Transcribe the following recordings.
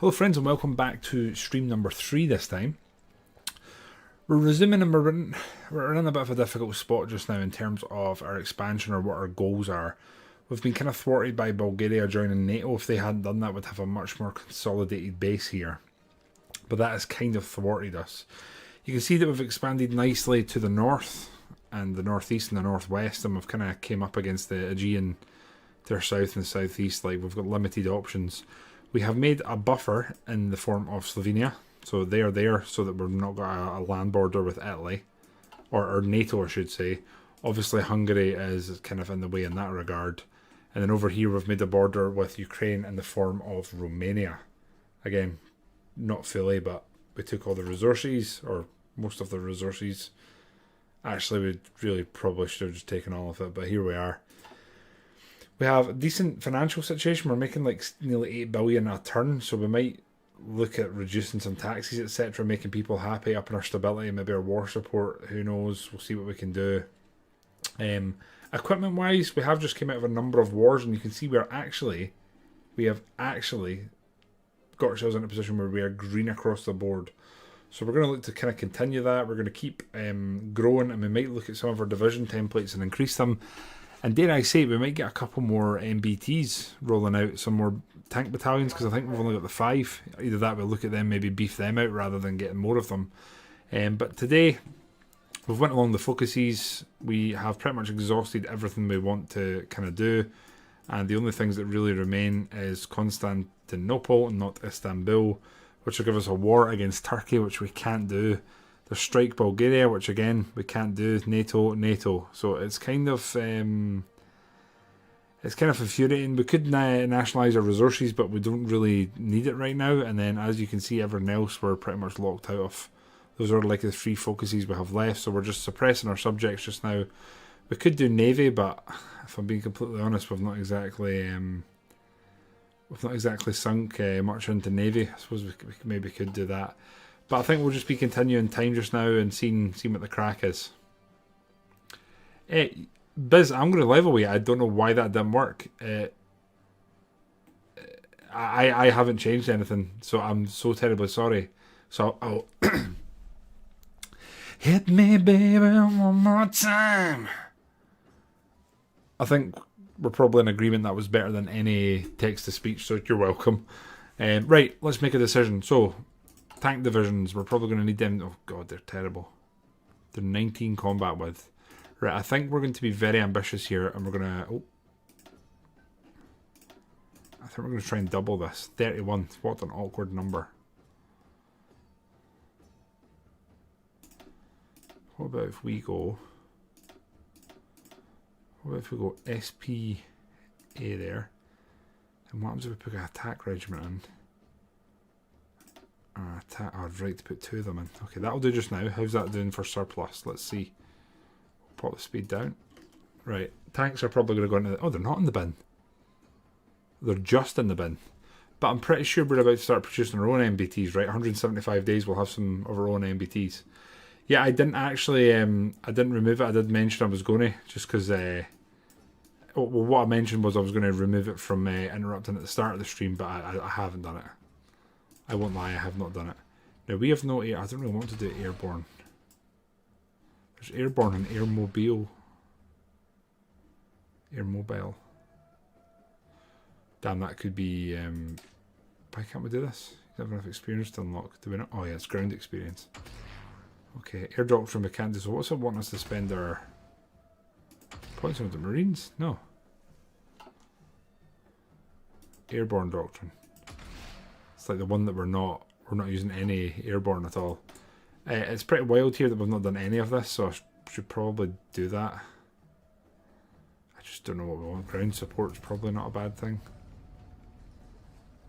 Hello friends and welcome back to stream number 3 this time. We're resuming and we're in a bit of a difficult spot just now in terms of our expansion or what our goals are. We've been kind of thwarted by Bulgaria joining NATO. If they hadn't done that, we'd have a much more consolidated base here. But that has kind of thwarted us. You can see that we've expanded nicely to the north and the northeast and the northwest, and we've kind of came up against the Aegean to our south and southeast. Like, we've got limited options. We have made a buffer in the form of Slovenia, so they are there so that we've not got a land border with Italy, or NATO I should say. Obviously Hungary is kind of in the way in that regard. And then over here we've made a border with Ukraine in the form of Romania. Again, not fully, but we took all the resources, or most of the resources. Actually, we really probably should have just taken all of it, but here we are. We have a decent financial situation. We're making like nearly 8 billion a turn, so we might look at reducing some taxes, etc., making people happy, upping our stability, maybe our war support. Who knows? We'll see what we can do. Equipment wise, we have just came out of a number of wars, and you can see we have actually got ourselves in a position where we are green across the board. So we're going to look to kind of continue that. We're going to keep growing, and we might look at some of our division templates and increase them. And dare I say, we might get a couple more MBTs rolling out, some more tank battalions, because I think we've only got the 5. Either that, we'll look at them, maybe beef them out rather than getting more of them. But today, we've went along the focuses. We have pretty much exhausted everything we want to kind of do. And the only things that really remain is Constantinople and not Istanbul, which will give us a war against Turkey, which we can't do. There's Strike Bulgaria, which again we can't do. NATO. So it's kind of infuriating. We could nationalise our resources, but we don't really need it right now. And then, as you can see, everything else we're pretty much locked out of. Those are like the 3 focuses we have left. So we're just suppressing our subjects just now. We could do navy, but if I'm being completely honest, we've not exactly sunk much into navy. I suppose we maybe could do that. But I think we'll just be continuing time just now and seeing what the crack is. Biz, I'm going to level you. I don't know why that didn't work. I haven't changed anything, so I'm so terribly sorry. So I'll hit me, baby, one more time. I think we're probably in agreement that was better than any text-to-speech, so you're welcome. Right, let's make a decision. So, tank divisions, we're probably going to need them. Oh god, they're terrible. They're 19 combat with. Right, I think we're going to be very ambitious here, and we're going to... I think we're going to try and double this. 31, what an awkward number. What about if we go... What if we go SPA there? And what happens if we put an attack regiment in? I'd right to put 2 of them in. Okay, that'll do just now. How's that doing for surplus? Let's see. Pop the speed down. Right, tanks are probably going to go into the... Oh, they're not in the bin. They're just in the bin. But I'm pretty sure we're about to start producing our own MBTs, right? 175 days we'll have some of our own MBTs. Yeah, I didn't actually, I didn't remove it. I did mention I was going to, just because, well, what I mentioned was I was going to remove it from interrupting at the start of the stream, but I haven't done it. I won't lie, I have not done it. Now, we have no air. I don't really want to do airborne. There's airborne and airmobile. Airmobile. Damn, that could be, why can't we do this? You have enough experience to unlock. Do we not? Oh yeah, it's ground experience. Okay, air doctrine we can't do. So what's it want us to spend our points on the Marines? No. Airborne doctrine. It's like the one that we're not using any airborne at all. It's pretty wild here that we've not done any of this, so I should probably do that. I just don't know what we want. Ground support's probably not a bad thing.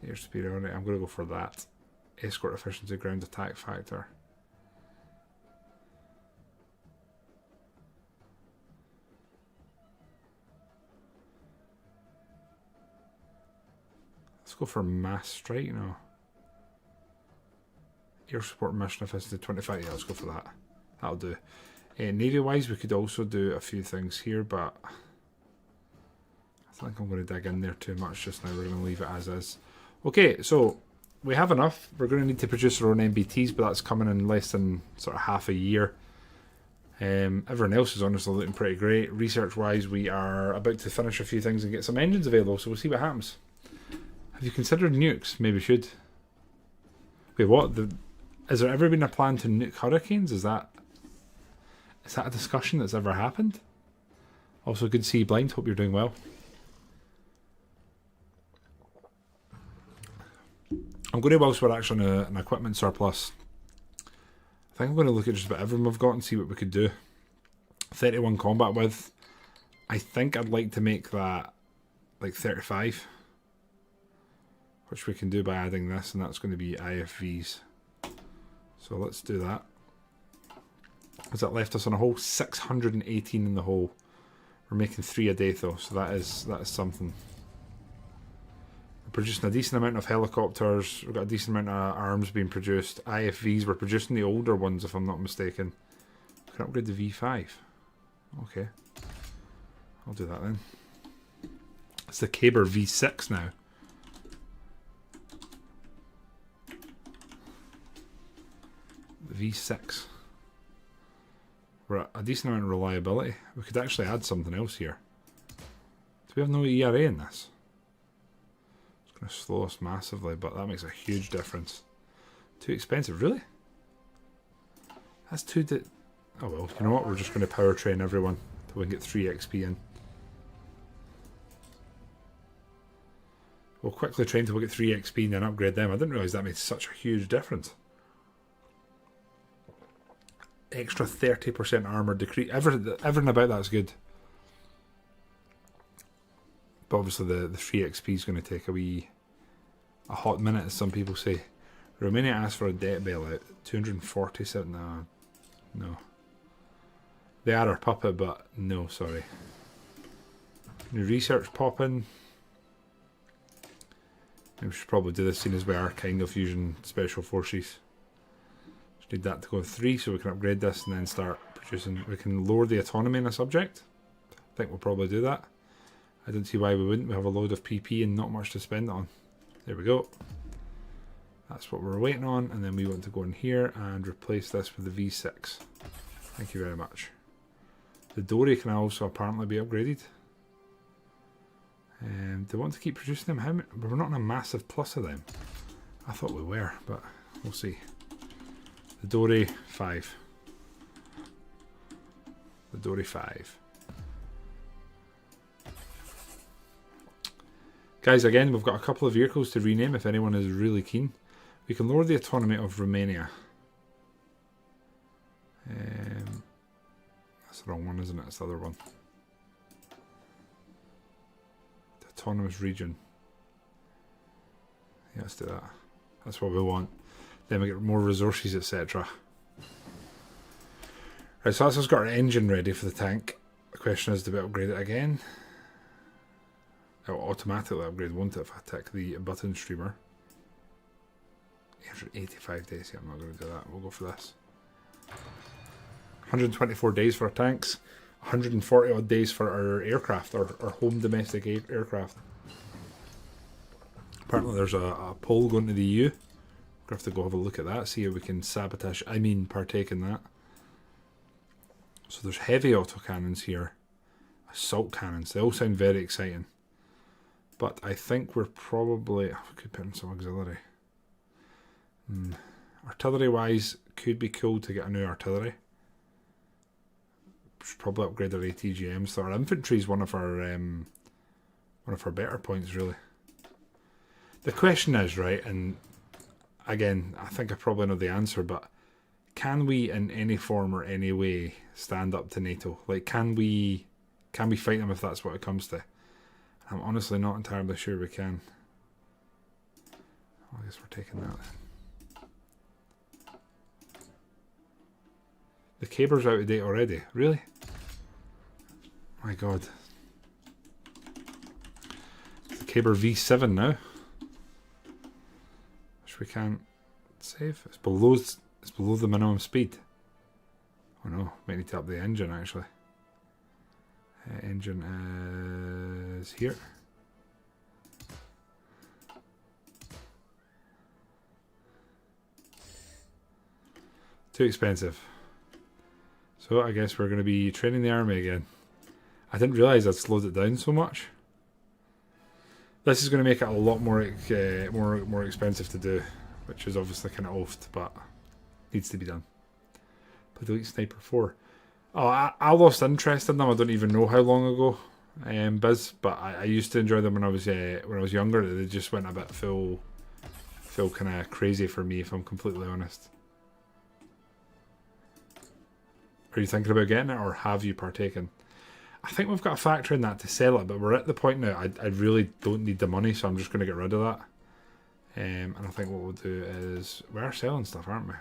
Air superiority, I'm going to go for that. Escort efficiency, ground attack factor. Let's go for mass strike now. Air support mission efficiency 25. Yeah, let's go for that. That'll do. Navy wise, we could also do a few things here, but I think I'm going to dig in there too much just now. We're going to leave it as is. Okay, so we have enough. We're going to need to produce our own MBTs, but that's coming in less than sort of half a year. Everyone else is honestly looking pretty great. Research-wise, we are about to finish a few things and get some engines available, so we'll see what happens. Have you considered nukes? Maybe should. Wait, what? Has there ever been a plan to nuke hurricanes? Is that a discussion that's ever happened? Also, good to see you, Blind. Hope you're doing well. I'm going to, whilst we're actually on an equipment surplus, I think I'm going to look at just about everyone we've got and see what we could do. 31 combat with. I think I'd like to make that like 35. Which we can do by adding this, and that's going to be IFVs. So let's do that. Because that left us on a whole 618 in the hole. We're making 3 a day though, so that is something. We're producing a decent amount of helicopters. We've got a decent amount of arms being produced. IFVs, we're producing the older ones if I'm not mistaken. We can upgrade the V5. Okay. I'll do that then. It's the Caber V6 now. V6. We're at a decent amount of reliability. We could actually add something else here. Do we have no ERA in this? It's going to slow us massively, but that makes a huge difference. Too expensive, really? That's too... Oh well, you know what? We're just going to power train everyone till we can get 3 XP in. We'll quickly train till we get 3 XP and then upgrade them. I didn't realise that made such a huge difference. Extra 30% armor decrease. Everything about that's good. But obviously the 3 XP is going to take a hot minute, as some people say. Romania asked for a debt bailout. 247. No. They are our puppet, but no, sorry. New research popping. We should probably do this, seeing as we are kind of using special forces. Just need that to go 3 so we can upgrade this and then start producing. We can lower the autonomy in a subject. I think we'll probably do that. I don't see why we wouldn't. We have a load of PP and not much to spend it on. There we go. That's what we're waiting on, and then we want to go in here and replace this with the V6. Thank you very much. The Dory can also apparently be upgraded. They want to keep producing them. How many? We're not in a massive plus of them. I thought we were, but we'll see. The Dory 5. The Dory 5. Guys, again, we've got a couple of vehicles to rename if anyone is really keen. We can lower the autonomy of Romania. That's the wrong one, isn't it? It's the other one. The autonomous region. Yeah, let's do that. That's what we want. Then we get more resources, etc. Right, so that's us got our engine ready for the tank. The question is, do we upgrade it again? It'll automatically upgrade, won't it, if I tick the button streamer? 85 days. Yeah, I'm not going to do that. We'll go for this. 124 days for our tanks. 140 odd days for our aircraft, our home domestic aircraft. Apparently there's a poll going to the EU. We'll have to go have a look at that, see how we can sabotage, partake in that. So there's heavy autocannons here. Assault cannons. They all sound very exciting. But I think we're probably... Oh, we could put in some auxiliary. Artillery-wise, could be cool to get a new artillery. Should probably upgrade our ATGMs. So our infantry is one of our better points, really. The question is, right, and again, I think I probably know the answer, but can we, in any form or any way, stand up to NATO? Like, can we fight them if that's what it comes to? I'm honestly not entirely sure we can. Well, I guess we're taking that then. The Caber's out of date already. Really? My god. The Caber V7 now. Which we can't save. It's below the minimum speed. Oh no, might need to up the engine actually. Engine is here. Too expensive. So I guess we're going to be training the army again. I didn't realise I'd slowed it down so much. This is going to make it a lot more more expensive to do, which is obviously kind of oafed, but needs to be done. Played Elite Sniper 4. Oh, I lost interest in them. I don't even know how long ago, Biz. But I used to enjoy them when I was younger. They just went a bit full kind of crazy for me, if I'm completely honest. Are you thinking about getting it, or have you partaken? I think we've got a factor in that to sell it, but we're at the point now I really don't need the money, so I'm just going to get rid of that. And I think what we'll do is, we are selling stuff, aren't we?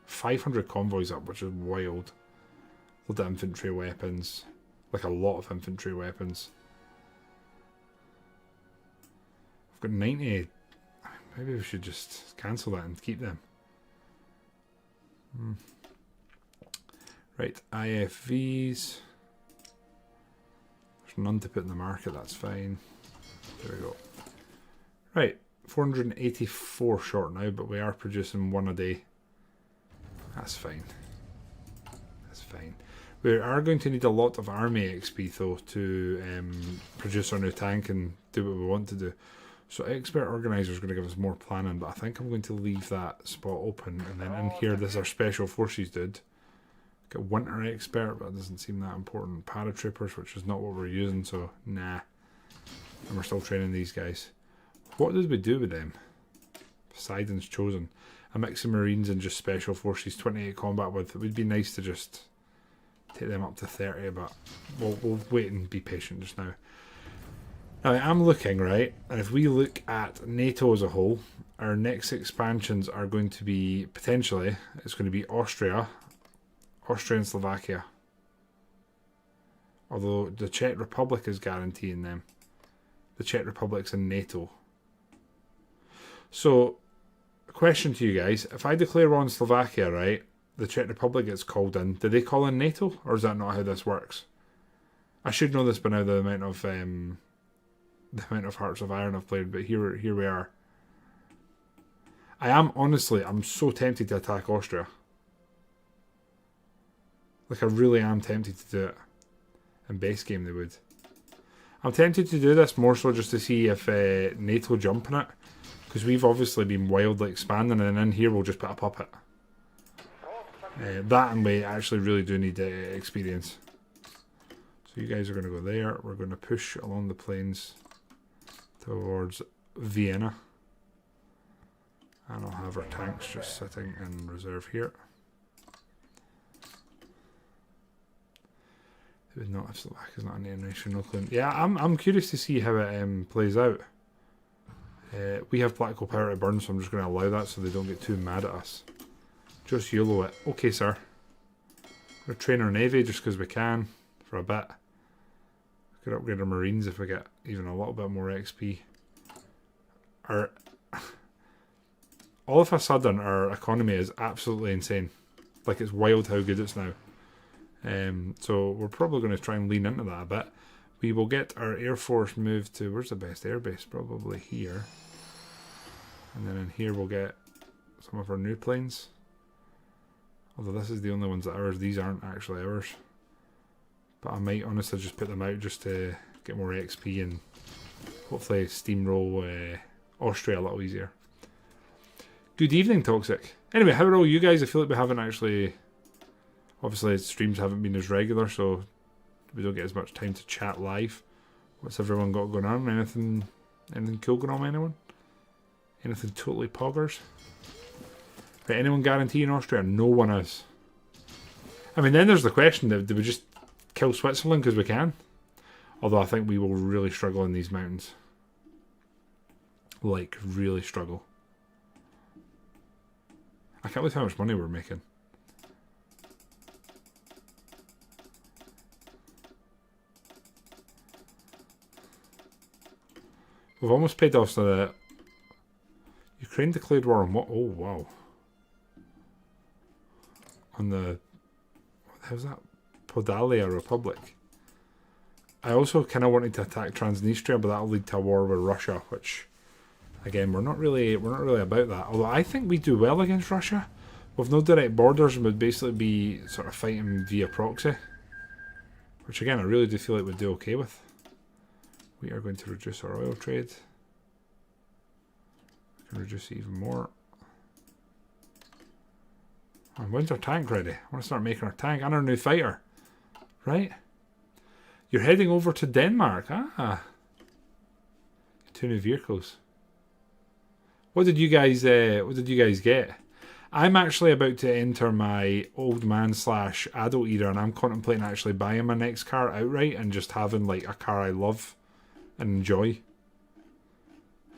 500 convoys up, which is wild. Load of infantry weapons, like a lot of infantry weapons. I've got 90. Maybe we should just cancel that and keep them. Right, IFVs. There's none to put in the market, that's fine. There we go. Right, 484 short now, but we are producing one a day. That's fine. That's fine. We are going to need a lot of army XP though to produce our new tank and do what we want to do. So Expert Organizer is going to give us more planning, but I think I'm going to leave that spot open. And then in here, this is our Special Forces dude. Got Winter Expert, but it doesn't seem that important. Paratroopers, which is not what we're using, so nah. And we're still training these guys. What did we do with them? Poseidon's Chosen. A mix of Marines and just Special Forces, 28 combat with. It would be nice to just take them up to 30, but we'll wait and be patient just now. Now I'm looking, right, and if we look at NATO as a whole, our next expansions are going to be, potentially, it's going to be Austria and Slovakia. Although the Czech Republic is guaranteeing them. The Czech Republic's in NATO. So, question to you guys, if I declare war on Slovakia, right, the Czech Republic gets called in, do they call in NATO, or is that not how this works? I should know this by now, the amount of Hearts of Iron I've played, but here we are. I'm so tempted to attack Austria. Like, I really am tempted to do it. In base game they would. I'm tempted to do this more so just to see if NATO jump in it, because we've obviously been wildly expanding, and in here we'll just put a puppet. That, and we actually really do need experience. So you guys are going to go there. We're going to push along the plains towards Vienna. And I'll have our tanks just sitting in reserve here. It would not have Slovakia's not an international claim. Yeah, I'm curious to see how it plays out. We have political power to burn, so I'm just going to allow that so they don't get too mad at us. Just YOLO it. Okay, sir. We're going to train our navy just because we can for a bit. We could upgrade our marines if we get even a little bit more XP. All of a sudden, our economy is absolutely insane. Like, it's wild how good it's now. So we're probably going to try and lean into that a bit. We will get our Air Force moved to, where's the best airbase? Probably here. And then in here we'll get some of our new planes. Although this is the only ones that are ours. These aren't actually ours. But I might honestly just put them out just to get more XP and hopefully steamroll Austria a little easier. Good evening, Toxic. Anyway, how are all you guys? I feel like we haven't actually... Obviously, streams haven't been as regular, so we don't get as much time to chat live. What's everyone got going on? Anything cool going on with anyone? Anything totally poggers? Right, anyone guaranteeing Austria? No one is. I mean, then there's the question, do we just kill Switzerland because we can? Although I think we will really struggle in these mountains. Like, really struggle. I can't believe how much money we're making. We've almost paid off so that Ukraine declared war on what? Oh, wow. On the... What the hell's that? Podalia Republic. I also kind of wanted to attack Transnistria, but that'll lead to a war with Russia, which, again, we're not really about that. Although I think we do well against Russia. With no direct borders, and would basically be sort of fighting via proxy. Which again, I really do feel like we'd do okay with. We are going to reduce our oil trade. We can reduce it even more. And when's our tank ready? I want to start making our tank and our new fighter. Right? You're heading over to Denmark. Ah. 2 new vehicles. What did you guys get? I'm actually about to enter my old man / adult era, and I'm contemplating actually buying my next car outright and just having like a car I love and enjoy.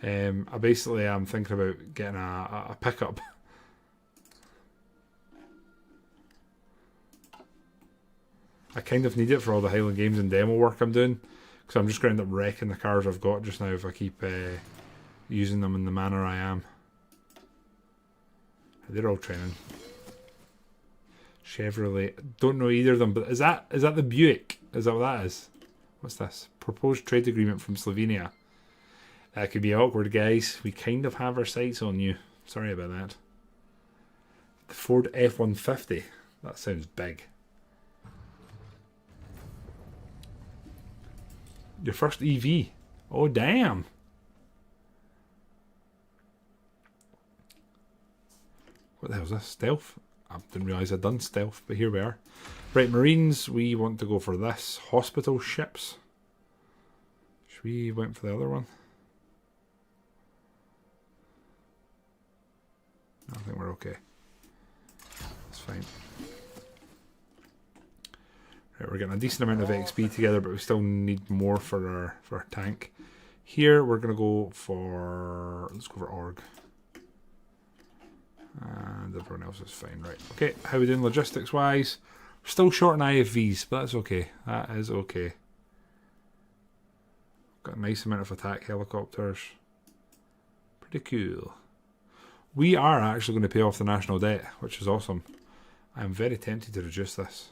I basically am thinking about getting a pickup. I kind of need it for all the Highland Games and demo work I'm doing, because I'm just going to end up wrecking the cars I've got just now if I keep using them in the manner I am. They're all training. Chevrolet. Don't know either of them, but is that the Buick? Is that what that is? What's this? Proposed trade agreement from Slovenia. That could be awkward, guys. We kind of have our sights on you. Sorry about that. The Ford F-150. That sounds big. Your first EV. Oh, damn. What the hell is this? Stealth? I didn't realise I'd done stealth, but here we are. Right, Marines, we want to go for this. Hospital ships. Should we went for the other one? I think we're okay. That's fine. Right, we're getting a decent amount of XP together, but we still need more for our tank. Here, we're going to go for... Let's go for Org. And everyone else is fine, right. Okay, how are we doing logistics-wise? We're still short on IFVs, but that's okay. That is okay. Got a nice amount of attack helicopters. Pretty cool. We are actually going to pay off the national debt, which is awesome. I'm very tempted to reduce this.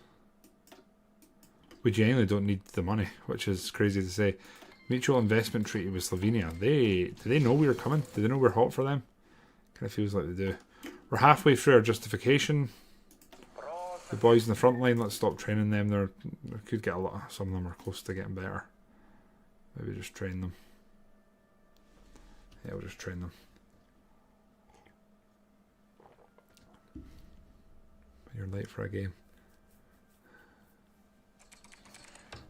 We genuinely don't need the money, which is crazy to say. Mutual investment treaty with Slovenia. Do they know we were coming? Do they know we're hot for them? Kind of feels like they do. We're halfway through our justification. The boys in the front line, let's stop training them. They could get a lot. Some of them are close to getting better. Maybe just train them. Yeah, we'll just train them. You're late for a game.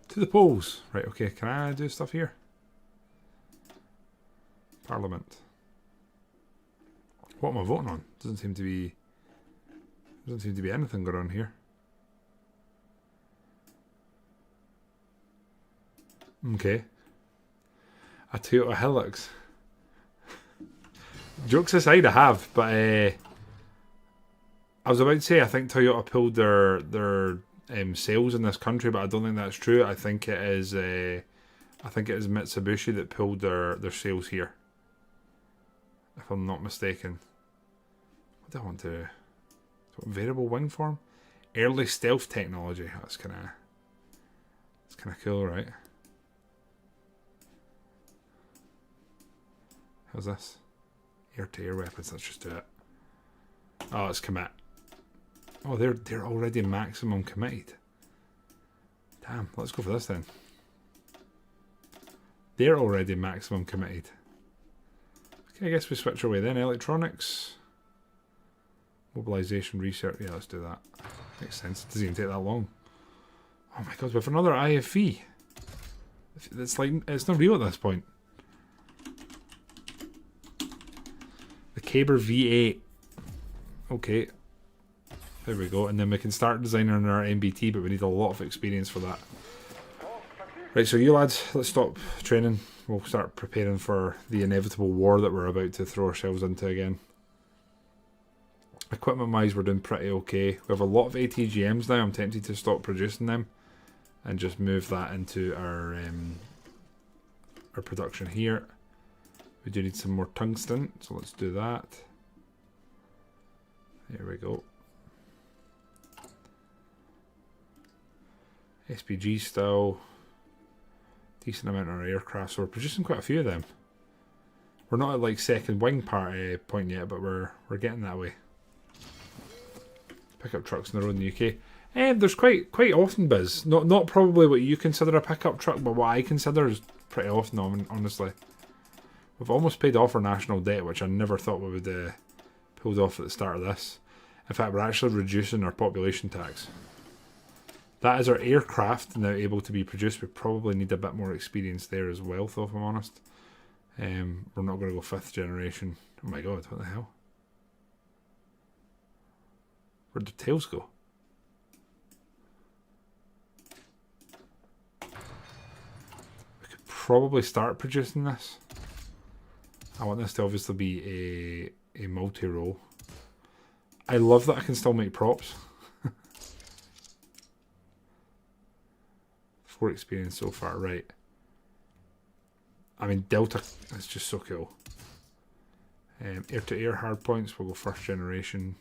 To the polls. Right, okay, can I do stuff here? Parliament. What am I voting on? Doesn't seem to be anything going on here. Okay. A Toyota Hilux. Jokes aside, I have, but I was about to say I think Toyota pulled their sales in this country, but I don't think that's true. I think it is Mitsubishi that pulled their sales here, if I'm not mistaken. What do I want to? Variable wing form, early stealth technology. That's kind of cool, right? How's this? Air-to-air weapons. Let's just do it. Oh, it's commit. Oh, they're already maximum committed. Damn, let's go for this then. They're already maximum committed. Okay, I guess we switch our way then. Electronics. Mobilization research. Yeah, let's do that. Makes sense. It doesn't even take that long. Oh my god, we have another IFV. It's like, it's not real at this point. The Caber V8. Okay. There we go. And then we can start designing our MBT, but we need a lot of experience for that. Right, so you lads, let's stop training. We'll start preparing for the inevitable war that we're about to throw ourselves into again. Equipment wise, we're doing pretty okay. We have a lot of ATGMs now. I'm tempted to stop producing them and just move that into our production here. We do need some more tungsten, so let's do that. There we go. SPG still. Decent amount of our aircraft, so we're producing quite a few of them. We're not at like second wing party point yet, but we're getting that way. pickup trucks on the road in the UK. And there's quite often, Biz. Not probably what you consider a pickup truck, but what I consider is pretty often, honestly. We've almost paid off our national debt, which I never thought we would pulled off at the start of this. In fact, we're actually reducing our population tax. That is our aircraft now able to be produced. We probably need a bit more experience there as well, though, if I'm honest. We're not going to go 5th generation. Oh my god, what the hell? Where'd the tails go? We could probably start producing this. I want this to obviously be a multi-role. I love that I can still make props. 4 experience so far, right. I mean, Delta is just so cool. Air-to-air hard points, we'll go 1st generation.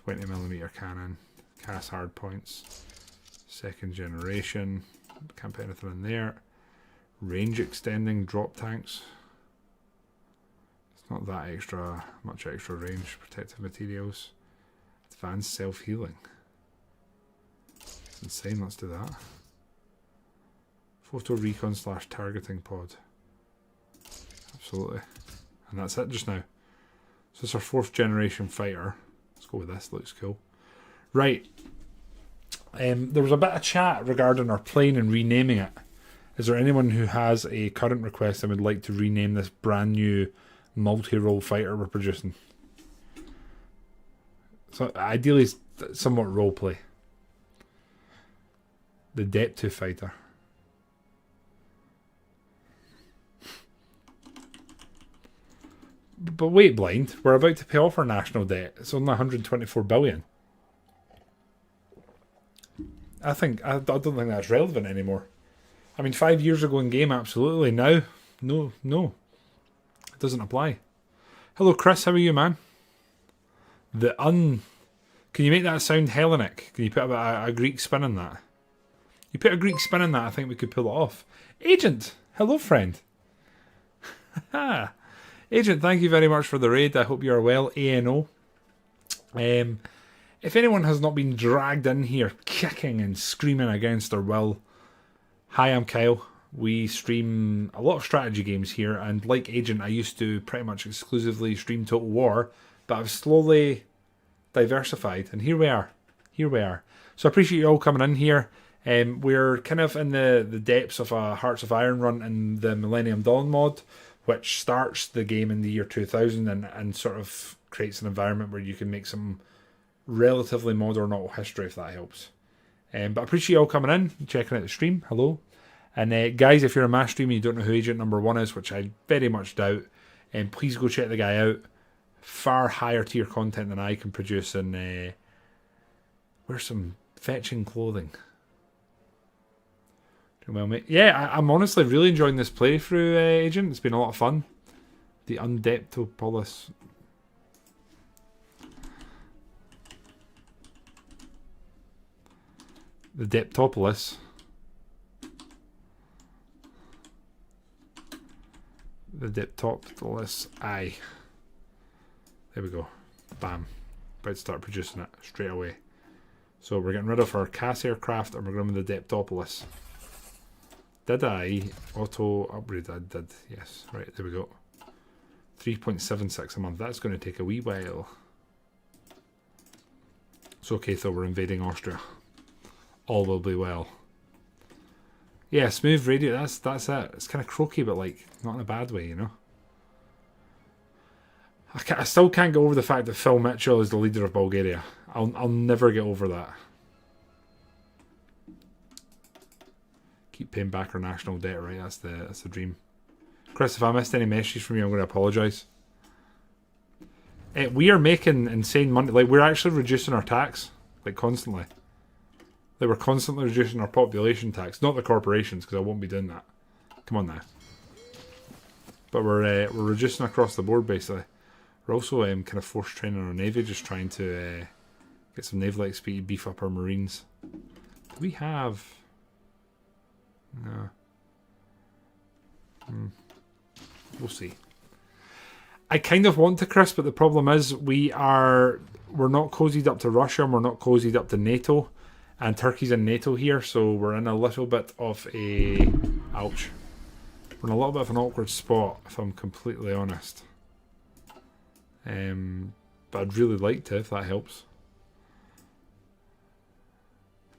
20mm cannon. Cast hard points. 2nd generation. Can't put anything in there. Range extending drop tanks. It's not that much extra range. Protective materials. Advanced self-healing. It's insane, let's do that. Photo recon / targeting pod. Absolutely. And that's it just now. So it's our 4th generation fighter. Let's go with this, looks cool. Right. There was a bit of chat regarding our plane and renaming it. Is there anyone who has a current request and would like to rename this brand new multi-role fighter we're producing? So ideally somewhat roleplay. The Depth fighter. But wait, Blind, we're about to pay off our national debt. It's only 124 billion. I don't think that's relevant anymore. I mean, 5 years ago in game, absolutely. Now, no, it doesn't apply. Hello, Chris. How are you, man? Can you make that sound Hellenic? Can you put a Greek spin on that? You put a Greek spin on that, I think we could pull it off. Agent, hello, friend. Agent, thank you very much for the raid. I hope you are well. ANO. If anyone has not been dragged in here kicking and screaming against their will, hi, I'm Kyle. We stream a lot of strategy games here, and like Agent, I used to pretty much exclusively stream Total War, but I've slowly diversified, and here we are. So I appreciate you all coming in here. We're kind of in the depths of a Hearts of Iron run in the Millennium Dawn Mod, which starts the game in the year 2000 and sort of creates an environment where you can make some relatively modern auto history, if that helps. But I appreciate you all coming in, checking out the stream. Hello. And guys, if you're a mass streamer and you don't know who Agent Number 1 is, which I very much doubt, please go check the guy out. Far higher tier content than I can produce, and wear some fetching clothing. Doing well, mate. Yeah, I'm honestly really enjoying this playthrough, Agent. It's been a lot of fun. The Undeptopolis. The Deptopolis. The Deptopolis. Aye. There we go. Bam. About to start producing it straight away. So we're getting rid of our Cass aircraft and we're going with the Deptopolis. Did I auto upgrade? I did, yes. Right, there we go. 3.76 a month. That's going to take a wee while. It's okay though, we're invading Austria. All will be well. Yeah, smooth radio, that's it. It's kind of croaky, but like, not in a bad way, you know? I still can't get over the fact that Phil Mitchell is the leader of Bulgaria. I'll never get over that. Keep paying back our national debt, right? That's the dream. Chris, if I missed any messages from you, I'm going to apologise. We are making insane money. Like, we're actually reducing our tax, like, constantly. Like, we're constantly reducing our population tax, not the corporations, because I won't be doing that. Come on now. But we're reducing across the board, basically. We're also kind of force training our navy, just trying to get some naval XP, beef up our marines. Do we have? No. We'll see. I kind of want to, Chris, but the problem is we are we're not cozied up to Russia, and we're not cozied up to NATO, and Turkey's in NATO here, so we're in a little bit of a... ouch. We're in a little bit of an awkward spot, if I'm completely honest. But I'd really like to, if that helps.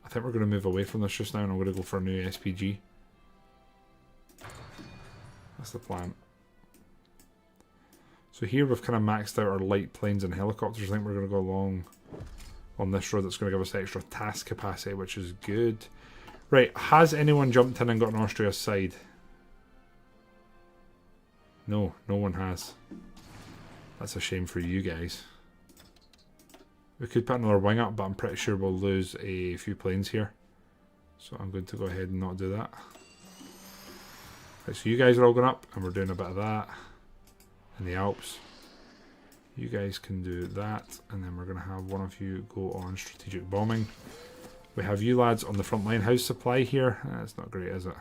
I think we're going to move away from this just now, and I'm going to go for a new SPG. That's the plan. So here we've kind of maxed out our light planes and helicopters. I think we're going to go along on this road. That's going to give us extra task capacity, which is good. Right, has anyone jumped in and got on Austria's side? No, no one has. That's a shame for you guys. We could put another wing up, but I'm pretty sure we'll lose a few planes here. So I'm going to go ahead and not do that. Right, so you guys are all going up, and we're doing a bit of that in the Alps. You guys can do that, and then we're going to have one of you go on strategic bombing. We have you lads on the front line. How's supply here? That's not great, is it?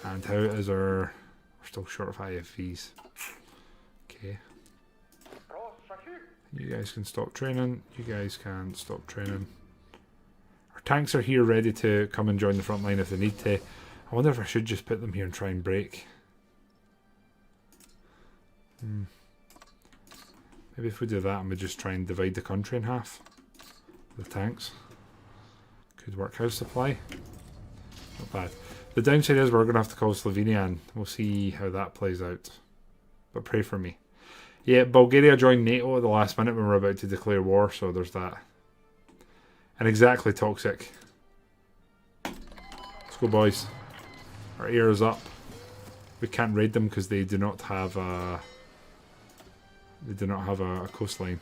And how is our... We're still short of IFVs. Okay. You guys can stop training. You guys can stop training. Our tanks are here ready to come and join the front line if they need to. I wonder if I should just put them here and try and break. Maybe if we do that and we just try and divide the country in half. The tanks. Could work. House supply. Not bad. The downside is we're going to have to call Slovenia, and we'll see how that plays out. But pray for me. Yeah, Bulgaria joined NATO at the last minute when we're about to declare war, so there's that. And exactly toxic. Let's go, boys. Our air is up. We can't raid them because they do not have a... They do not have a coastline.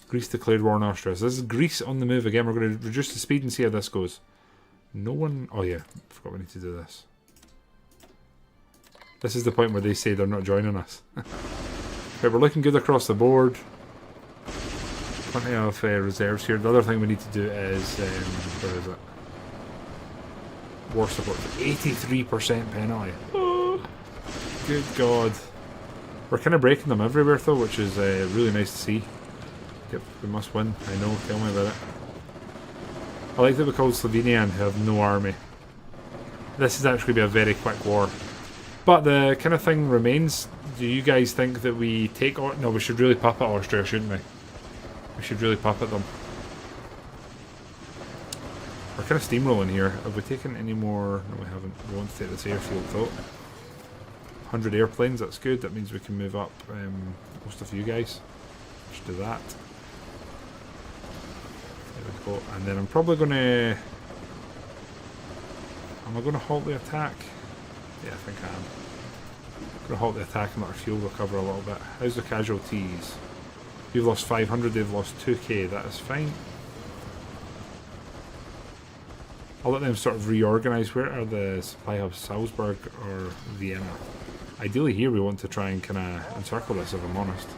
Greece declared war on Austria. So this is Greece on the move again. We're going to reduce the speed and see how this goes. No one... Oh yeah, forgot we need to do this. This is the point where they say they're not joining us. Okay, we're looking good across the board. Plenty of reserves here. The other thing we need to do is... where is it? War support. 83% penalty. Oh, good God. We're kind of breaking them everywhere though, which is really nice to see. Yep, we must win. I know, tell me about it. I like that we called Slovenia and have no army. This is actually be a very quick war. But the kind of thing remains, do you guys think that we take... No, we should really puppet Austria, shouldn't we? We should really puppet them. We're kind of steamrolling here. Have we taken any more? No, we haven't. We want to take this airfield though. 100 airplanes, that's good. That means we can move up most of you guys. Let's do that. There we go. And then I'm probably going to... Am I going to halt the attack? Yeah, I think I am. I'm going to halt the attack and let our fuel recover a little bit. How's the casualties? We've lost 500, they've lost 2k. That is fine. I'll let them sort of reorganise. Where are the supply hubs? Salzburg or Vienna? Ideally here we want to try and kind of encircle this, if I'm honest.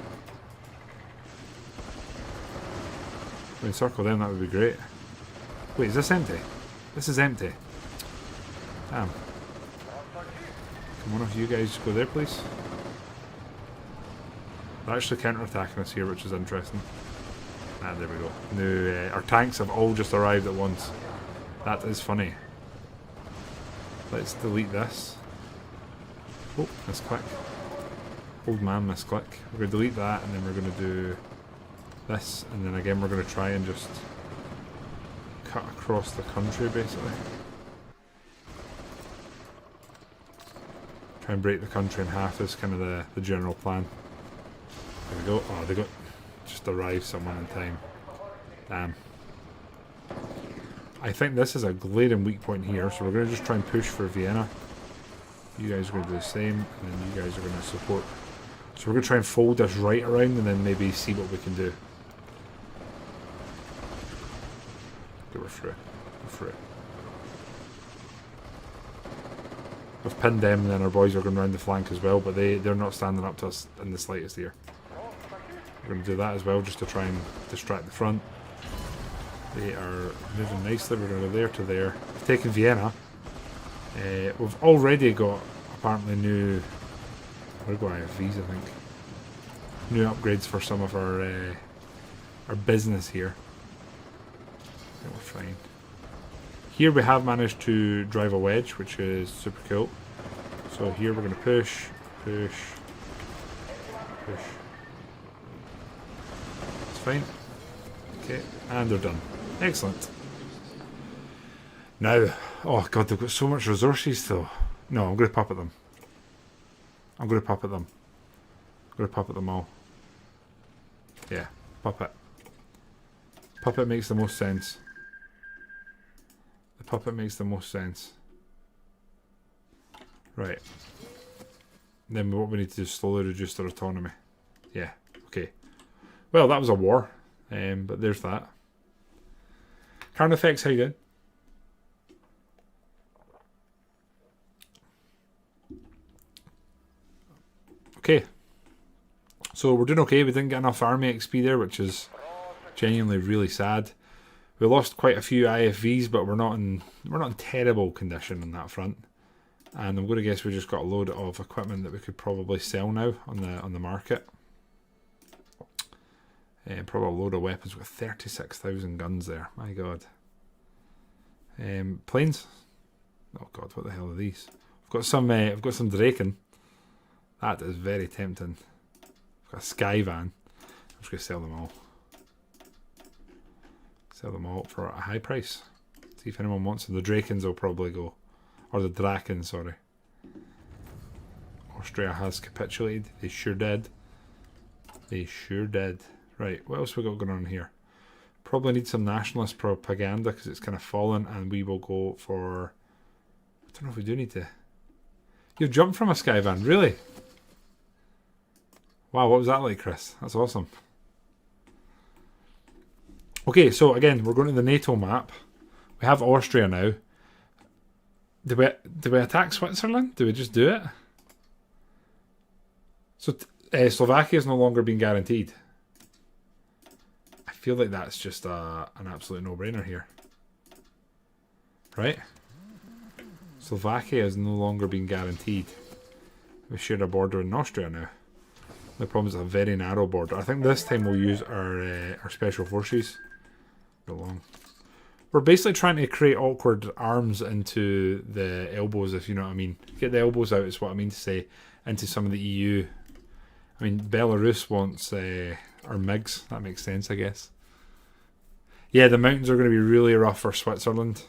If we encircle them, that would be great. Wait, is this empty? This is empty. Damn. Can one of you guys go there, please? They're actually counter-attacking us here, which is interesting. Ah, there we go. No, our tanks have all just arrived at once. That is funny. Let's delete this. Oh, misclick. Old man misclick. We're going to delete that, and then we're going to do this, and then again we're going to try and just cut across the country, basically. Try and break the country in half is kind of the general plan. There we go. Oh, they got just arrived someone in time. Damn. I think this is a glaring weak point here, so we're going to just try and push for Vienna. You guys are going to do the same, and then you guys are going to support. So we're going to try and fold this right around and then maybe see what we can do. Okay, we're through. We're through. We've pinned them, and then our boys are going around the flank as well, but they're not standing up to us in the slightest here. We're going to do that as well, just to try and distract the front. They are moving nicely. We're going to go there to there. We've taken Vienna. We've already got apparently new... We're going IFVs, I think. new upgrades for some of our business here. I think we're fine. Here we have managed to drive a wedge, which is super cool. So here we're going to push, push, push. It's fine. Okay, and they're done. Excellent. Now, oh god, they've got so much resources though. No, I'm going to puppet them. I'm going to puppet them. I'm going to puppet them all. Yeah, puppet. Puppet makes the most sense. The puppet makes the most sense. Right. Then what we need to do is slowly reduce their autonomy. Yeah, okay. Well, that was a war. But there's that. Carnifex, how you doing? Okay. So we're doing okay. We didn't get enough army XP there, which is genuinely really sad. We lost quite a few IFVs, but we're not in terrible condition on that front. And I'm going to guess we just got a load of equipment that we could probably sell now on the market. Probably a load of weapons with 36,000 guns there. My god. Planes. Oh god, what the hell are these? I've got some Draken. That is very tempting. I've got a Sky Van. I'm just going to sell them all. Sell them all for a high price. See if anyone wants them. The Drakens will probably go. Or the Draken, sorry. Austria has capitulated. They sure did. They sure did. Right, what else we got going on here? Probably need some nationalist propaganda because it's kind of fallen, and we will go for... I don't know if we do need to... You've jumped from a Skyvan, really? Wow, what was that like, Chris? That's awesome. Okay, so again, we're going to the NATO map. We have Austria now. Do we attack Switzerland? Do we just do it? So Slovakia is no longer being guaranteed. I feel like that's just an absolute no-brainer here. Right? Slovakia is no longer being guaranteed. We share a border in Austria now. The problem is a very narrow border. I think this time we'll use our special forces. Go long. We're basically trying to create awkward arms into the elbows, if you know what I mean. Get the elbows out is what I mean to say, into some of the EU. I mean, Belarus wants our MiGs. That makes sense, I guess. Yeah, the mountains are going to be really rough for Switzerland.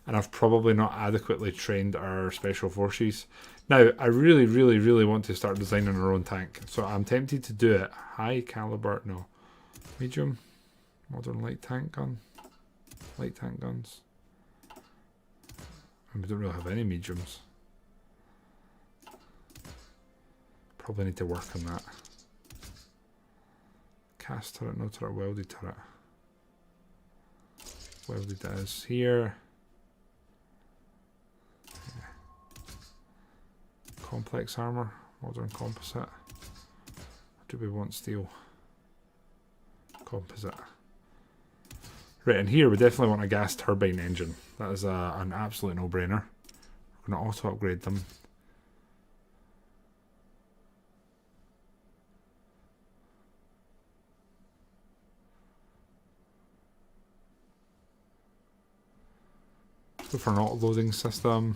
And I've probably not adequately trained our special forces. Now, I really, really, really want to start designing our own tank. So I'm tempted to do it. High caliber, no. Medium. Modern light tank gun. Light tank guns. And we don't really have any mediums. Probably need to work on that. Cast turret, no turret, welded turret. Welded that is here. Yeah. Complex armor, modern composite. Or do we want steel? Composite. Right, and here we definitely want a gas turbine engine. That is an absolute no-brainer. We're going to auto-upgrade them. Go for an auto-loading system.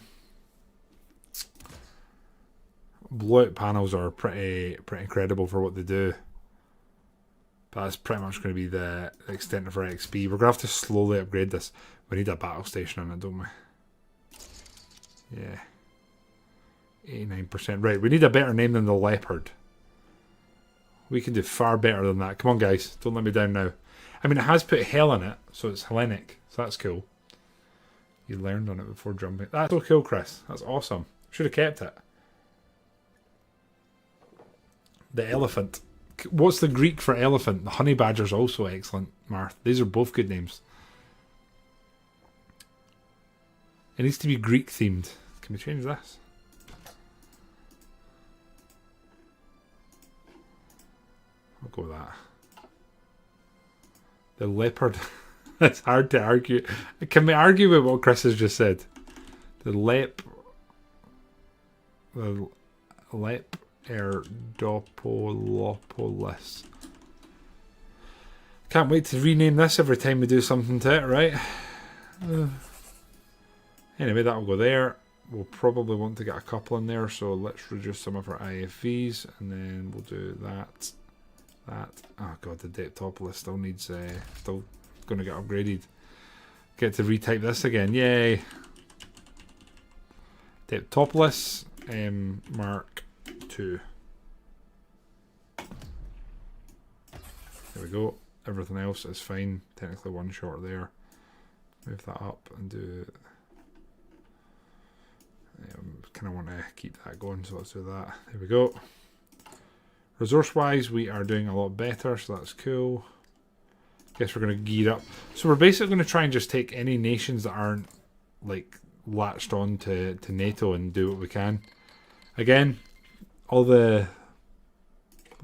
Blowout panels are pretty incredible for what they do. But that's pretty much going to be the extent of our XP. We're going to have to slowly upgrade this. We need a battle station in it, don't we? Yeah. 89%. Right, we need a better name than the Leopard. We can do far better than that. Come on, guys. Don't let me down now. I mean, it has put Hell in it, so it's Hellenic. So that's cool. You learned on it before jumping. That's so cool, Chris. That's awesome. Should have kept it. The elephant. What's the Greek for elephant? The honey badger's also excellent, Marth. These are both good names. It needs to be Greek themed. Can we change this? I'll go with that. The leopard. It's hard to argue. Can we argue with what Chris has just said? The Erdopolopolis. Can't wait to rename this every time we do something to it, right? Anyway, that'll go there. We'll probably want to get a couple in there, so let's reduce some of our IFVs, and then we'll do that. Oh god, the Deptopolis still needs, still going to get upgraded. Get to retype this again, yay! Deptopolis, Mark II. There we go. Everything else is fine. Technically one short there. Move that up and do... kind of want to keep that going, so let's do that. There we go. Resource wise, we are doing a lot better, so that's cool. Guess we're going to gear up. So we're basically going to try and just take any nations that aren't like latched on to NATO and do what we can. Again, all the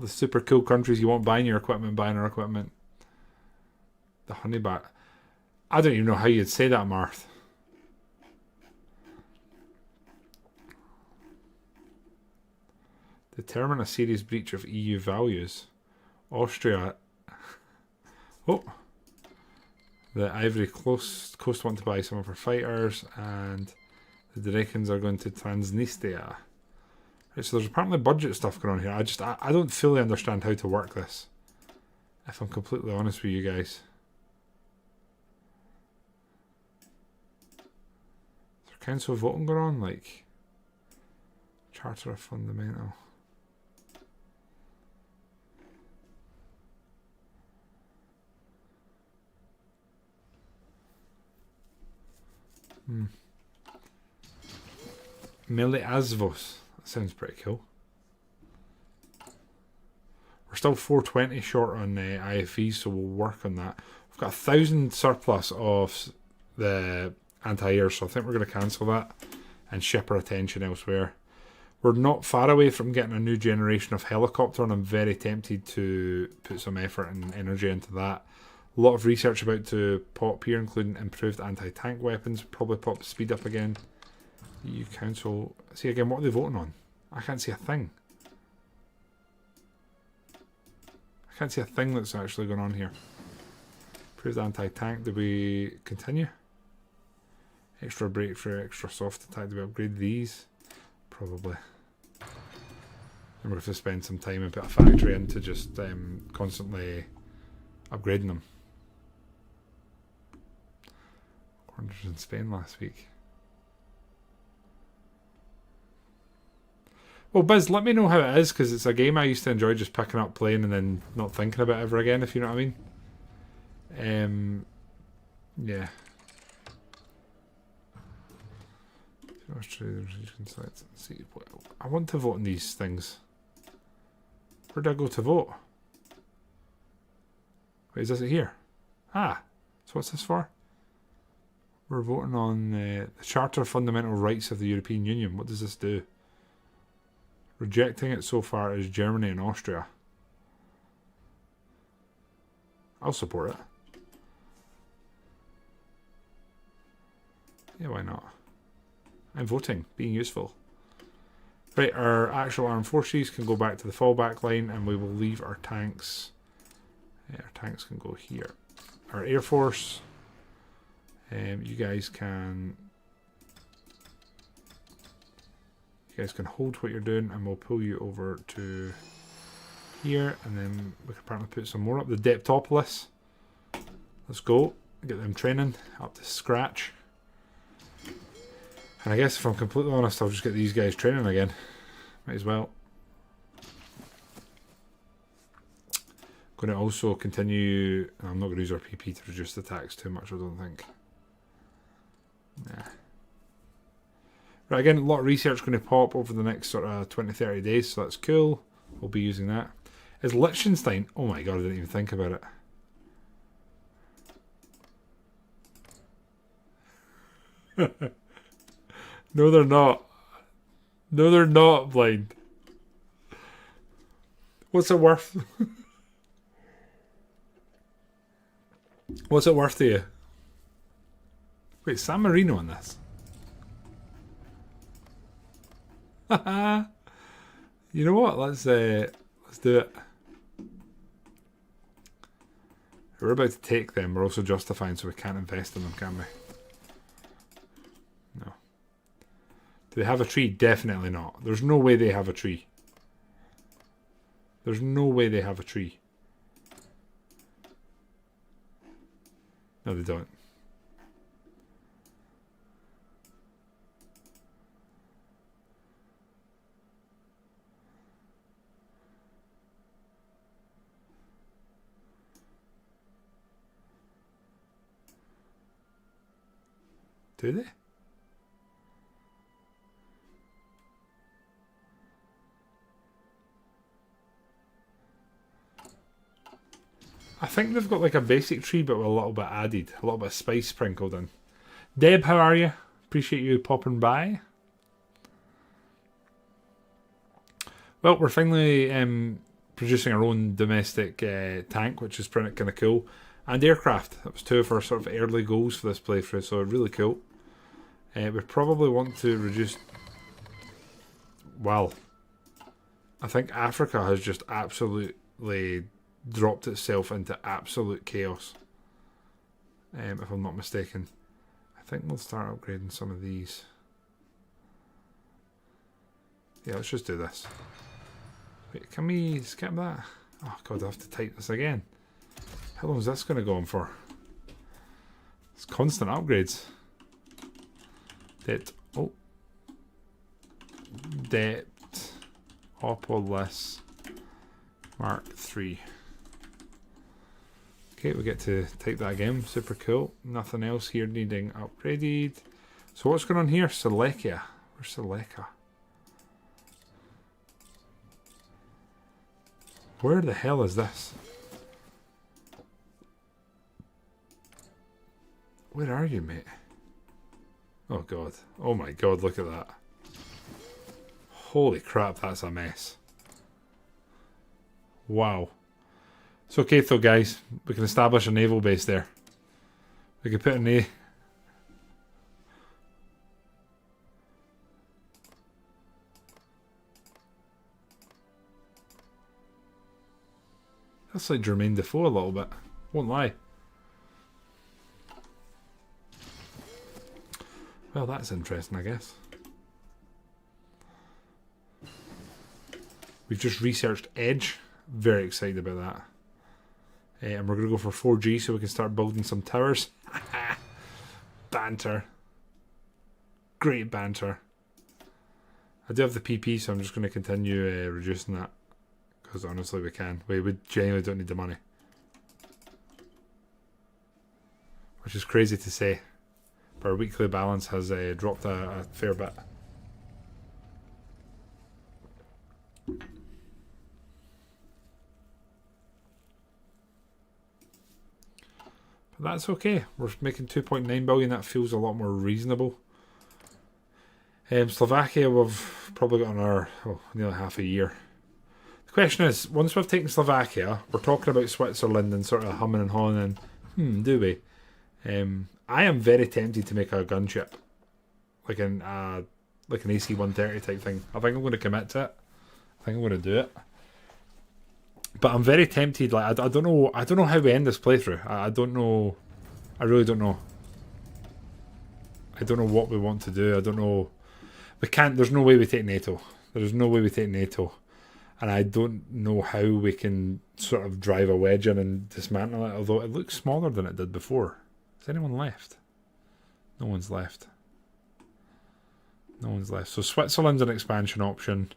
super cool countries you want buying your equipment, buying our equipment. The honeybat. I don't even know how you'd say that, Marth. Determine a serious breach of EU values. Austria. Oh. The Ivory Coast want to buy some of our fighters, and the Drakens are going to Transnistria. Right, so there's apparently budget stuff going on here. I don't fully understand how to work this, if I'm completely honest with you guys. Is there council voting going on? Like, Charter of Fundamental. Miliazvos. That sounds pretty cool. We're still 420 short on IFVs, so we'll work on that. We've got 1,000 surplus of the anti-air, so I think we're going to cancel that and ship our attention elsewhere. We're not far away from getting a new generation of helicopter, and I'm very tempted to put some effort and energy into that. A lot of research about to pop here, including improved anti-tank weapons. Probably pop the speed up again. EU Council. See again, what are they voting on? I can't see a thing. I can't see a thing that's actually going on here. Improved anti-tank. Do we continue? Extra breakthrough, extra soft attack. Do we upgrade these? Probably. And we're going to have to spend some time and put a factory into just constantly upgrading them. Corners in Spain last week. Well, Biz, let me know how it is, because it's a game I used to enjoy just picking up, playing, and then not thinking about it ever again, if you know what I mean. Yeah. Let's see. I want to vote on these things. Where do I go to vote? Wait, is this it here? Ah, so what's this for? We're voting on the Charter of Fundamental Rights of the European Union. What does this do? Rejecting it so far is Germany and Austria. I'll support it. Yeah, why not? I'm voting, being useful. Right, our actual armed forces can go back to the fallback line, and we will leave our tanks. Yeah, our tanks can go here. Our air force. You guys can hold what you're doing, and we'll pull you over to here, and then we can apparently put some more up. The Deptopolis. Let's go. Get them training up to scratch. And I guess if I'm completely honest, I'll just get these guys training again. Might as well. Going to also continue. I'm not going to use our PP to reduce the tax too much, I don't think. Nah. Right, again, a lot of research going to pop over the next sort of 20-30 days, so that's cool. We'll be using that. Is Liechtenstein? Oh my god, I didn't even think about it. No, they're not. No, they're not, Blind. What's it worth? What's it worth to you? Wait, San Marino on this? You know what? Let's do it. We're about to take them. We're also justifying, so we can't invest in them, can we? No. Do they have a tree? Definitely not. There's no way they have a tree. There's no way they have a tree. No, they don't. Do they? I think they've got like a basic tree, but with a little bit added, a little bit of spice sprinkled in. Deb, how are you? Appreciate you popping by. Well, we're finally producing our own domestic tank, which is pretty kind of cool, and aircraft. That was two of our sort of early goals for this playthrough, so really cool. We probably want to reduce. Well, I think Africa has just absolutely dropped itself into absolute chaos. If I'm not mistaken, I think we'll start upgrading some of these. Yeah, let's just do this. Wait, can we skip that? Oh god, I have to type this again. How long is this going to go on for? It's constant upgrades. Depth Opolis Mark 3. Okay, we get to type that again. Super cool. Nothing else here needing upgraded. So what's going on here? Slovakia. Where's Slovakia? Where the hell is this? Where are you, mate? Oh god. Oh my god, look at that. Holy crap, that's a mess. Wow. It's okay though, guys. We can establish a naval base there. We can put a That's like Jermaine Defoe a little bit. Won't lie. Well, that's interesting, I guess. We've just researched Edge. Very excited about that. And we're going to go for 4G so we can start building some towers. Banter. Great banter. I do have the PP, so I'm just going to continue reducing that. Because honestly we can. We genuinely don't need the money. Which is crazy to say. But our weekly balance has dropped a fair bit. But that's okay. We're making 2.9 billion. That feels a lot more reasonable. Slovakia, we've probably got another nearly half a year. The question is, once we've taken Slovakia, we're talking about Switzerland and sort of humming and hawing and do we? I am very tempted to make a gunship. Like an AC-130 type thing. I think I'm going to commit to it. I think I'm going to do it. But I'm very tempted. Like I don't know how we end this playthrough. I don't know. I really don't know. I don't know what we want to do. I don't know. We can't. There's no way we take NATO. There's no way we take NATO. And I don't know how we can sort of drive a wedge in and dismantle it. Although it looks smaller than it did before. Is anyone left? No one's left. No one's left. So Switzerland's an expansion option.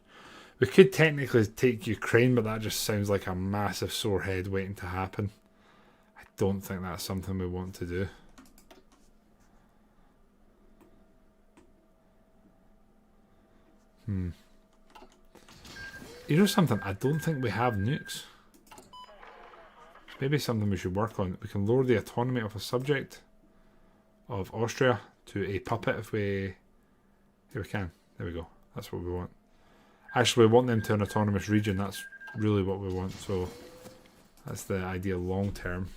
We could technically take Ukraine, but that just sounds like a massive sore head waiting to happen. I don't think that's something we want to do. You know something? I don't think we have nukes. It's maybe something we should work on. We can lower the autonomy of a subject of Austria to a puppet if we... Here we can. There we go. That's what we want. Actually, we want them to an autonomous region. That's really what we want. So that's the idea long term.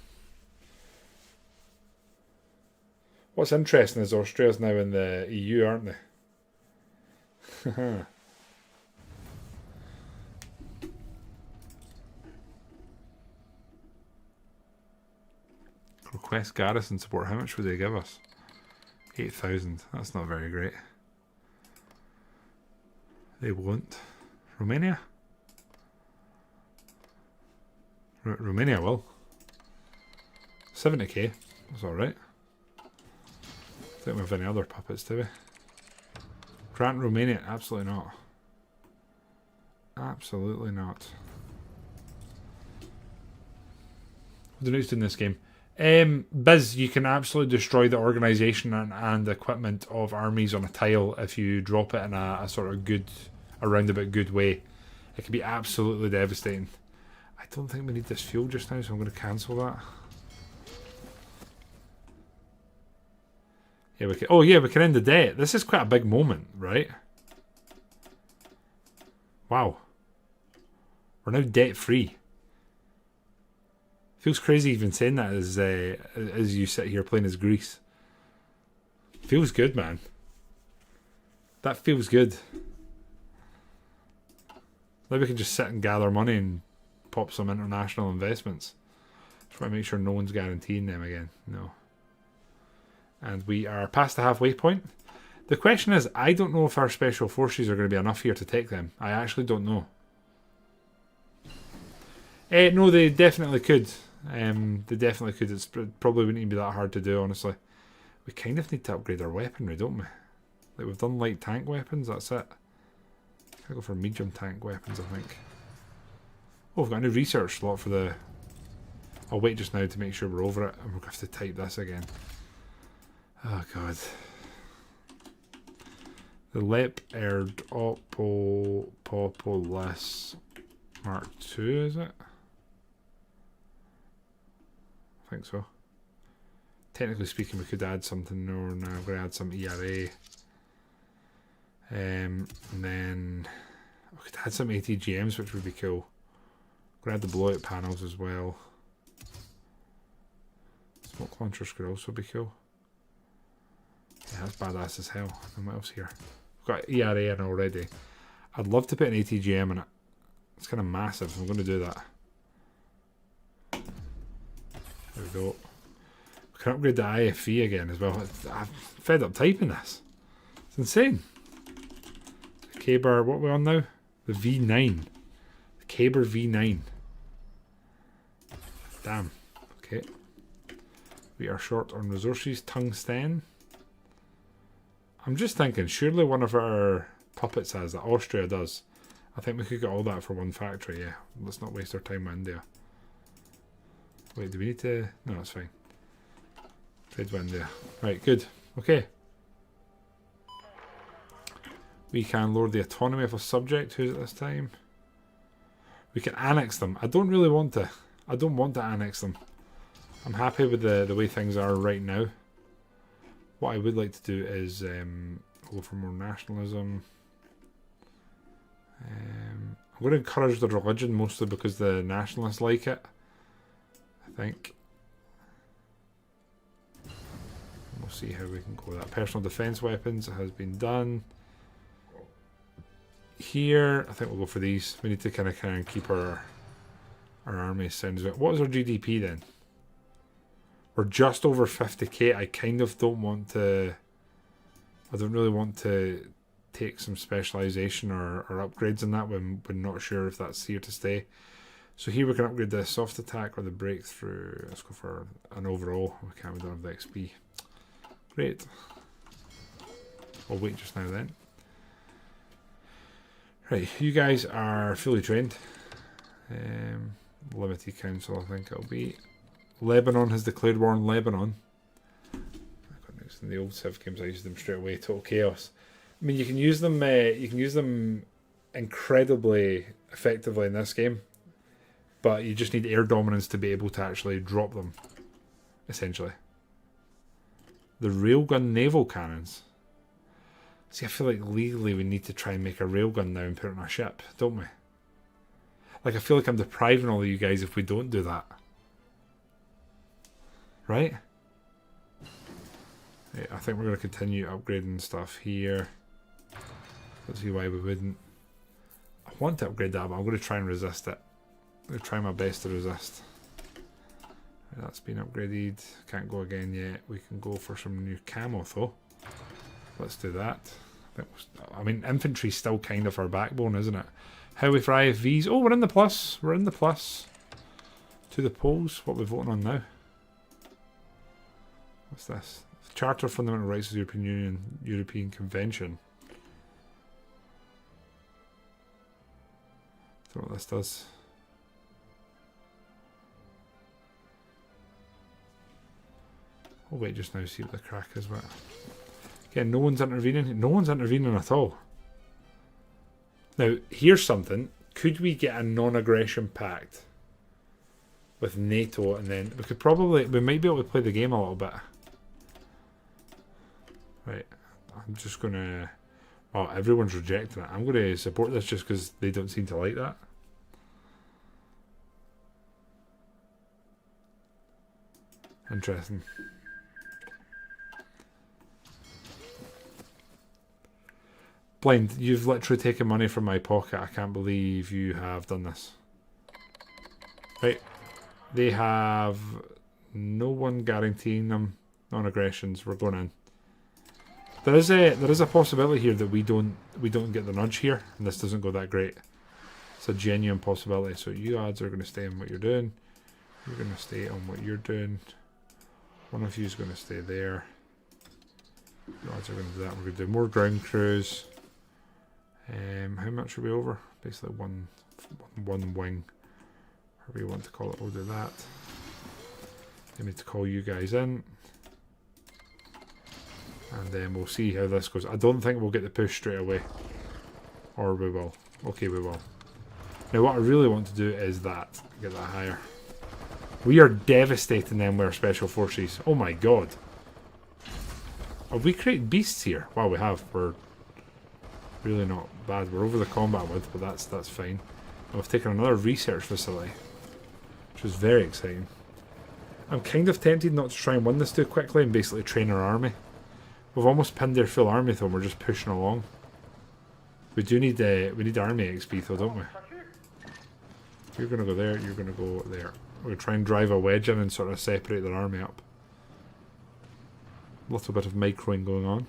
What's interesting is Austria's now in the EU, aren't they? Request garrison support. How much would they give us? 8,000. That's not very great. They won't. Romania? Romania will. 70k. That's alright. I don't think we have any other puppets, do we? Grant Romania? Absolutely not. Absolutely not. What do we do in this game? Biz, you can absolutely destroy the organisation and equipment of armies on a tile if you drop it in a sort of good, a roundabout good way. It can be absolutely devastating. I don't think we need this fuel just now, so I'm going to cancel that. Yeah, we can. Oh yeah, we can end the debt. This is quite a big moment, right? Wow. We're now debt free. Feels crazy even saying that as you sit here playing as Greece. Feels good, man. That feels good. Now we can just sit and gather money and pop some international investments. Just want to make sure no one's guaranteeing them again. No. And we are past the halfway point. The question is, I don't know if our special forces are going to be enough here to take them. I actually don't know. No, they definitely could. They definitely could. It's probably wouldn't even be that hard to do, honestly. We kind of need to upgrade our weaponry, don't we? Like, we've done light tank weapons, that's it. I'll go for medium tank weapons, I think. Oh, we've got a new research slot for the... I'll wait just now to make sure we're over it, and we'll have to type this again. Oh, God. The Leopard Opopolis Mark II, is it? I think so. Technically speaking, we could add something more now. I'm going to add some ERA. And then we could add some ATGMs, which would be cool. I'm going to add the blowout panels as well. Smoke launchers could also be cool. Yeah, that's badass as hell. And what else here? We've got ERA in already. I'd love to put an ATGM in it. It's kind of massive. I'm going to do that. There we go. We can upgrade the IFV again as well. I'm fed up typing this. It's insane. The Caber, what are we on now? The V9. The Caber V9. Damn. Okay. We are short on resources. Tungsten. I'm just thinking, surely one of our puppets has that. Austria does. I think we could get all that for one factory, yeah. Let's not waste our time with India. Wait, do we need to... No, that's fine. Trade with India. Right, good. Okay. We can lower the autonomy of a subject. Who's at this time? We can annex them. I don't really want to. I don't want to annex them. I'm happy with the way things are right now. What I would like to do is go for more nationalism. I'm going to encourage the religion mostly because the nationalists like it. I think. We'll see how we can go with that. Personal defense weapons has been done. Here, I think we'll go for these. We need to kind of keep our army sound. What is our GDP then? We're just over 50k. I kind of don't want to... I don't really want to take some specialization or upgrades in that when we're not sure if that's here to stay. So here we can upgrade the soft attack or the breakthrough. Let's go for an overall. We can't, we don't have the XP. Great. I'll wait just now then. Right, you guys are fully trained. Limited council, I think it'll be. Lebanon has declared war on Lebanon. In the old Civ games, I used them straight away. Total chaos. I mean, you can use them. You can use them incredibly effectively in this game, but you just need air dominance to be able to actually drop them. Essentially, the railgun naval cannons. See, I feel like legally we need to try and make a railgun now and put it on a ship, don't we? Like, I feel like I'm depriving all of you guys if we don't do that. Right? Yeah, I think we're going to continue upgrading stuff here. Let's see why we wouldn't. I want to upgrade that, but I'm going to try and resist it. I'm going to try my best to resist. That's been upgraded. Can't go again yet. We can go for some new camo though. Let's do that. I mean, infantry's still kind of our backbone, isn't it? How we fry IFVs. Oh, we're in the plus. We're in the plus. To the polls. What are we voting on now? What's this? Charter of Fundamental Rights of the European Union. European Convention. Don't know what this does. I'll wait just now to see what the crack is. But again, no one's intervening. No one's intervening at all. Now, here's something. Could we get a non-aggression pact with NATO, and then we might be able to play the game a little bit. Right, I'm just gonna. Oh, everyone's rejecting it. I'm gonna support this just because they don't seem to like that. Interesting. Blind, you've literally taken money from my pocket. I can't believe you have done this. Right. They have no one guaranteeing them non-aggressions. We're going in. There is a possibility here that we don't get the nudge here, and this doesn't go that great. It's a genuine possibility. So you lads are going to stay on what you're doing. You're going to stay on what you're doing. One of you is going to stay there. You lads are going to do that. We're going to do more ground crews. How much are we over? Basically one wing. However you want to call it, we'll do that. I need to call you guys in. And then we'll see how this goes. I don't think we'll get the push straight away. Or we will. Okay, we will. Now what I really want to do is that. Get that higher. We are devastating them with our special forces. Oh my god. Have we created beasts here? Wow, we have. We're really not bad. We're over the combat width, but that's fine. And we've taken another research facility, which is very exciting. I'm kind of tempted not to try and win this too quickly and basically train our army. We've almost pinned their full army though, and we're just pushing along. We do need we need army XP though, don't we? You're going to go there, you're going to go there. We're going to try and drive a wedge in and sort of separate their army up. A little bit of microing going on.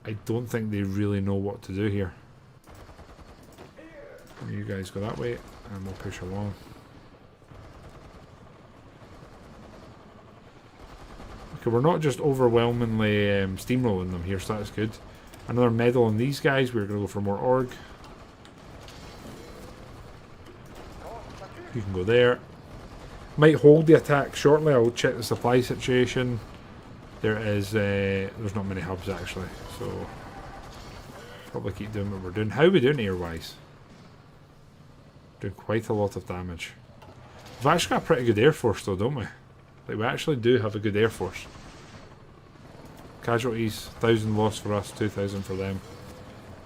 I don't think they really know what to do here. You guys go that way, and we'll push along. Okay, we're not just overwhelmingly steamrolling them here, so that's good. Another medal on these guys. We're going to go for more org. You can go there. Might hold the attack shortly. I'll check the supply situation. There is there's not many hubs actually, so probably keep doing what we're doing. How are we doing air-wise? Doing quite a lot of damage. We've actually got a pretty good air force though, don't we? Like, we actually do have a good air force. Casualties, 1,000 lost for us, 2,000 for them.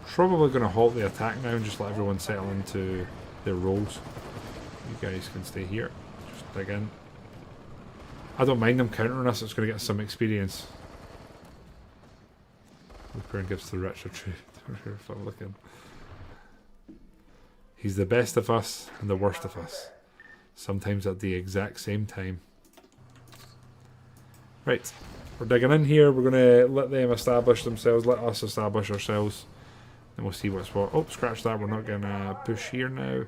Probably going to halt the attack now and just let everyone settle into their roles. You guys can stay here. Just dig in. I don't mind them countering us, it's going to get some experience. Repair gives to the rich or true. If I'm looking. He's the best of us and the worst of us. Sometimes at the exact same time. Right, we're digging in here. We're going to let them establish themselves, let us establish ourselves. Then we'll see what's what. Oh, scratch that. We're not going to push here now.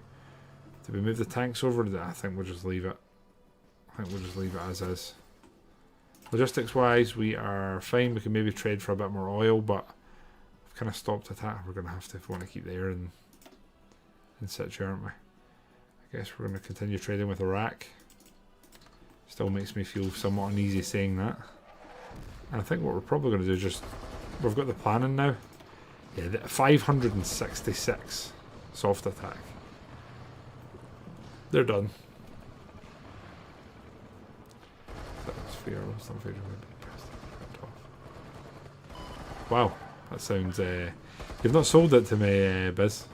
Did we move the tanks over? I think we'll just leave it. I think we'll just leave it as is. Logistics wise, we are fine. We can maybe trade for a bit more oil, but we've kind of stopped attack. We're going to have to if we want to keep the air in situ, aren't we? I guess we're going to continue trading with Iraq. Still makes me feel somewhat uneasy saying that. And I think what we're probably going to do is just... We've got the planning now. Yeah, 566 soft attack. They're done. Wow, that sounds... You've not sold it to me, Biz.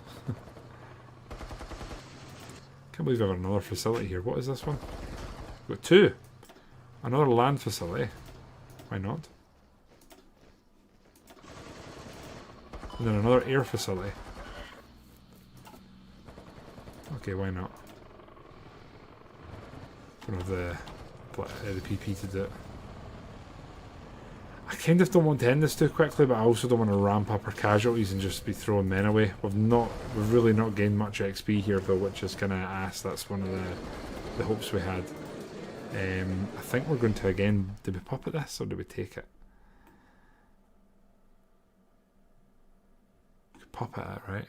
Can't believe I've got another facility here. What is this one? We've got two. Another land facility. Why not? And then another air facility. Okay, why not? Don't have the the PP to do it. I kind of don't want to end this too quickly, but I also don't want to ramp up our casualties and just be throwing men away. We've really not gained much XP here though, which is kind of ass. That's one of the hopes we had. I think we're going to again. Do we puppet this or do we take it? We could puppet it, right?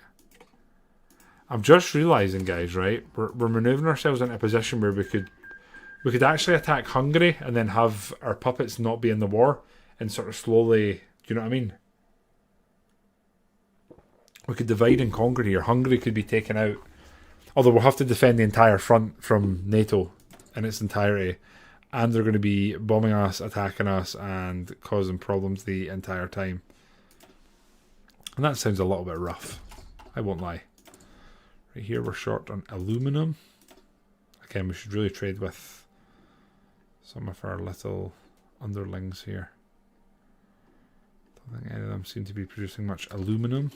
I'm just realising, guys, right? We're manoeuvring ourselves into a position where we could actually attack Hungary and then have our puppets not be in the war and sort of slowly, do you know what I mean? We could divide and conquer here. Hungary could be taken out. Although we'll have to defend the entire front from NATO in its entirety. And they're going to be bombing us, attacking us, and causing problems the entire time. And that sounds a little bit rough. I won't lie. Right here we're short on aluminum. Again, we should really trade with some of our little underlings here. Don't think any of them seem to be producing much aluminum.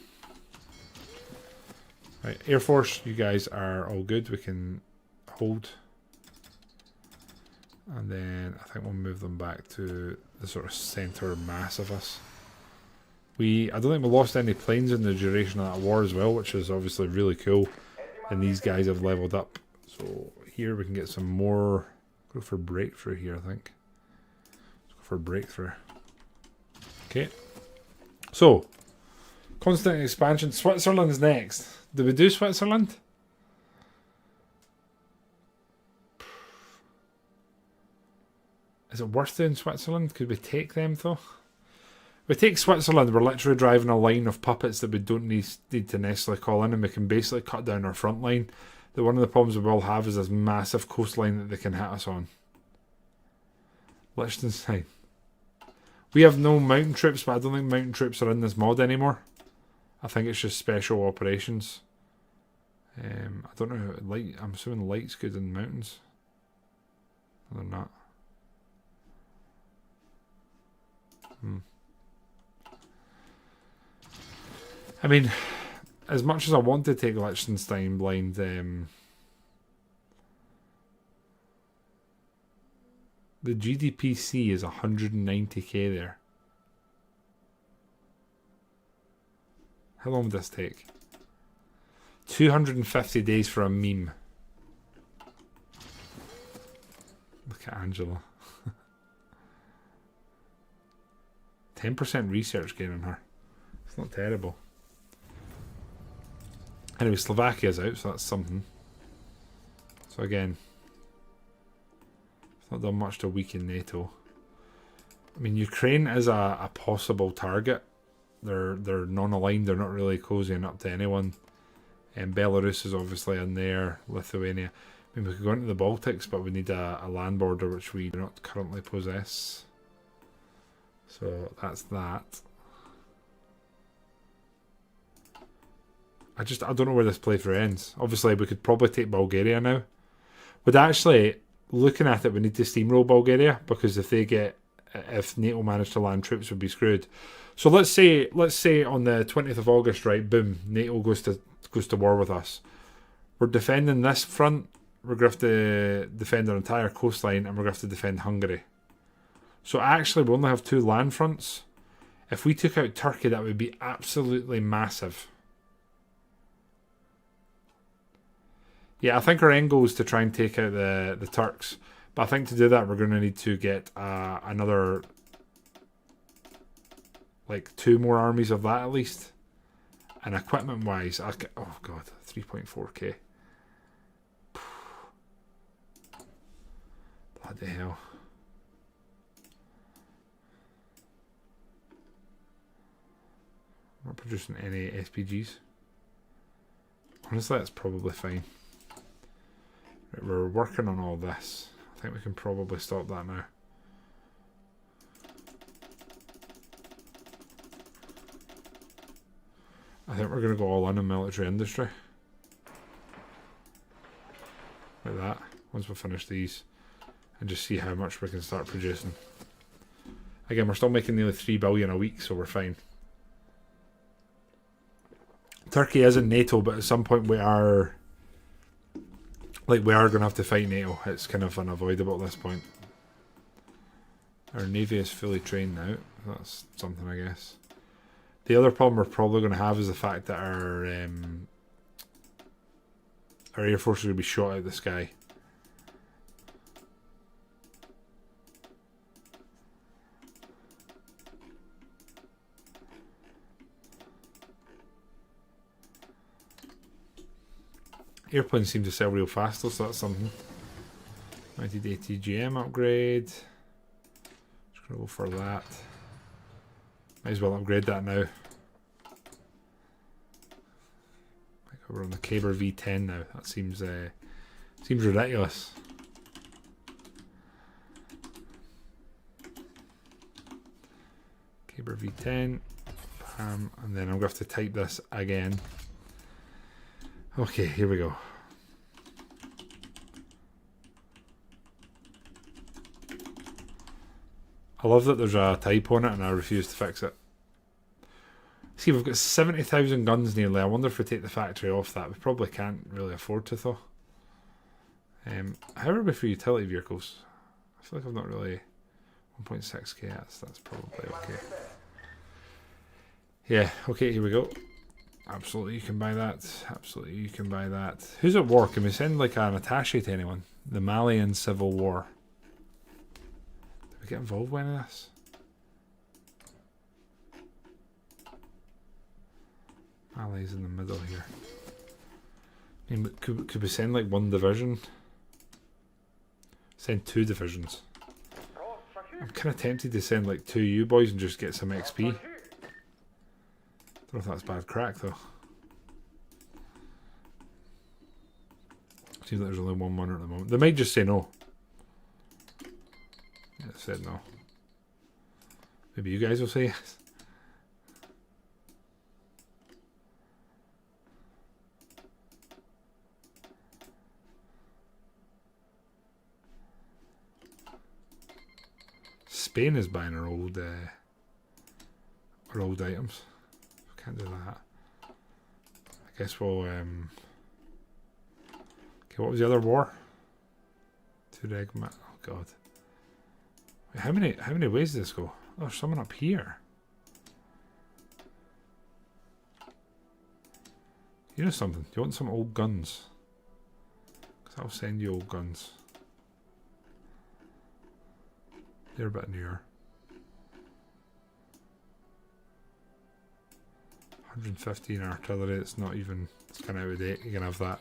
Right, Air Force, you guys are all good. We can hold. And then I think we'll move them back to the sort of centre mass of us. I don't think we lost any planes in the duration of that war as well, which is obviously really cool. And these guys have leveled up. So here we can get some more. Go for breakthrough here, I think. Let's go for breakthrough. Okay. So, constant expansion. Switzerland's next. Do we do Switzerland? Is it worth doing Switzerland? Could we take them though? If we take Switzerland, we're literally driving a line of puppets that we don't need to necessarily call in, and we can basically cut down our front line. One of the problems we will have is this massive coastline that they can hit us on. Liechtenstein. We have no mountain troops, but I don't think mountain troops are in this mod anymore. I think it's just special operations. I don't know. I'm assuming light's good in mountains. No, they're not. I mean, as much as I want to take Liechtenstein blind, the GDPC is 190k there. How long would this take? 250 days for a meme. Look at Angela. 10% research gain on her. It's not terrible. Anyway, Slovakia's out, so that's something. So again, it's not done much to weaken NATO. I mean, Ukraine is a possible target. They're non-aligned. They're not really cozying up to anyone. And Belarus is obviously in there. Lithuania. I mean, we could go into the Baltics, but we need a land border which we do not currently possess. So that's that. I don't know where this playthrough ends. Obviously, we could probably take Bulgaria now. But actually, looking at it, we need to steamroll Bulgaria, because if NATO managed to land troops, we'd be screwed. So let's say on the 20th of August, right? Boom, NATO goes to war with us. We're defending this front. We're going to have to defend our entire coastline, and we're going to have to defend Hungary. So actually, we only have 2 land fronts. If we took out Turkey, that would be absolutely massive. Yeah, I think our end goal is to try and take out the Turks. But I think to do that, we're going to need to get another, like 2 more armies of that at least. And equipment-wise, oh god, 3.4k. Bloody hell. Not producing any SPGs. Honestly, that's probably fine. Right, we're working on all this. I think we can probably stop that now. I think we're going to go all in military industry. Like that. Once we finish these. And just see how much we can start producing. Again, we're still making nearly 3 billion a week, so we're fine. Turkey is in NATO, but at some point we are going to have to fight NATO. It's kind of unavoidable at this point. Our navy is fully trained now. That's something, I guess. The other problem we're probably going to have is the fact that our Air Force is going to be shot out of the sky. Airplanes seem to sell real fast, so that's something. 9080 GM upgrade. Just gonna go for that. Might as well upgrade that now. We're on the Caber V10 now. That seems ridiculous. Caber V10. And then I'm going to have to type this again. Okay, here we go. I love that there's a typo on it and I refuse to fix it. See, we've got 70,000 guns nearly. I wonder if we take the factory off that. We probably can't really afford to, though. How are we for utility vehicles? I feel like I've not really... 1.6k, that's probably okay. Yeah, okay, here we go. Absolutely, you can buy that. Absolutely, you can buy that. Who's at war? Can we send like an attaché to anyone? The Malian Civil War. Did we get involved with any of this? Mali's in the middle here. I mean, could we send like one division? Send 2 divisions. I'm kind of tempted to send like 2 U-boys and just get some XP. Don't know if that's bad crack though. Seems like there's only one runner at the moment. They might just say no. Yeah, they said no. Maybe you guys will say yes. Spain is buying our old items. Can't do that. I guess we'll okay, what was the other war? Oh god. Wait, how many ways does this go? Oh, there's someone up here. You know something? Do you want some old guns? Because I'll send you old guns. They're a bit nearer. 115 artillery, it's not even, it's kind of out of date. You can have that.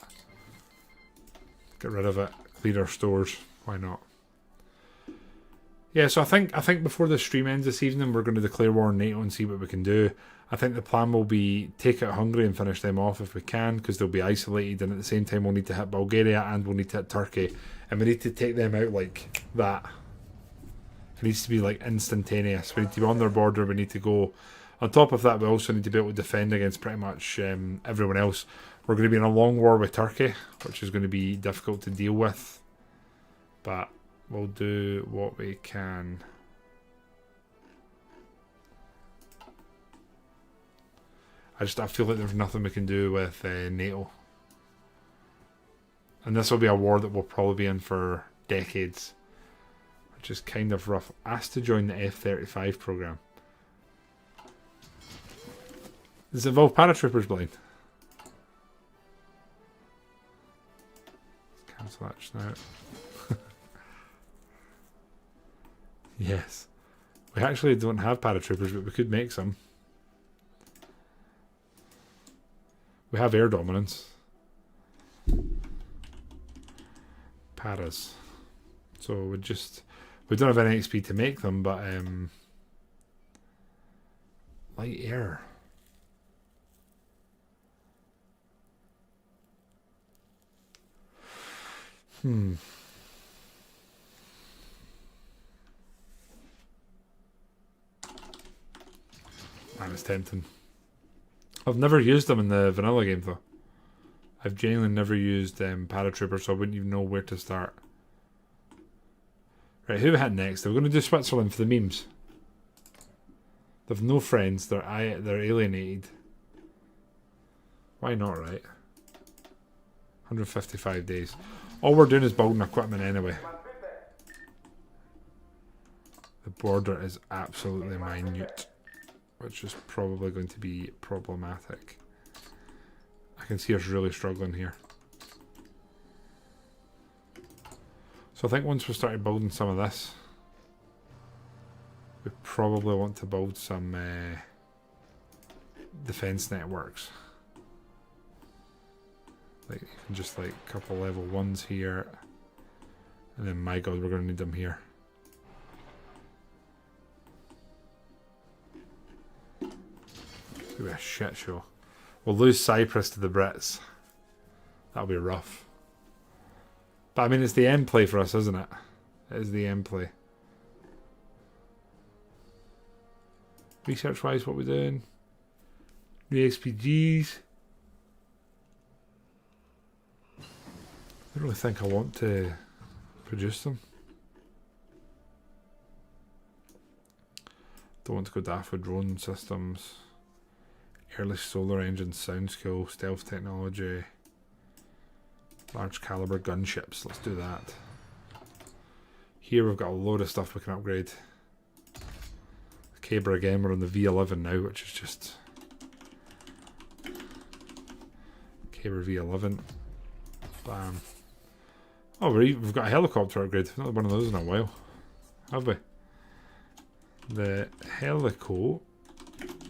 Get rid of it. Clear our stores. Why not? Yeah, so I think before the stream ends this evening, we're going to declare war on NATO and see what we can do. I think the plan will be take out Hungary and finish them off if we can, because they'll be isolated, and at the same time we'll need to hit Bulgaria and we'll need to hit Turkey, and we need to take them out like that. It needs to be like instantaneous. We need to be on their border. We need to go. On top of that, we also need to be able to defend against pretty much everyone else. We're going to be in a long war with Turkey, which is going to be difficult to deal with. But we'll do what we can. I feel like there's nothing we can do with NATO. And this will be a war that we'll probably be in for decades. Which is kind of rough. Asked to join the F-35 program. Does it involve paratroopers, Blind? Let's cancel that just now. Yes. We actually don't have paratroopers, but we could make some. We have air dominance. Paras. So we don't have any XP to make them, but light air. Man, it's tempting. I've never used them in the vanilla game though. I've genuinely never used paratroopers, so I wouldn't even know where to start. Right, who we hit next? We're going to do Switzerland for the memes. They've no friends. They're alienated. Why not, right? 155 days. All we're doing is building equipment anyway. The border is absolutely minute, which is probably going to be problematic. I can see us really struggling here. So I think once we started building some of this, we probably want to build some defense networks. Like even just like a couple level 1s here, and then my god, we're going to need them here. It's going to be a shit show. We'll lose Cyprus to the Brits. That'll be rough. But I mean, it's the end play for us, isn't it? It is the end play. Research wise, what we're doing? New XPGs. I don't really think I want to produce them. Don't want to go daft with drone systems. Early solar engines, sound skill, stealth technology, large caliber gunships. Let's do that. Here we've got a load of stuff we can upgrade. The Caber again, we're on the V11 now, which is just Caber V11. Bam. Oh, we've got a helicopter upgrade. We've not had one of those in a while, have we? The Helico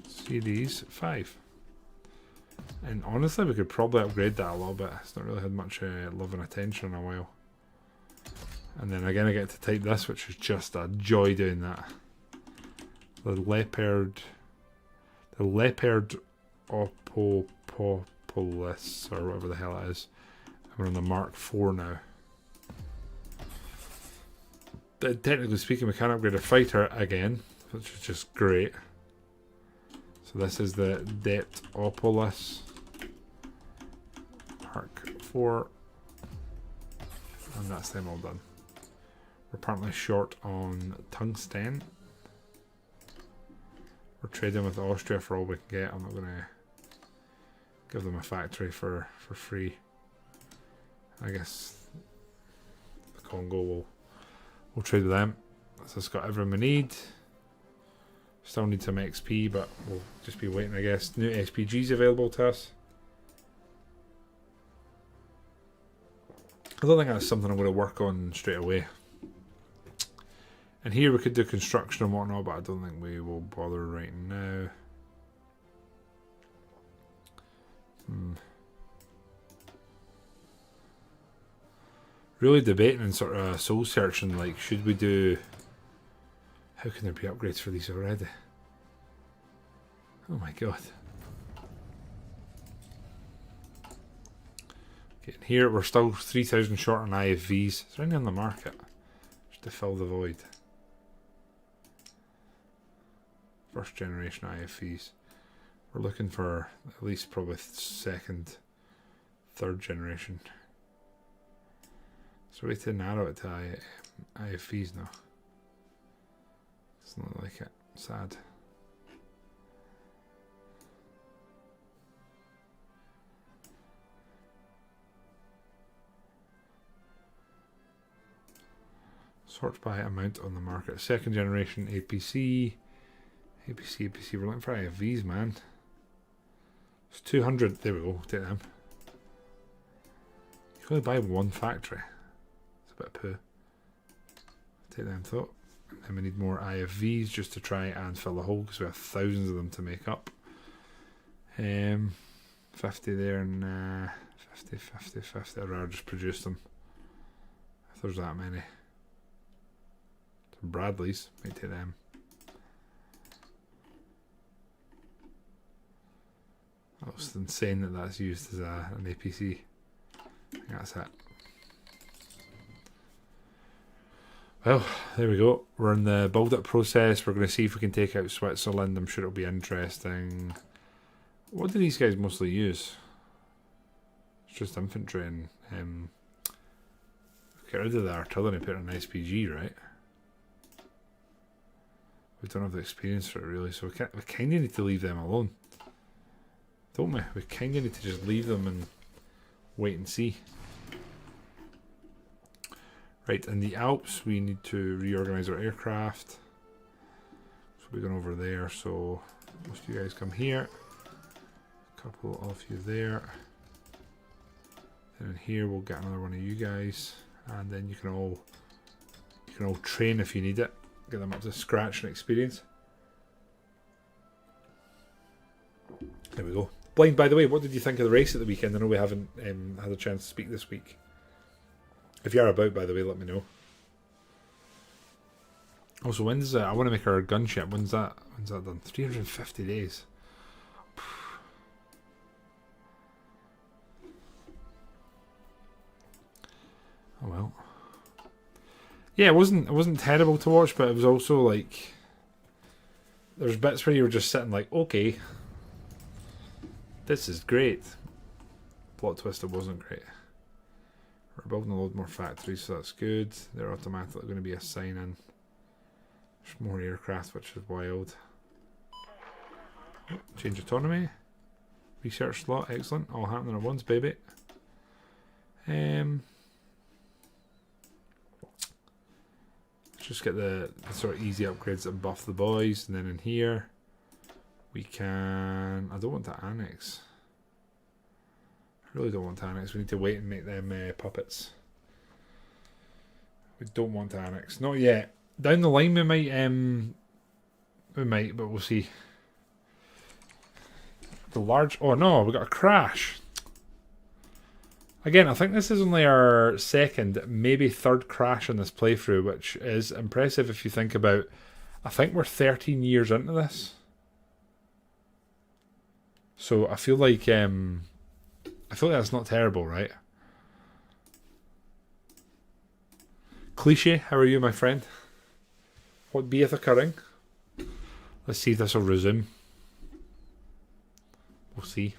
Series 5. And honestly, we could probably upgrade that a little bit. It's not really had much love and attention in a while. And then again, I get to type this, which is just a joy doing that. The Leopard Opopopolis, or whatever the hell it is. And we're on the Mark IV now. Technically speaking, we can upgrade a fighter again, which is just great. So this is the Deptopolis Mark IV, and that's them all done. We're apparently short on tungsten. We're trading with Austria for all we can get. I'm not going to give them a factory for free. I guess the Congo we'll trade with them. So it's got everything we need. Still need some XP, but we'll just be waiting, I guess. New SPGs available to us. I don't think that's something I'm going to work on straight away. And here we could do construction and whatnot, but I don't think we will bother right now. Really debating and sort of soul searching, like, should we do... How can there be upgrades for these already? Oh my god. Okay, and here we're still 3,000 short on IFVs. Is there any on the market? Just to fill the void. First generation IFVs. We're looking for at least probably second, third generation. So we to narrow it to IFVs now. Doesn't look like it. Sad. Sort by amount on the market. Second generation APC. APC. We're looking for IFVs, man. It's 200. There we go. Take them. You can only buy one factory. It's a bit of poo. Take them thought. And we need more IFVs just to try and fill the hole because we have thousands of them to make up. 50 there and 50. I'd rather just produce them if there's that many. Some Bradleys, might take them. That was insane that that's used as an APC. I think that's it. Well, there we go. We're in the build-up process. We're going to see if we can take out Switzerland. I'm sure it'll be interesting. What do these guys mostly use? It's just infantry and get rid of the artillery and put it on SPG, right? We don't have the experience for it really, so we kind of need to leave them alone. Don't we? We kind of need to just leave them and wait and see. Right, in the Alps we need to reorganize our aircraft. we're going over there, so most of you guys come here. A couple of you there. And in here we'll get another one of you guys. And then you can all train if you need it. Get them up to scratch and experience. There we go. Blind, by the way, what did you think of the race at the weekend? I know we haven't had a chance to speak this week. If you are about, by the way, let me know. Also, when's I want to make our gunship. When's that done? 350 days. Oh well. Yeah, it wasn't terrible to watch, but it was also like there's bits where you were just sitting like, okay, this is great. Plot twist, it wasn't great. We're building a load more factories, so that's good. They're automatically going to be assigning. There's more aircraft, which is wild. Oh, change autonomy. Research slot, excellent. All happening at once, baby. Let's just get the sort of easy upgrades that buff the boys, and then in here we can. I don't want to annex. I really don't want to annex. We need to wait and make them puppets. We don't want to annex, not yet. Down the line we might, but we'll see. The large. Oh no, we got a crash. Again, I think this is only our second, maybe third crash in this playthrough, which is impressive if you think about. I think we're 13 years into this, so I feel like that's not terrible, right? Cliche, how are you, my friend? What beeth occurring? Let's see if this will resume. We'll see.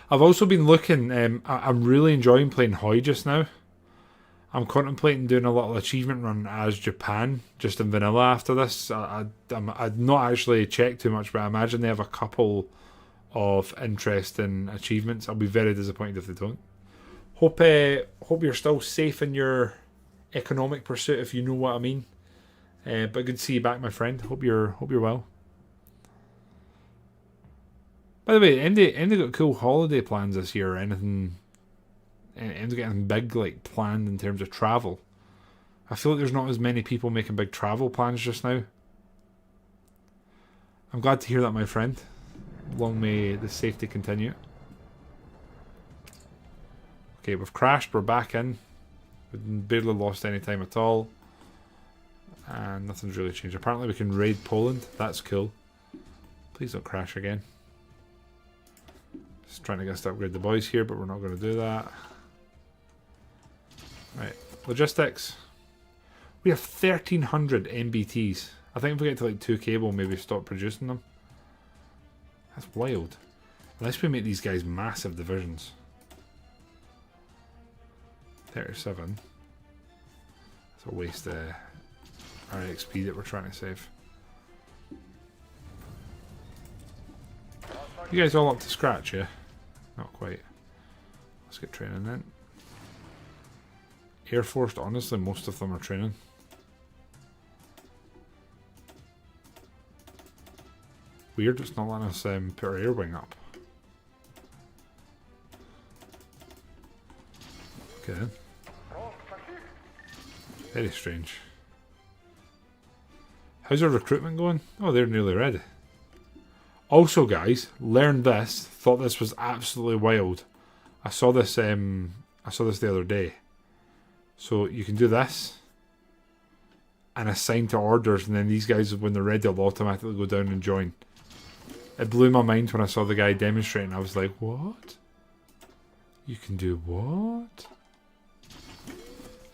I've also been looking, I'm really enjoying playing Hoi just now. I'm contemplating doing a little achievement run as Japan, just in vanilla after this. I'd not actually checked too much, but I imagine they have a couple of interesting achievements. I'll be very disappointed if they don't. Hope you're still safe in your economic pursuit, if you know what I mean. But good to see you back, my friend. Hope you're well. By the way, MD got cool holiday plans this year or anything? MD got anything big like planned in terms of travel? I feel like there's not as many people making big travel plans just now. I'm glad to hear that, my friend. Long may the safety continue. Okay, we've crashed. We're back in. We've barely lost any time at all. And nothing's really changed. Apparently we can raid Poland. That's cool. Please don't crash again. Just trying to get us to upgrade the boys here, but we're not going to do that. Right. Logistics. We have 1,300 MBTs. I think if we get to like 2k, we'll maybe stop producing them. That's wild. Unless we make these guys massive divisions. 37. That's a waste of our XP that we're trying to save. You guys all up to scratch, yeah? Not quite. Let's get training then. Air Force, honestly, most of them are training. Weird, it's not letting us put our air wing up. Okay then. Very strange. How's our recruitment going? Oh, they're nearly ready. Also, guys, learned this. Thought this was absolutely wild. I saw this the other day. So you can do this and assign to orders, and then these guys, when they're ready, will automatically go down and join. It blew my mind when I saw the guy demonstrating. I was like, what? You can do what?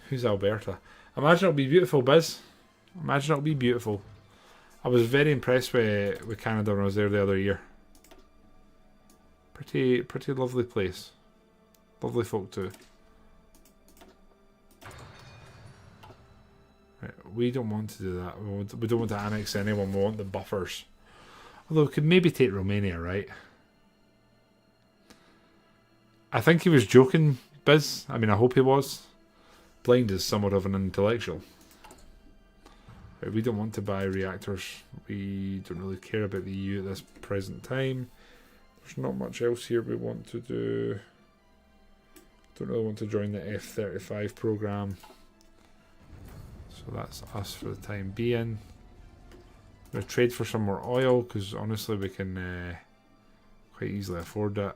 Who's Alberta? Imagine it'll be beautiful, Biz. Imagine it'll be beautiful. I was very impressed with Canada when I was there the other year. Pretty lovely place. Lovely folk too. Right, we don't want to do that. We don't want to annex anyone. We want the buffers. Although we could maybe take Romania, right? I think he was joking, Biz. I mean, I hope he was. Blind is somewhat of an intellectual. Right, we don't want to buy reactors. We don't really care about the EU at this present time. There's not much else here we want to do. Don't really want to join the F-35 program. So that's us for the time being. I'm going to trade for some more oil because honestly we can quite easily afford that.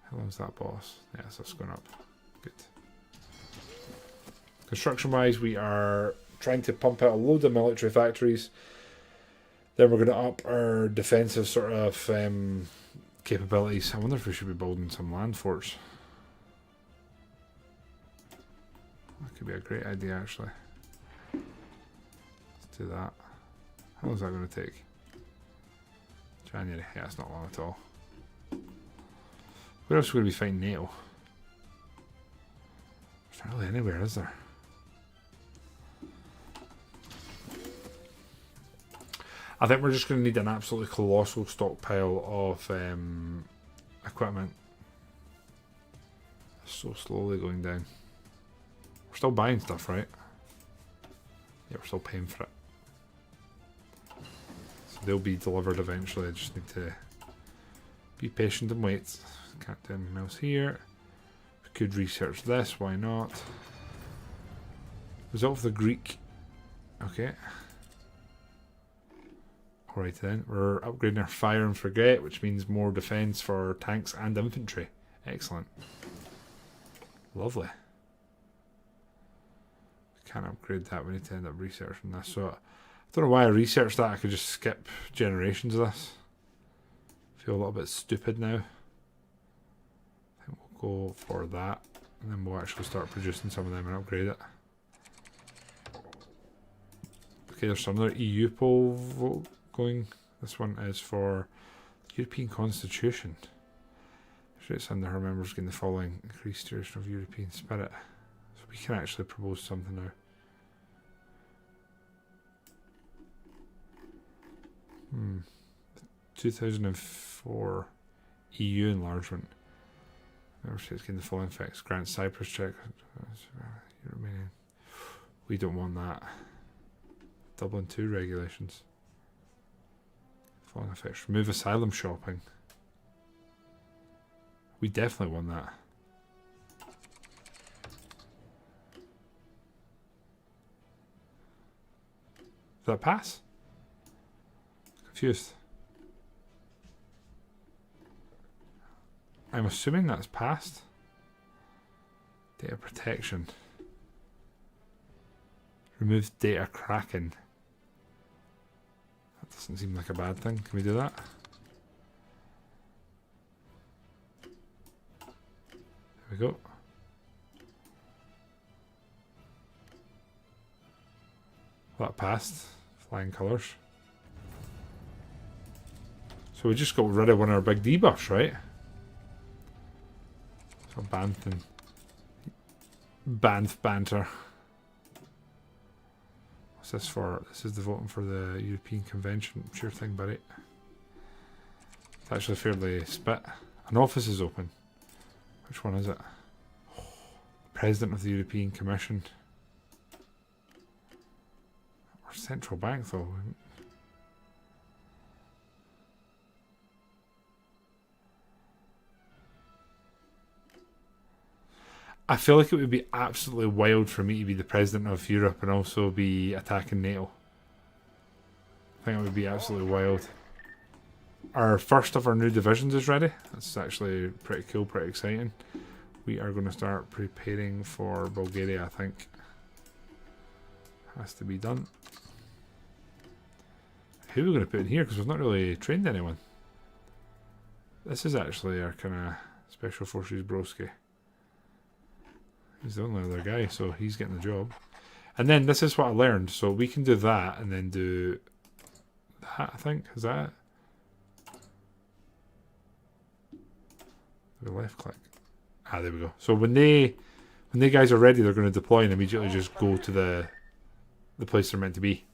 How long's that, boss? Yes, that's going up. Good. Construction wise, we are trying to pump out a load of military factories. Then we're going to up our defensive sort of capabilities. I wonder if we should be building some land forts. That could be a great idea, actually. Let's do that. How long is that going to take? January. Yeah, it's not long at all. Where else are we going to be fighting NATO? There's not really anywhere, is there? I think we're just going to need an absolutely colossal stockpile of equipment. It's so slowly going down. We're still buying stuff, right? Yeah, we're still paying for it. So they'll be delivered eventually. I just need to be patient and wait. Can't do anything else here. We could research this, why not? Result of the Greek. Okay. Alright then, we're upgrading our fire and forget, which means more defense for tanks and infantry. Excellent. Lovely. Can't upgrade that, we need to end up researching this. So I don't know why I researched that, I could just skip generations of this. Feel a little bit stupid now. I think we'll go for that, and then we'll actually start producing some of them and upgrade it. Okay, there's some other EU poll vote going. This one is for European Constitution. States under her members gain the following: increased duration of European spirit. So we can actually propose something now. 2004 EU enlargement. Member states gain the following effects: grant Cyprus, Czech, Romanian. We don't want that. Dublin 2 regulations. Following effects: remove asylum shopping. We definitely want that. Did that pass? Confused. I'm assuming that's passed. Data protection. Remove data cracking. That doesn't seem like a bad thing. Can we do that? There we go. Well, that passed. Flying colours. So we just got rid of one of our big debuffs, right? So Banth banter. What's this for? This is the voting for the European Convention. Sure thing, buddy. It's actually fairly spit. An office is open. Which one is it? President of the European Commission. Or Central Bank, though. I feel like it would be absolutely wild for me to be the president of Europe and also be attacking NATO. I think it would be absolutely wild. Our first of our new divisions is ready. That's actually pretty cool, pretty exciting. We are going to start preparing for Bulgaria, I think. Has to be done. Who are we going to put in here? Because we've not really trained anyone. This is actually our kind of Special Forces broski. He's the only other guy, so he's getting the job. And then this is what I learned. So we can do that and then do that, I think. Is that it? Left click. Ah, there we go. So when they guys are ready, they're going to deploy and immediately just go to the place they're meant to be.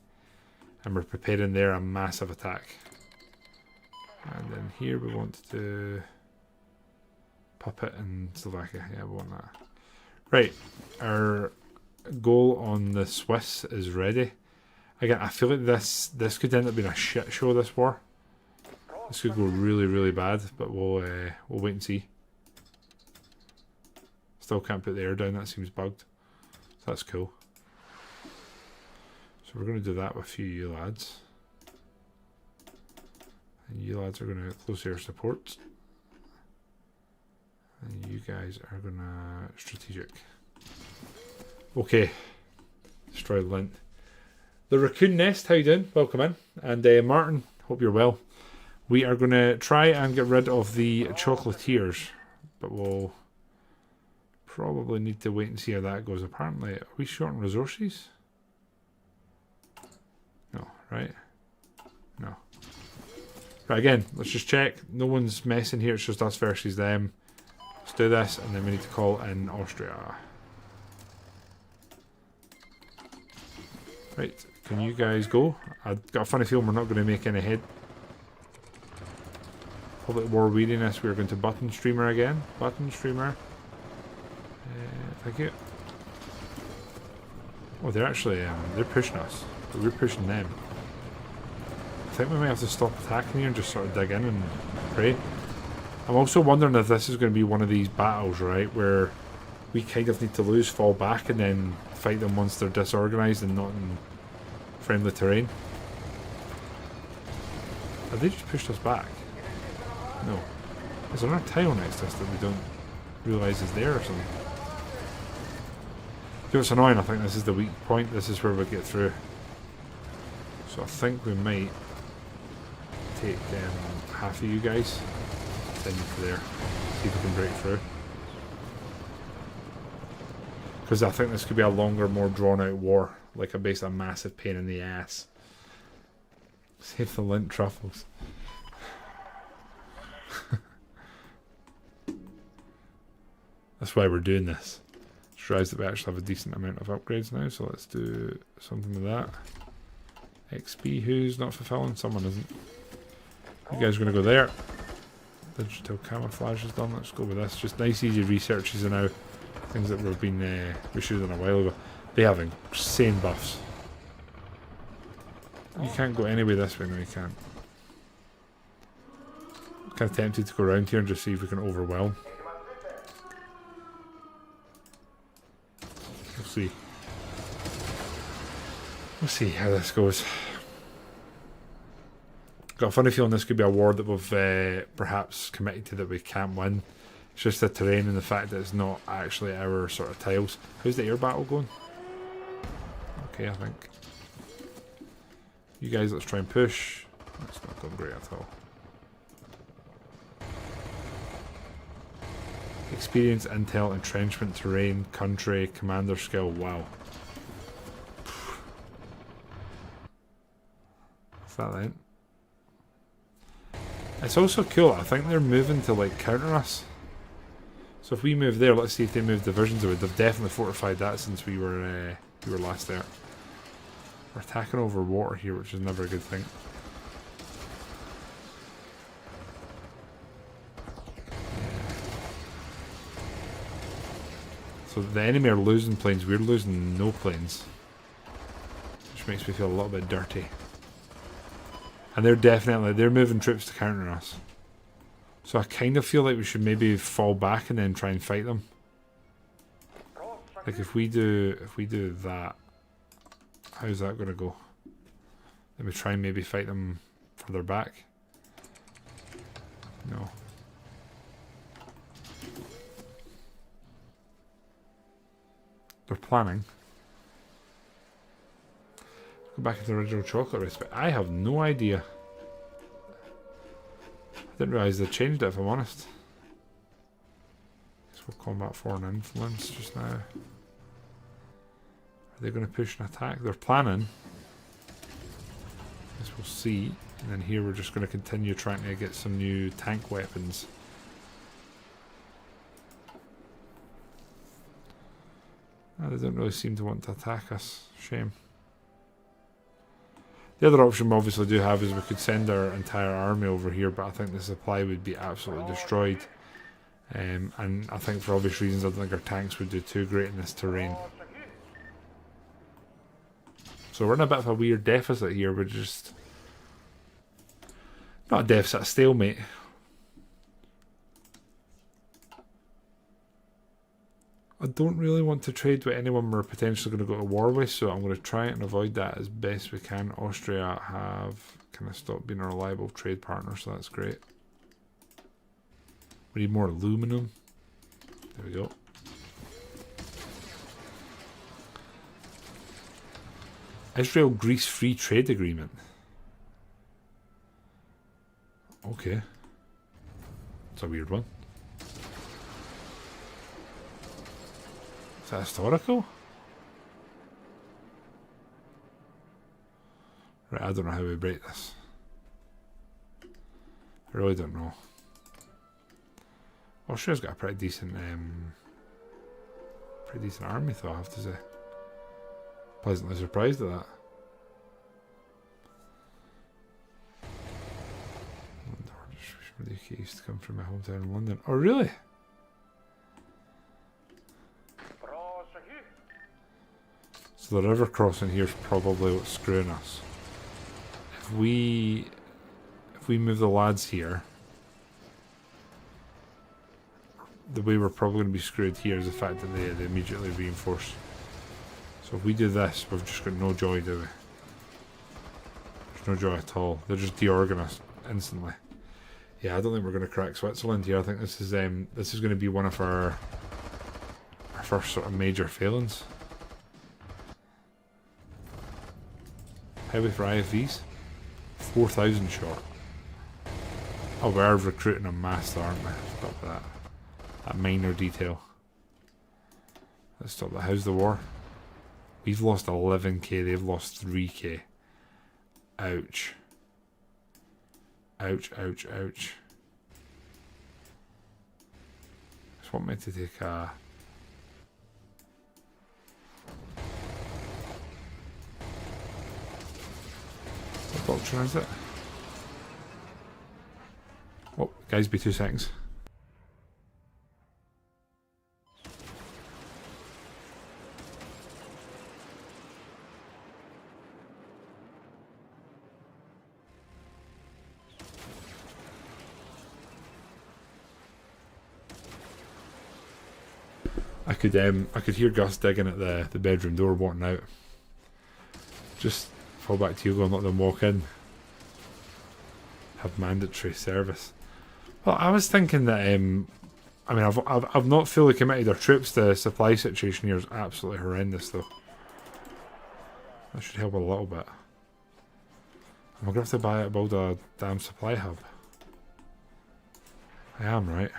And we're preparing there a massive attack. And then here we want to do Puppet in Slovakia. Yeah, we want that. Right, our goal on the Swiss is ready. Again, I feel like this could end up being a shit show, this war. This could go really, really bad, but we'll wait and see. Still can't put the air down, that seems bugged. So that's cool. So we're going to do that with a few you lads. And you lads are going to close air support. And you guys are going to strategic. Okay. Destroy Lint. The Raccoon Nest, how you doing? Welcome in. And Martin, hope you're well. We are going to try and get rid of the Chocolatiers. But we'll probably need to wait and see how that goes. Apparently, are we short on resources? No, right? No. Right, again, let's just check. No one's messing here, it's just us versus them. Let's do this, and then we need to call in Austria. Right, can you guys go? I've got a funny feeling we're not going to make any head. Public War Weariness, we're going to Button Streamer again. Button Streamer. Thank you. Oh, they're actually, they're pushing us. But we're pushing them. I think we might have to stop attacking here and just sort of dig in and pray. I'm also wondering if this is going to be one of these battles, right, where we kind of need to lose, fall back, and then fight them once they're disorganised and not in friendly terrain. Have they just pushed us back? No. Is there another tile next to us that we don't realise is there or something? You know, it's annoying, I think this is the weak point, this is where we get through. So I think we might take half of you guys, send you to there, see if we can break through. Because I think this could be a longer, more drawn out war, like basically a massive pain in the ass. Save the lint truffles. That's why we're doing this. Just realised that we actually have a decent amount of upgrades now, so let's do something with that. XP, who's not fulfilling? Someone isn't. You guys are going to go there. Digital camouflage is done. Let's go with this. Just nice, easy researches are now things that we've been we should have done a while ago. They have insane buffs. You can't go any way this way. No, you can't. I'm kind of tempted to go around here and just see if we can overwhelm. We'll see. We'll see how this goes. Got a funny feeling this could be a war that we've perhaps committed to that we can't win. It's just the terrain and the fact that it's not actually our sort of tiles. How's the air battle going? Okay, I think. You guys, let's try and push. That's not going great at all. Experience, intel, entrenchment, terrain, country, commander skill. Wow. What's that then? It's also cool, I think they're moving to like counter us. So if we move there, let's see if they move divisions away. They've definitely fortified that since we were last there. We're attacking over water here, which is never a good thing. So the enemy are losing planes, we're losing no planes. Which makes me feel a little bit dirty. And they're moving troops to counter us. So I kind of feel like we should maybe fall back and then try and fight them. Like if we do that, how's that gonna go? Let me try and maybe fight them further back. No. They're planning. Go back into the original chocolate race, but I have no idea. I didn't realise they changed it, if I'm honest. Guess we'll combat foreign influence just now. Are they going to push an attack? They're planning. Guess we'll see. And then here we're just going to continue trying to get some new tank weapons. They don't really seem to want to attack us. Shame. The other option we obviously do have is we could send our entire army over here, but I think the supply would be absolutely destroyed. And I think for obvious reasons I don't think our tanks would do too great in this terrain. So we're in a bit of a weird deficit here. We're just... not a deficit, a stalemate. I don't really want to trade with anyone we're potentially going to go to war with, so I'm going to try and avoid that as best we can. Austria have kind of stopped being a reliable trade partner, so that's great. We need more aluminum. There we go. Israel-Greece free trade agreement. Okay. It's a weird one. Is that historical? Right, I don't know how we break this. I really don't know. Austria's got a pretty decent army, though, I have to say. Pleasantly surprised at that. The UK used to come from my hometown in London. Oh, really? So the river crossing here is probably what's screwing us. If we move the lads here, the way we're probably going to be screwed here is the fact that they immediately reinforce. So if we do this, we've just got no joy, do we? There's no joy at all. They're just deorganizing us instantly. Yeah, I don't think we're going to crack Switzerland here. I think this is going to be one of our first sort of major failings. Highway for IFVs, 4,000 short. Oh, we are recruiting a master, aren't we? Stop that. That minor detail. Let's stop that. How's the war? We've lost 11k, they've lost 3k. Ouch. Ouch, ouch, ouch. Just want me to take a... what doctrine is it? Oh, guys, be 2 seconds. I could hear Gus digging at the bedroom door, wanting out. Just fall back to Hugo and let them walk in. Have mandatory service. Well, I was thinking that I mean, I've not fully committed our troops. The supply situation here is absolutely horrendous, though. That should help a little bit. I'm gonna have to build a damn supply hub. I am, right?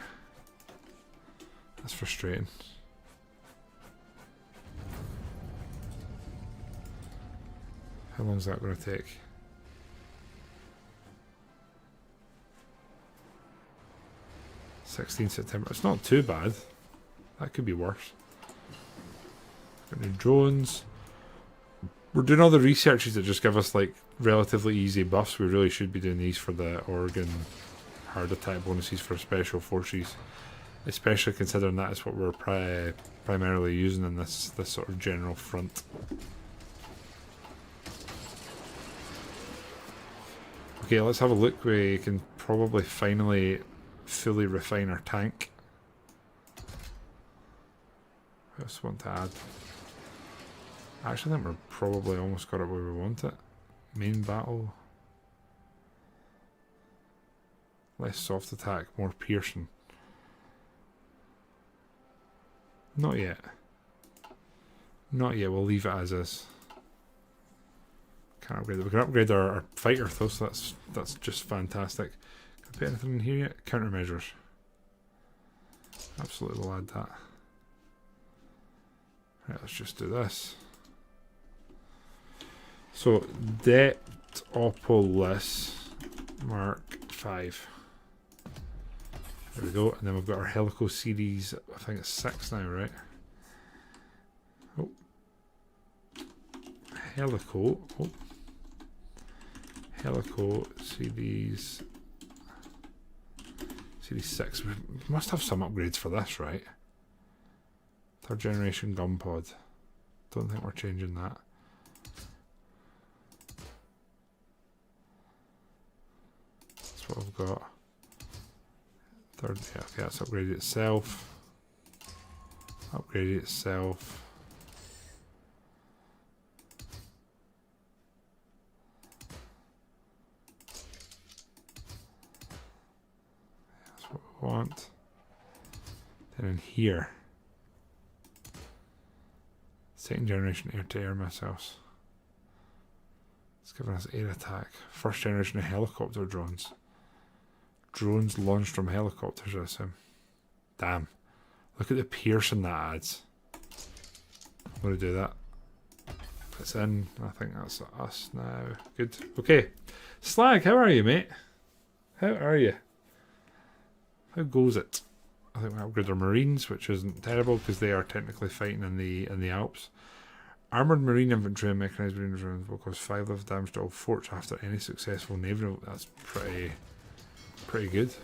That's frustrating. How long is that going to take? 16th September. It's not too bad. That could be worse. Got new drones. We're doing all the researches that just give us like relatively easy buffs. We really should be doing these for the Oregon hard attack bonuses for special forces, especially considering that is what we're primarily using in this sort of general front. Okay, let's have a look. We can probably finally fully refine our tank. I just want to add. I actually think we're probably almost got it where we want it. Main battle. Less soft attack, more piercing. Not yet. Not yet, we'll leave it as is. Can't upgrade it. We can upgrade our fighter though, so that's just fantastic. Can I put anything in here yet? Countermeasures. Absolutely will add that. Right, let's just do this. So, Detopolis Mark 5. There we go, and then we've got our Helico series, I think it's 6 now, right? Oh. Helico. Oh. Helico series 6. We must have some upgrades for this, right? 3rd generation gun pod. Don't think we're changing that. what I've got. Third, yeah, okay, that's upgraded itself. Upgraded itself. That's what we want. Then in here, second generation air-to-air missiles. It's giving us air attack. First generation of helicopter drones. Drones launched from helicopters, I assume. Damn. Look at the piercing that adds. I'm going to do that. It's in. I think that's us now. Good. Okay. Slag, how are you, mate? How are you? How goes it? I think we upgrade our Marines, which isn't terrible because they are technically fighting in the Alps. Armoured Marine Infantry and Mechanised Marine Drones will cause 5 levels of damage to all forts after any successful naval. That's pretty good.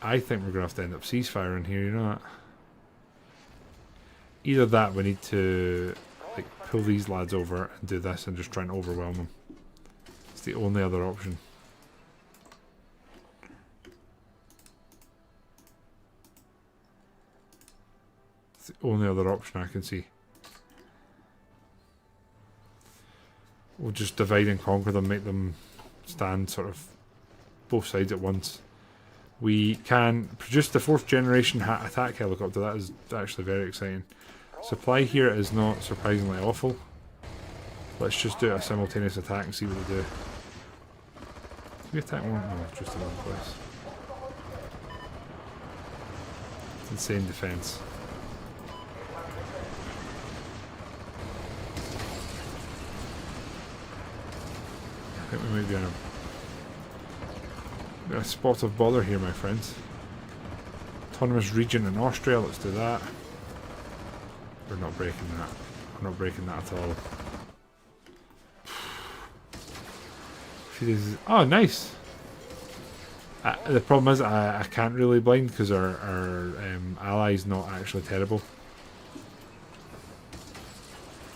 I think we're going to have to end up ceasefire in here, you know that? Either that, we need to like pull these lads over and do this and just try and overwhelm them. It's the only other option. It's the only other option I can see. We'll just divide and conquer them, make them stand sort of both sides at once. We can produce the 4th generation attack helicopter. That is actually very exciting. Supply here is not surprisingly awful. Let's just do a simultaneous attack and see what they do. Did we attack one? No, just in one place. Insane defense. I think we might be on a spot of bother here, my friends. Autonomous region in Austria, let's do that. We're not breaking that. We're not breaking that at all. Oh, nice! The problem is I can't really blind because our ally's not actually terrible.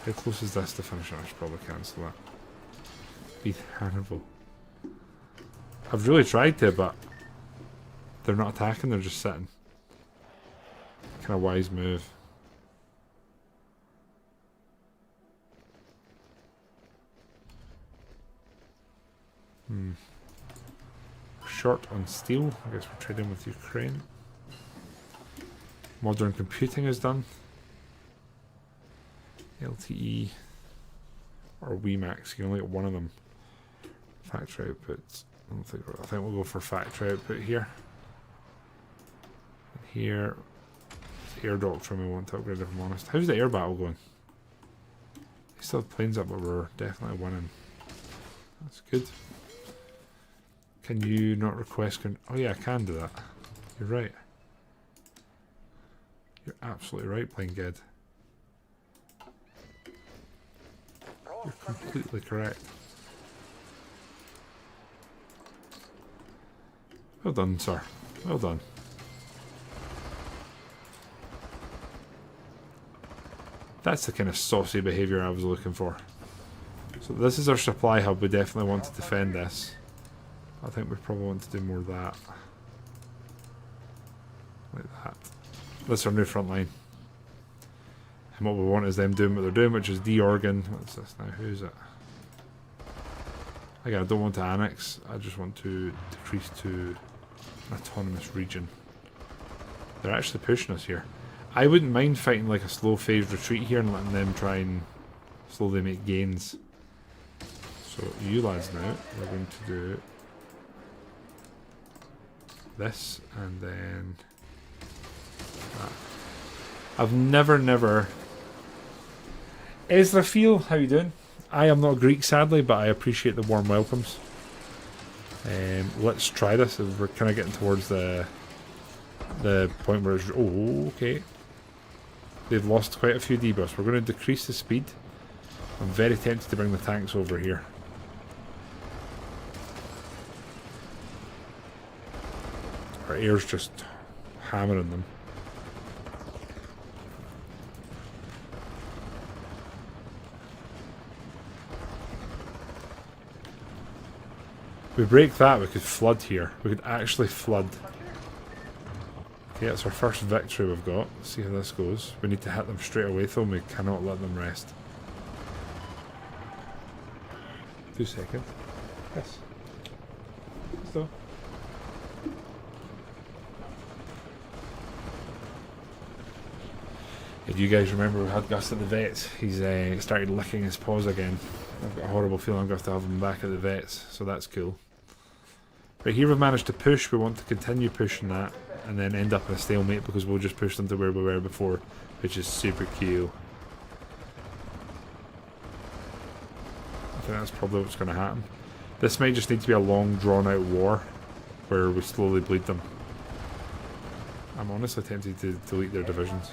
How close is this to finish? I should probably cancel that. Beat Hannibal. I've really tried to, but they're not attacking, they're just sitting. Kind of wise move. Short on steel. I guess we're trading with Ukraine. Modern computing is done. LTE or WEMAX. You can only get one of them. Factory outputs. I think we'll go for factory output here. And here, it's air doctrine we want to upgrade, if I'm honest. How's the air battle going? They still have planes up, but we're definitely winning. That's good. Can you not request? Oh yeah, I can do that. You're right. You're absolutely right, playing good. You're completely correct. Well done, sir. Well done. That's the kind of saucy behaviour I was looking for. So this is our supply hub. We definitely want to defend this. I think we probably want to do more of that. Like that. That's our new front line. And what we want is them doing what they're doing, which is de-organ. What's this now? Who is it? Again, I don't want to annex. I just want to decrease to an autonomous region. They're actually pushing us here. I wouldn't mind fighting like a slow phased retreat here and letting them try and slowly make gains. So you lads now, we're going to do this and then that. I've never Ezra Feel, how you doing? I am not Greek sadly, but I appreciate the warm welcomes. Let's try this as we're kind of getting towards the point where it's, oh, okay. They've lost quite a few debuffs. We're going to decrease the speed. I'm very tempted to bring the tanks over here. Our air's just hammering them. We break that, we could flood here. We could actually flood. Okay, that's our first victory we've got. Let's see how this goes. We need to hit them straight away though, we cannot let them rest. 2 seconds. Yes. So. If you guys remember we had Gus at the vets, he's started licking his paws again. I've got a horrible feeling I'm going to have him back at the vets, so that's cool. Right, here we've managed to push, we want to continue pushing that, and then end up in a stalemate because we'll just push them to where we were before, which is super cool. I think that's probably what's going to happen. This might just need to be a long drawn out war, where we slowly bleed them. I'm honestly tempted to delete their divisions.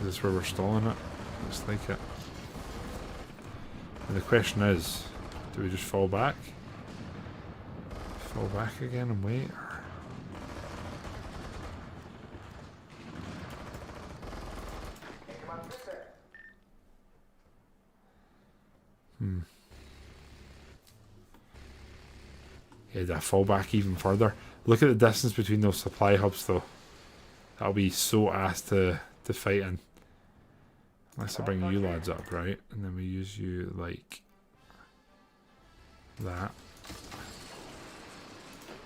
Is this where we're stalling it? Looks like it. And the question is, do we just fall back? Fall back again and wait? Yeah, do I fall back even further? Look at the distance between those supply hubs though. That'll be so ass to fight in. Unless I bring you lads up, right? And then we use you like that.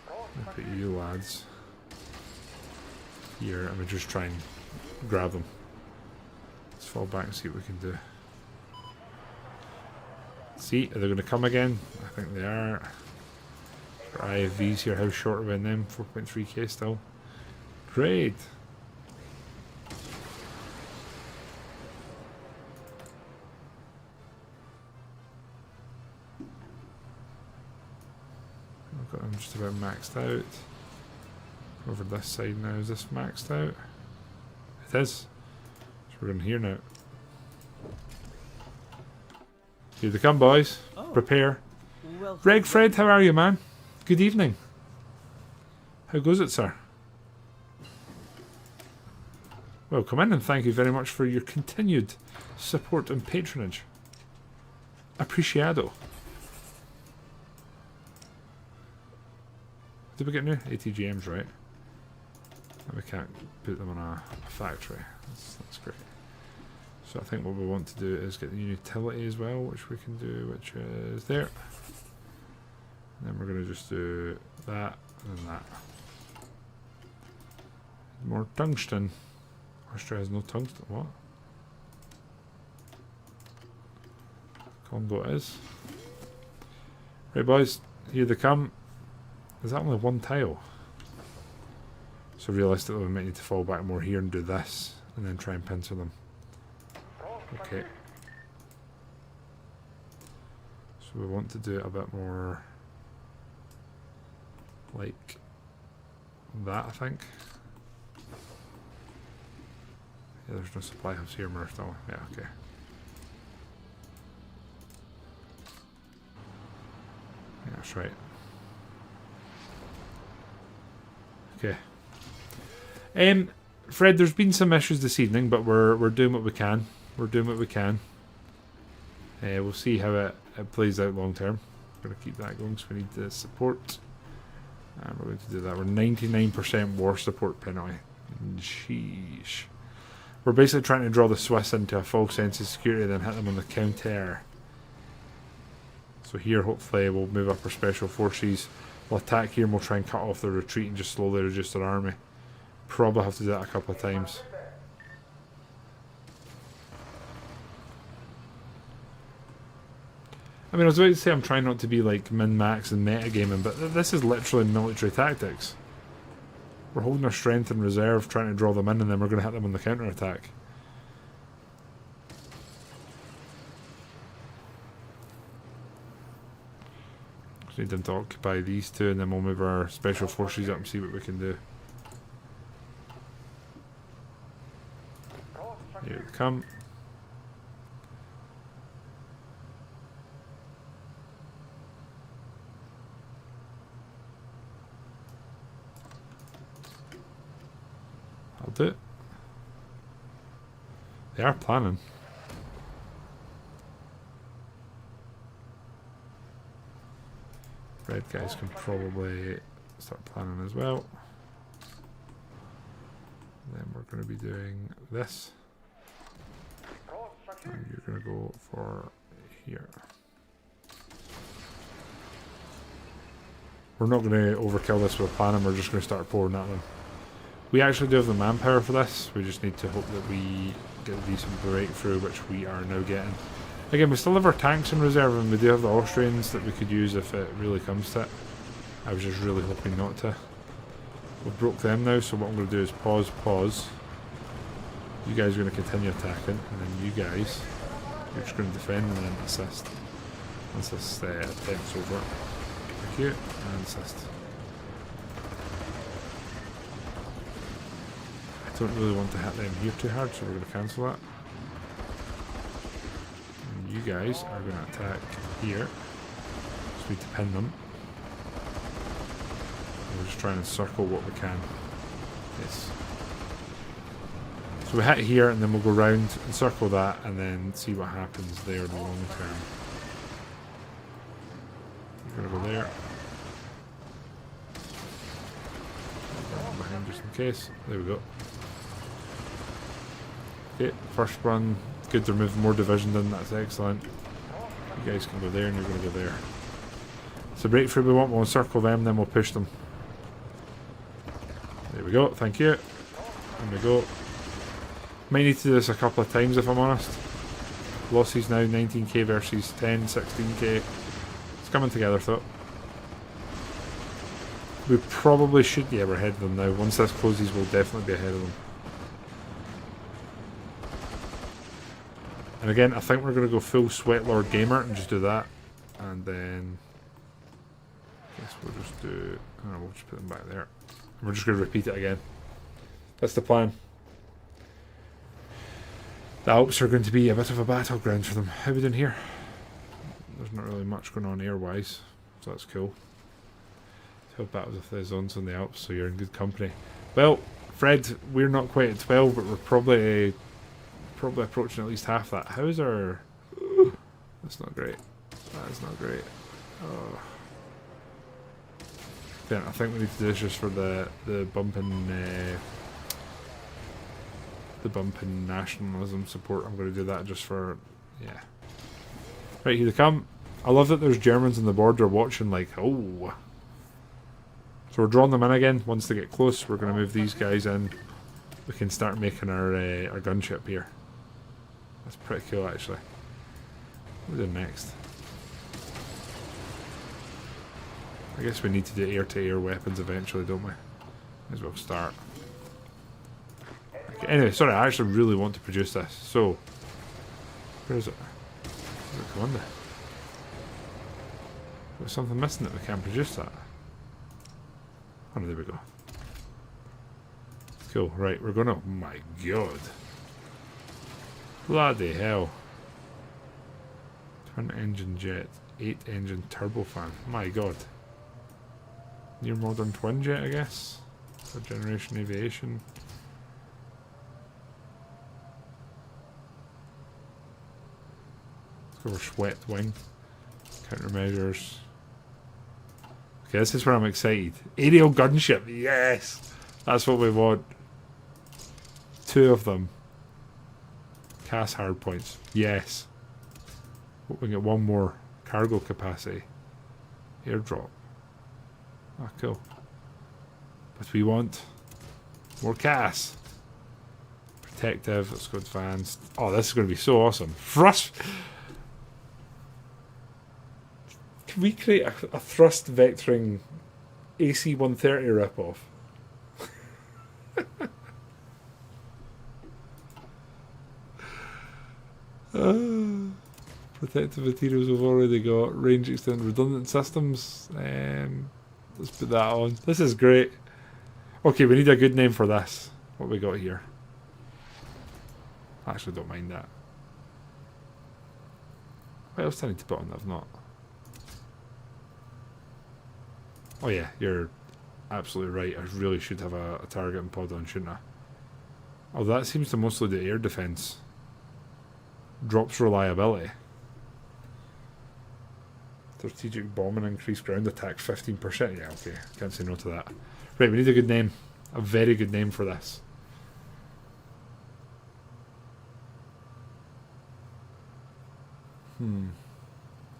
We'll put you lads here and we just try and grab them. Let's fall back and see what we can do. See, are they going to come again? I think they are. Our IFVs here, how short are we in them? 4.3k still. Great! I've got them just about maxed out. Over this side now, is this maxed out? It is. So we're in here now. Here they come, boys. Oh. Prepare. Well, Reg Fred, how are you, man? Good evening. How goes it, sir? Well, come in and thank you very much for your continued support and patronage. Appreciado. Did we get new ATGMs, right? We can't put them on a factory. That's great. So I think what we want to do is get the utility as well, which we can do, which is there. And then we're going to just do that and then that. More tungsten. Austria has no tungsten. What? Congo is. Right, boys. Here they come. Is that only one tile? So realistically we might need to fall back more here and do this. And then try and pincer them. Okay. So we want to do it a bit more like that, I think. Yeah, there's no supply hubs here, Murph. Yeah, okay. Yeah, that's right. Okay. Fred, there's been some issues this evening, but we're doing what we can. We're doing what we can. We'll see how it plays out long term. We're going to keep that going, so we need the support. And we're going to do that. We're 99% war support penalty. Sheesh. We're basically trying to draw the Swiss into a false sense of security, then hit them on the counter. So here, hopefully, we'll move up our special forces. We'll attack here and we'll try and cut off their retreat and just slowly reduce their army. Probably have to do that a couple of times. I mean, I was about to say I'm trying not to be like min-max and metagaming, but this is literally military tactics. We're holding our strength in reserve, trying to draw them in, and then we're going to hit them on the counter-attack. Just need them to occupy these two, and then we'll move our special forces up and see what we can do. Here they come. do. They are planning. Red guys can probably start planning as well. Then we're going to be doing this. And you're going to go for here. We're not going to overkill this with planning, we're just going to start pouring at them. We actually do have the manpower for this, we just need to hope that we get a decent breakthrough, which we are now getting. Again, we still have our tanks in reserve, and we do have the Austrians that we could use if it really comes to it. I was just really hoping not to. We've broke them now, so what I'm going to do is pause. You guys are going to continue attacking, and then you guys, you're just going to defend and then assist. Once this attempt's over. Thank you, and assist. I don't really want to hit them here too hard, so we're going to cancel that. And you guys are going to attack here. Just need to pin them. We're just trying to circle what we can. Yes. So we hit here and then we'll go round and circle that and then see what happens there in the long term. We're going to go there. Behind just in case. There we go. Okay, first one. Good to remove more division in, that's excellent. You guys can go there and you're going to go there. So breakthrough we want, we'll encircle them, then we'll push them. There we go, thank you. And we go. Might need to do this a couple of times if I'm honest. Losses now 19k versus 10, 16k. It's coming together though. We probably should, yeah, we're ahead of them now. Once this closes, we'll definitely be ahead of them. And again, I think we're going to go full Sweat Lord Gamer and just do that. And then I guess we'll just do, I don't know, we'll just put them back there. And we're just going to repeat it again. That's the plan. The Alps are going to be a bit of a battleground for them. How are we doing here? There's not really much going on air-wise, so that's cool. 12 battles of the zones on the Alps, so you're in good company. Well, Fred, we're not quite at 12, but we're probably approaching at least half that. How's our... That's not great. That is not great. Oh. Then I think we need to do this just for the bumping nationalism support. I'm going to do that just for, yeah. Right, here they come. I love that there's Germans on the border watching like, oh. So we're drawing them in again. Once they get close, we're going to move these guys in. We can start making our gunship here. That's pretty cool actually. What do we do next? I guess we need to do air-to-air weapons eventually, don't we? Might as well start. Okay, anyway, sorry, I actually really want to produce this. So, where is it? Where's it come under? There's something missing that we can't produce that. Oh, no, there we go. Cool, right, we're gonna... Oh my god. Bloody hell. Twin engine jet, 8 engine turbofan. My god. Near modern twin jet, I guess. Third generation aviation. Let's go for swept wing. Countermeasures. Okay, this is where I'm excited. Aerial gunship, yes! That's what we want. 2 of them. Cast hardpoints, yes. Hope we get 1 more cargo capacity. Airdrop. Ah, cool. But we want more CAS. Protective, let's go advanced. Oh, this is going to be so awesome. Thrust! Can we create a thrust vectoring AC-130 ripoff? Protective materials we've already got. Range extend redundant systems. Let's put that on. This is great. Okay, we need a good name for this. What we got here? I actually don't mind that. What else do I need to put on that I've not? Oh yeah, you're absolutely right. I really should have a target and pod on, shouldn't I? Oh, that seems to mostly do air defense. Drops reliability. Strategic bombing, increased ground attack 15%. Yeah, okay. Can't say no to that. Right, we need a good name. A very good name for this.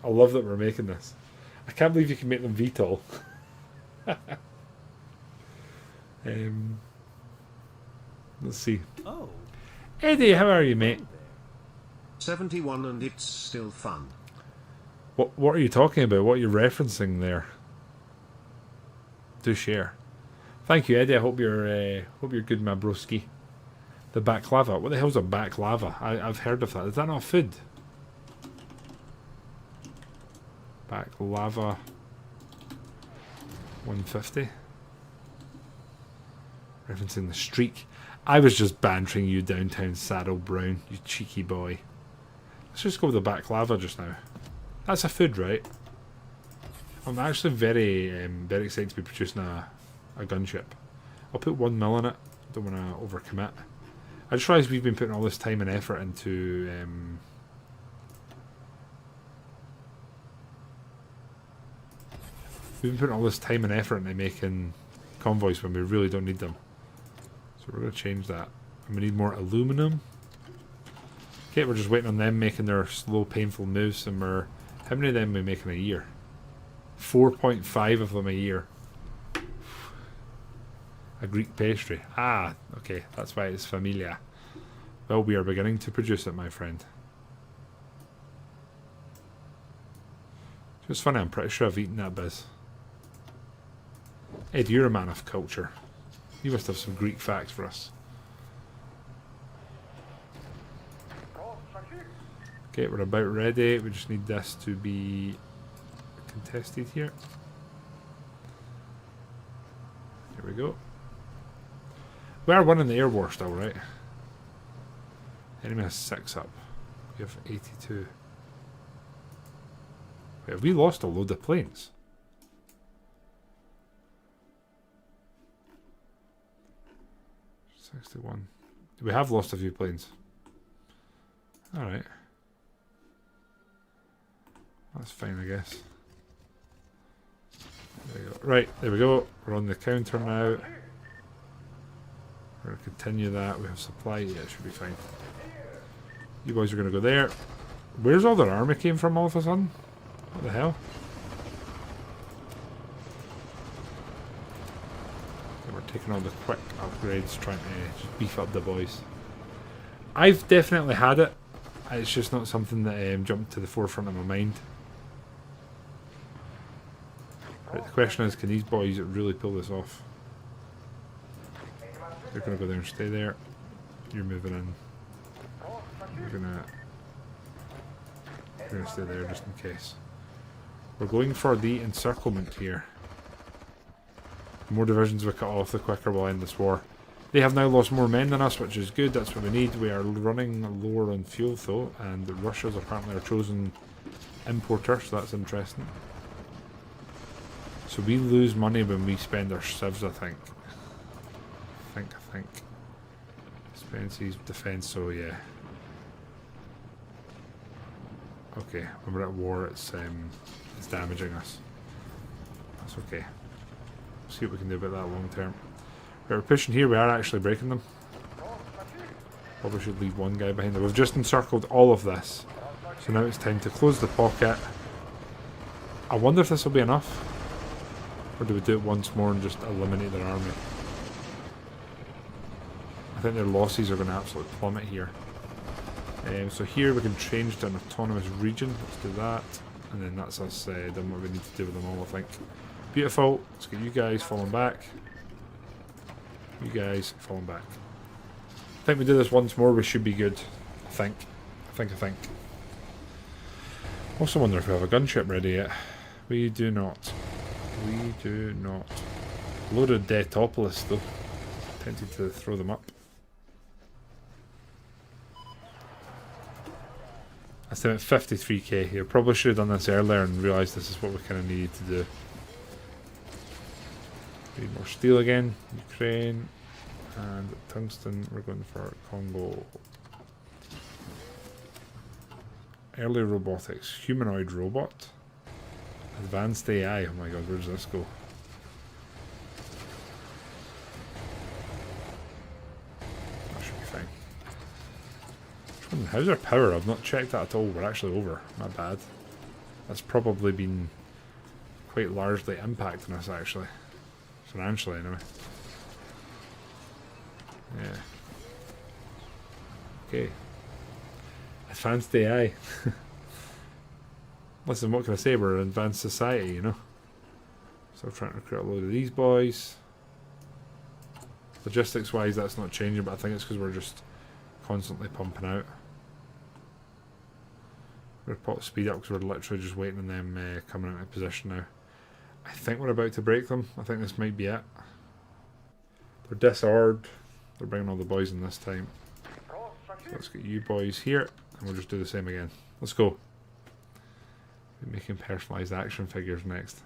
I love that we're making this. I can't believe you can make them VTOL. Let's see. Oh. Eddie, how are you, mate? 71 and it's still fun. What are you talking about? What are you referencing there? Do share. Thank you, Eddie. I hope you're good, my broski. The baklava. What the hell's a baklava? I've heard of that. Is that not food? Baklava 150. Referencing the streak. I was just bantering you, downtown Saddle Brown, you cheeky boy. Let's just go with the baklava just now. That's a food, right? I'm actually very excited to be producing a gunship. I'll put 1 mil in it. Don't want to overcommit. I just realised we've been putting all this time and effort into making convoys when we really don't need them. So we're going to change that. And we need more aluminum. Okay, we're just waiting on them making their slow, painful moves, and we're... How many of them are we making a year? 4.5 of them a year. A Greek pastry. Ah, okay, that's why it's familia. Well, we are beginning to produce it, my friend. It's funny, I'm pretty sure I've eaten that biz. Ed, you're a man of culture. You must have some Greek facts for us. Okay, we're about ready. We just need this to be contested here. Here we go. We are winning the air war still, right? Enemy has 6 up. We have 82. Wait, have we lost a load of planes? '61. We have lost a few planes. Alright. That's fine, I guess. There we go. Right, there we go. We're on the counter now. We're going to continue that. We have supply. Yeah, it should be fine. You boys are going to go there. Where's all their army came from all of a sudden? What the hell? And we're taking all the quick upgrades, trying to just beef up the boys. I've definitely had it. It's just not something that jumped to the forefront of my mind. Right, the question is, can these boys really pull this off? They're going to go there and stay there. You're moving in. You're going to stay there just in case. We're going for the encirclement here. The more divisions we cut off, the quicker we'll end this war. They have now lost more men than us, which is good. That's what we need. We are running lower on fuel though, and Russia's apparently our chosen importer, so that's interesting. So we lose money when we spend our civs, I think. I think. Expenses, defense, so yeah. Okay, when we're at war, it's damaging us. That's okay. See what we can do about that long term. Right, we're pushing here, we are actually breaking them. Probably should leave one guy behind them. We've just encircled all of this. So now it's time to close the pocket. I wonder if this will be enough. Or do we do it once more and just eliminate their army? I think their losses are going to absolutely plummet here. So here we can change to an autonomous region. Let's do that. And then that's us done what we need to do with them all, I think. Beautiful. Let's get you guys falling back. You guys falling back. I think we do this once more, we should be good. I think. I think. Also wonder if we have a gunship ready yet. We do not. We do not. Loaded Detopolis though. Tempted to throw them up. I still at 53k here. Probably should have done this earlier and realised this is what we kind of needed to do. Need more steel again. Ukraine. And tungsten, we're going for Congo. Early robotics, humanoid robot. Advanced AI, oh my god, where does this go? That should be fine. How's our power? I've not checked that at all. We're actually over, my bad. That's probably been quite largely impacting us actually. Financially anyway. Yeah. Okay. Advanced AI. Listen, what can I say? We're an advanced society, you know. So we're trying to recruit a load of these boys. Logistics wise, that's not changing, but I think it's because we're just constantly pumping out. We're going to speed up because we're literally just waiting on them coming into position now. I think we're about to break them. I think this might be it. They're disordered. They're bringing all the boys in this time. So let's get you boys here, and we'll just do the same again. Let's go. We're making personalised action figures next.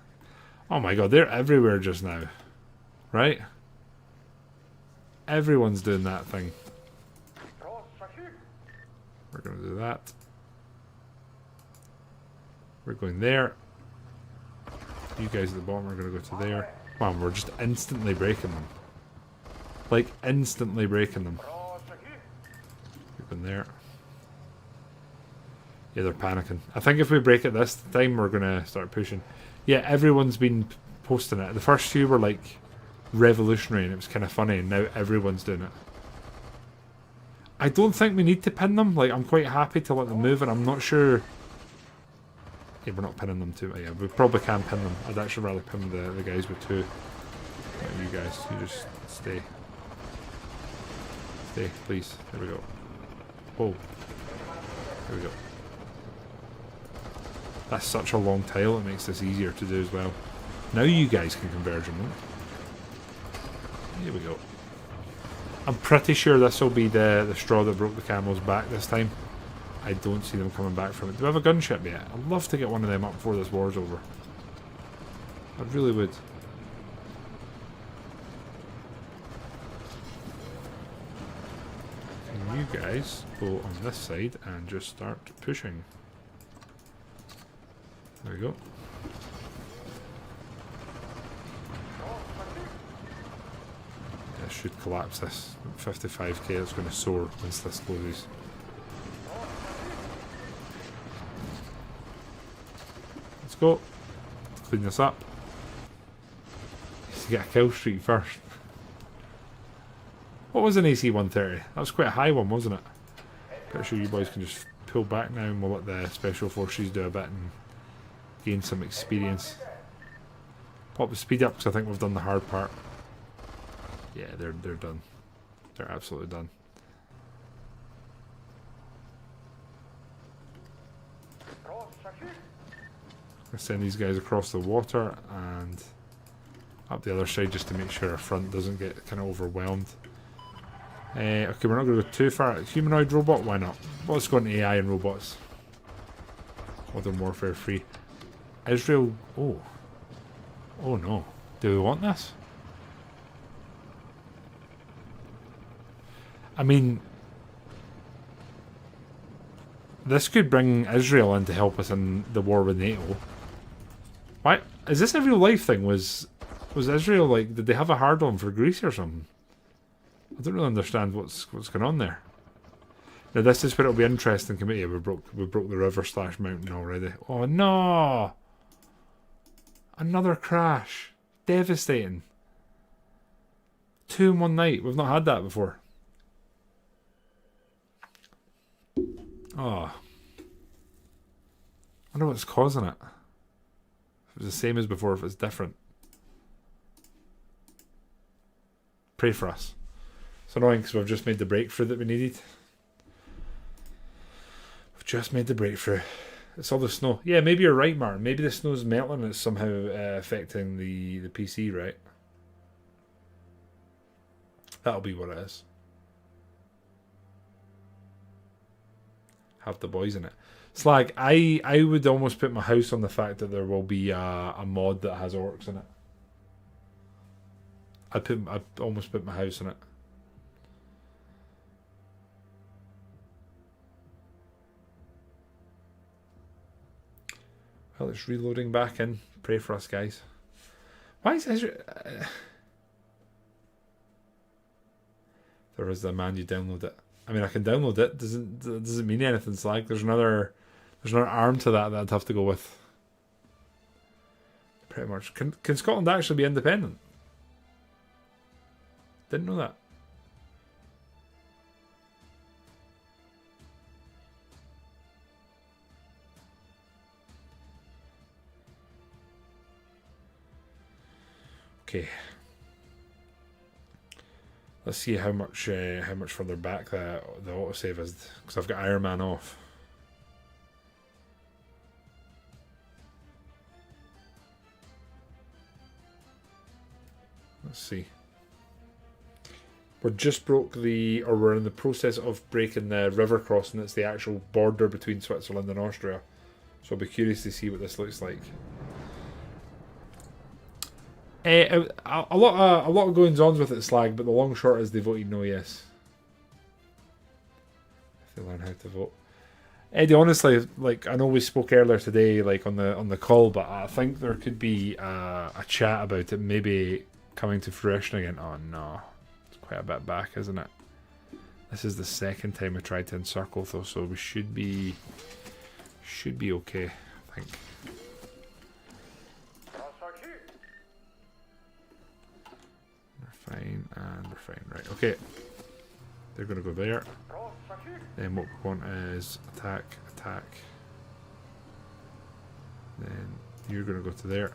Oh my god, they're everywhere just now. Right? Everyone's doing that thing. We're going to do that. We're going there. You guys at the bottom are going to go to there. Man, we're just instantly breaking them. Like, instantly breaking them. We're going there. Yeah, they're panicking. I think if we break it this time, we're going to start pushing. Yeah, everyone's been posting it. The first few were like revolutionary and it was kind of funny, and now everyone's doing it. I don't think we need to pin them. Like, I'm quite happy to let them move, and I'm not sure. Yeah, we're not pinning them too. Yeah, we probably can pin them. I'd actually rather pin the guys with two. Not you guys. You just stay. Stay, please. There we go. Oh. There we go. That's such a long tile, it makes this easier to do as well. Now you guys can converge them, right? Here we go. I'm pretty sure this will be the straw that broke the camel's back this time. I don't see them coming back from it. Do we have a gunship yet? I'd love to get one of them up before this war's over. I really would. Can you guys go on this side and just start pushing? There we go. This should collapse this. 55k, it's going to soar once this closes. Let's go. Let's clean this up. Need to get a kill streak first. What was an AC 130? That was quite a high one, wasn't it? Pretty sure you boys can just pull back now and we'll let the special forces do a bit and gain some experience. Pop the speed up because I think we've done the hard part. Yeah, they're done. They're absolutely done. I send these guys across the water and up the other side just to make sure our front doesn't get kind of overwhelmed. Okay, we're not going to go too far. Humanoid robot? Why not? Well, let's go into AI and robots. Modern Warfare 3. Israel. Oh. Oh no. Do we want this? I mean, this could bring Israel in to help us in the war with NATO. Why? Is this a real life thing? Was Israel like, did they have a hard on for Greece or something? I don't really understand what's going on there. Now this is where it'll be interesting. Committee, we broke the river / mountain already. Oh no! Another crash. Devastating. 2 in one night. We've not had that before. Oh. I wonder what's causing it. If it's the same as before, if it's different. Pray for us. It's annoying because we've just made the breakthrough that we needed. We've just made the breakthrough. It's all the snow. Yeah, maybe you're right, Martin. Maybe the snow's melting and it's somehow affecting the PC, right? That'll be what it is. Have the boys in it. Slag, I would almost put my house on the fact that there will be a mod that has orcs in it. I'd almost put my house in it. Well, it's reloading back in. Pray for us, guys. Why is Israel... there is the man, you download it. I mean, I can download it. Doesn't mean anything. It's like there's another arm to that I'd have to go with. Pretty much. Can Scotland actually be independent? Didn't know that. Okay. Let's see how much further back the autosave is, because I've got Iron Man off. Let's see. We're in the process of breaking the river crossing. It's the actual border between Switzerland and Austria. So I'll be curious to see what this looks like. A lot of goings on with it, Slag, but the long short is they voted no yes. If they learn how to vote. Eddie, honestly, like I know we spoke earlier today, like on the call, but I think there could be a chat about it maybe coming to fruition again. Oh no, it's quite a bit back, isn't it? This is the second time we tried to encircle though, so we should be okay, I think. Refine and refine. Right, okay. They're going to go there. Then what we want is attack, attack. Then you're going to go to there.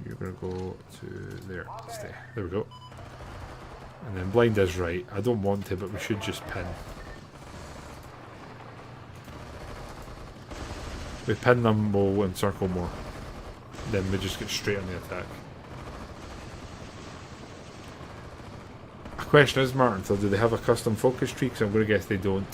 You're going to go to there. Stay. There we go. And then blind is right. I don't want to, but we should just pin. We pin them, we'll encircle more. Then we just get straight on the attack. The question is, Martin, so do they have a custom focus tree? Because I'm going to guess they don't.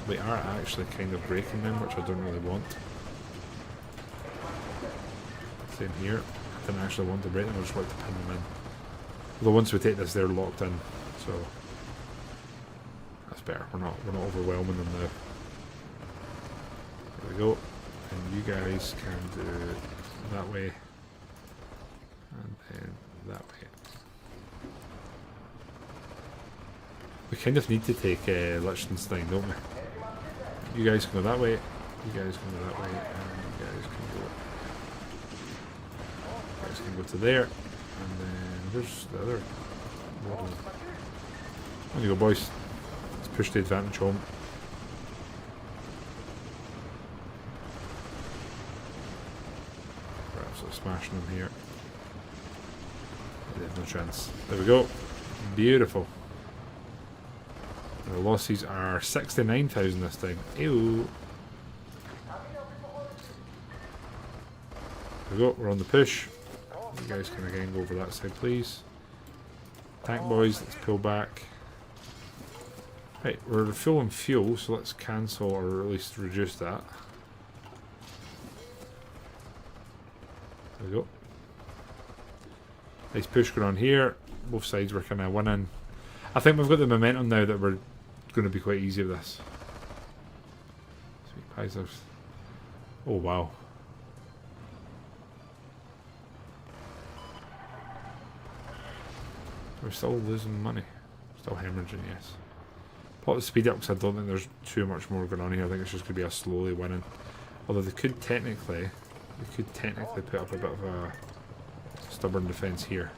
They are actually kind of breaking them, which I don't really want. Same here. I didn't actually want to break them, I just want to pin them in. Although once we take this, they're locked in, so that's better. We're not overwhelming them now. There we go. And you guys can do it that way, and then that way. We kind of need to take Liechtenstein, don't we? You guys can go that way, you guys can go that way, and you guys can go to there, and then there's the other model. On you go, boys. Let's push the advantage home. Smashing them here. They have no chance. There we go. Beautiful. The losses are 69,000 this time. Ew. There we go. We're on the push. You guys can again go over that side, please. Tank boys, let's pull back. Right, we're full on fuel, so let's cancel or at least reduce that. There we go. Nice push going on here. Both sides were kind of winning. I think we've got the momentum now that we're going to be quite easy with this. Sweet pies. Oh wow. We're still losing money. Still hemorrhaging, yes. Plot the speed up because I don't think there's too much more going on here. I think it's just going to be a slowly winning. Although they could technically put up a bit of a stubborn defence here.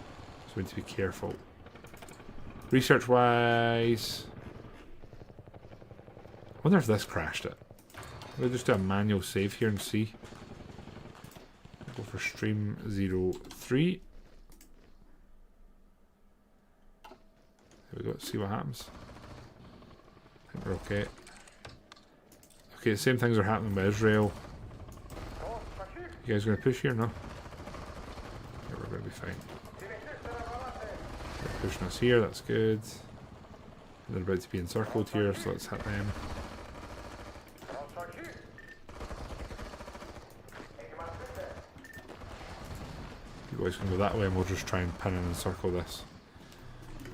So we need to be careful. Research wise, I wonder if this crashed it. We'll just do a manual save here and see. Go for stream 03. There we go, see what happens. I think we're okay. Okay, the same things are happening with Israel. You guys going to push here? No? Yeah, we're going to be fine. They're pushing us here, that's good. They're about to be encircled here, so let's hit them. You guys can go that way and we'll just try and pin and encircle this.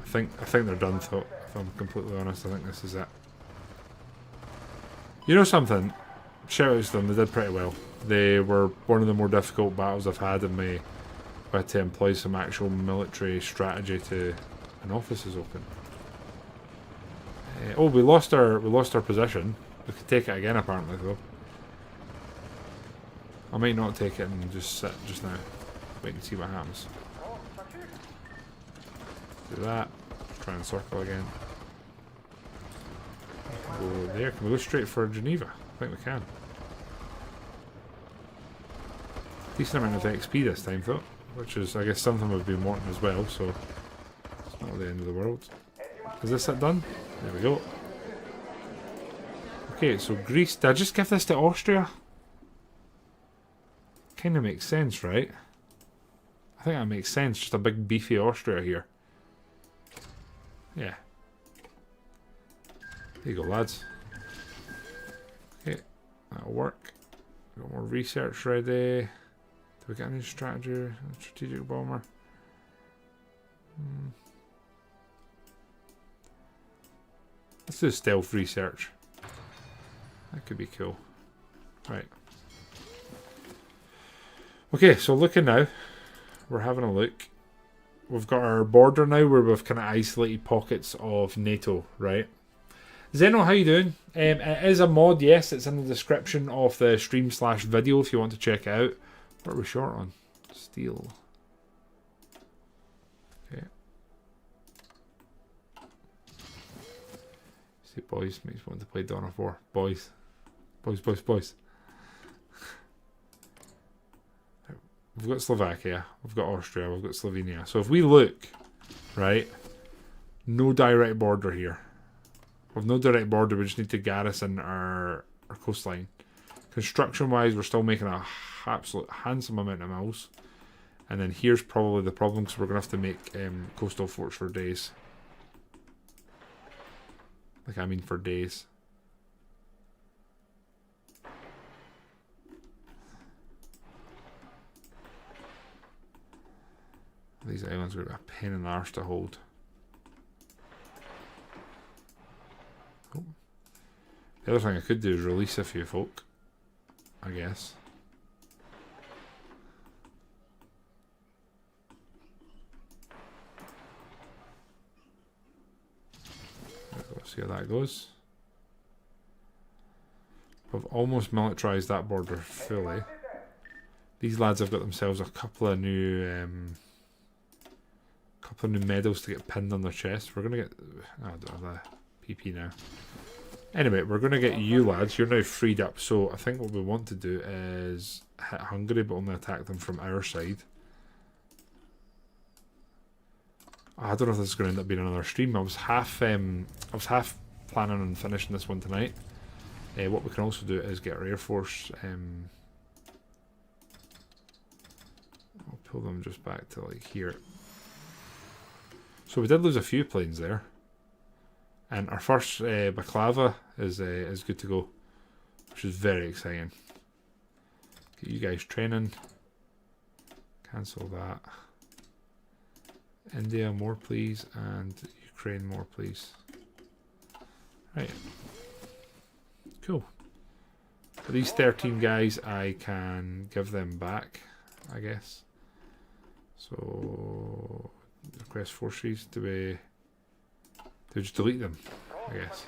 I think they're done, though. If I'm completely honest, I think this is it. You know something? Shout out to them, they did pretty well. They were one of the more difficult battles I've had in my... I had to employ some actual military strategy to... An office is open. Oh, we lost our position. We could take it again apparently though. I might not take it and just sit just now. Wait and see what happens. Do that. Try and circle again. Go there. Can we go straight for Geneva? I think we can. Decent amount of XP this time though, which is I guess something we've been wanting as well, so it's not the end of the world. Is this it done? There we go. Okay, so Greece. Did I just give this to Austria? Kinda makes sense, right? I think that makes sense. Just a big beefy Austria here. Yeah. There you go, lads. Okay, that'll work. Got more research ready. Do we get any strategic bomber? Let's do stealth research. That could be cool. Right. Okay, so looking now. We're having a look. We've got our border now where we've kind of isolated pockets of NATO, right? Zeno, how you doing? It is a mod, yes. It's in the description of the stream/video if you want to check it out. What are we short on? Steel. Okay. See, boys, makes me want to play Dawn of War. Boys. Boys. We've got Slovakia, we've got Austria, we've got Slovenia. So if we look, right, no direct border here. We've no direct border, we just need to garrison our coastline. Construction-wise, we're still making a absolute handsome amount of miles. And then here's probably the problem, because we're going to have to make coastal forts for days. Like, I mean for days. These islands are a pain in the arse to hold. Oh. The other thing I could do is release a few folk, I guess. Let's see how that goes. We've almost militarised that border fully. These lads have got themselves a couple of new medals to get pinned on their chest. We're gonna get... Oh, I don't have the PP now. Anyway, we're gonna get you lads. You're now freed up. So I think what we want to do is hit Hungary, but only attack them from our side. I don't know if this is going to end up being another stream. I was half planning on finishing this one tonight. What we can also do is get our Air Force. I'll pull them just back to like here. So we did lose a few planes there, and our first Baklava is good to go, which is very exciting. Get you guys training. Cancel that. India more please, and Ukraine more please. Right. Cool. For these 13 guys, I can give them back, I guess. So request forces. Do we just delete them, I guess.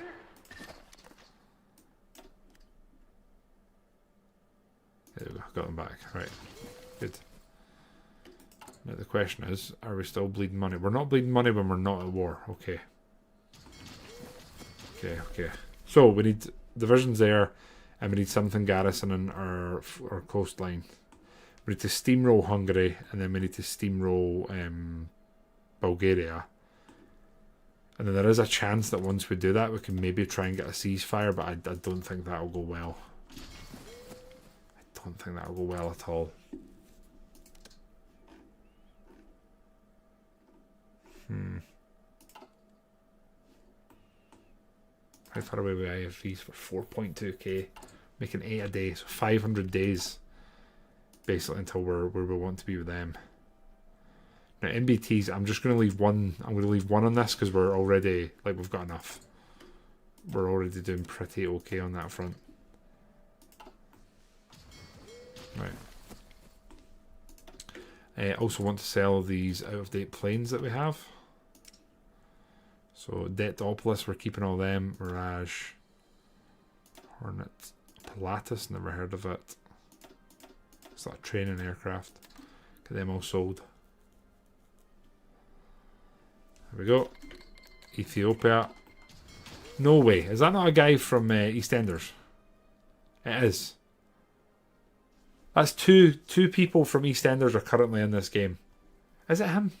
There we go, got them back. Right. Good. Now the question is, are we still bleeding money? We're not bleeding money when we're not at war. Okay. Okay. So we need divisions there, and we need something garrisoning our coastline. We need to steamroll Hungary, and then we need to steamroll Bulgaria. And then there is a chance that once we do that, we can maybe try and get a ceasefire, but I don't think that'll go well. I don't think that'll go well at all. How far away were IFVs for 4.2k? Making 8 a day, so 500 days basically until where we want to be with them. Now MBTs, I'm just going to leave one. I'm going to leave one on this because we're already, like, we've got enough. We're already doing pretty okay on that front. Right. I also want to sell these out-of-date planes that we have. So Dectopolis, we're keeping all them. Mirage, Hornet, Pilatus, never heard of it. It's like a training aircraft. Get them all sold. There we go. Ethiopia. No way. Is that not a guy from EastEnders? It is. That's two people from EastEnders are currently in this game. Is it him?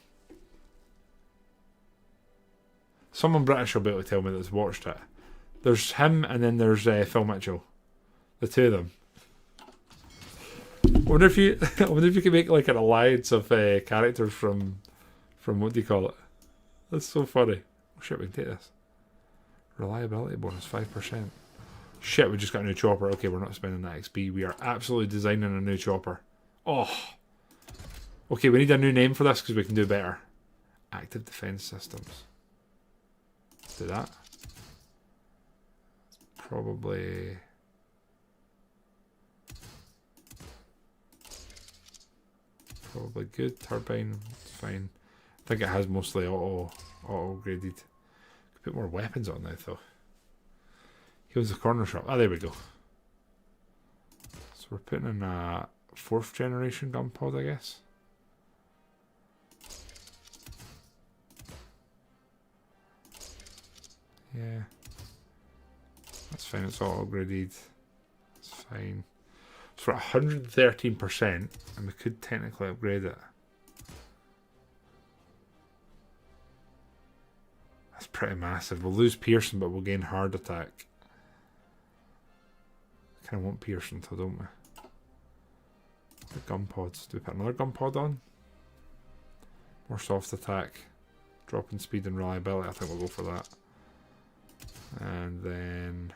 Someone British will be able to tell me that's watched it. There's him and then there's Phil Mitchell. The two of them. I wonder if you could make like an alliance of characters from what do you call it? That's so funny. Oh shit, we can take this. Reliability bonus 5%. Shit, we just got a new chopper. Okay, we're not spending that XP. We are absolutely designing a new chopper. Oh. Okay, we need a new name for this because we can do better. Active defense systems. Let's do that. Probably. Probably good. Turbine, it's fine. I think it has mostly auto graded. Could put more weapons on that though. Here's the corner shop. Ah, there we go. So we're putting in a 4th generation gun pod, I guess. Yeah. That's fine, it's auto graded. That's fine. It's for 113%, and we could technically upgrade it. That's pretty massive. We'll lose Pearson, but we'll gain hard attack. Kind of want Pearson though, don't we? The gun pods. Do we put another gun pod on? More soft attack. Drop in speed and reliability. I think we'll go for that. And then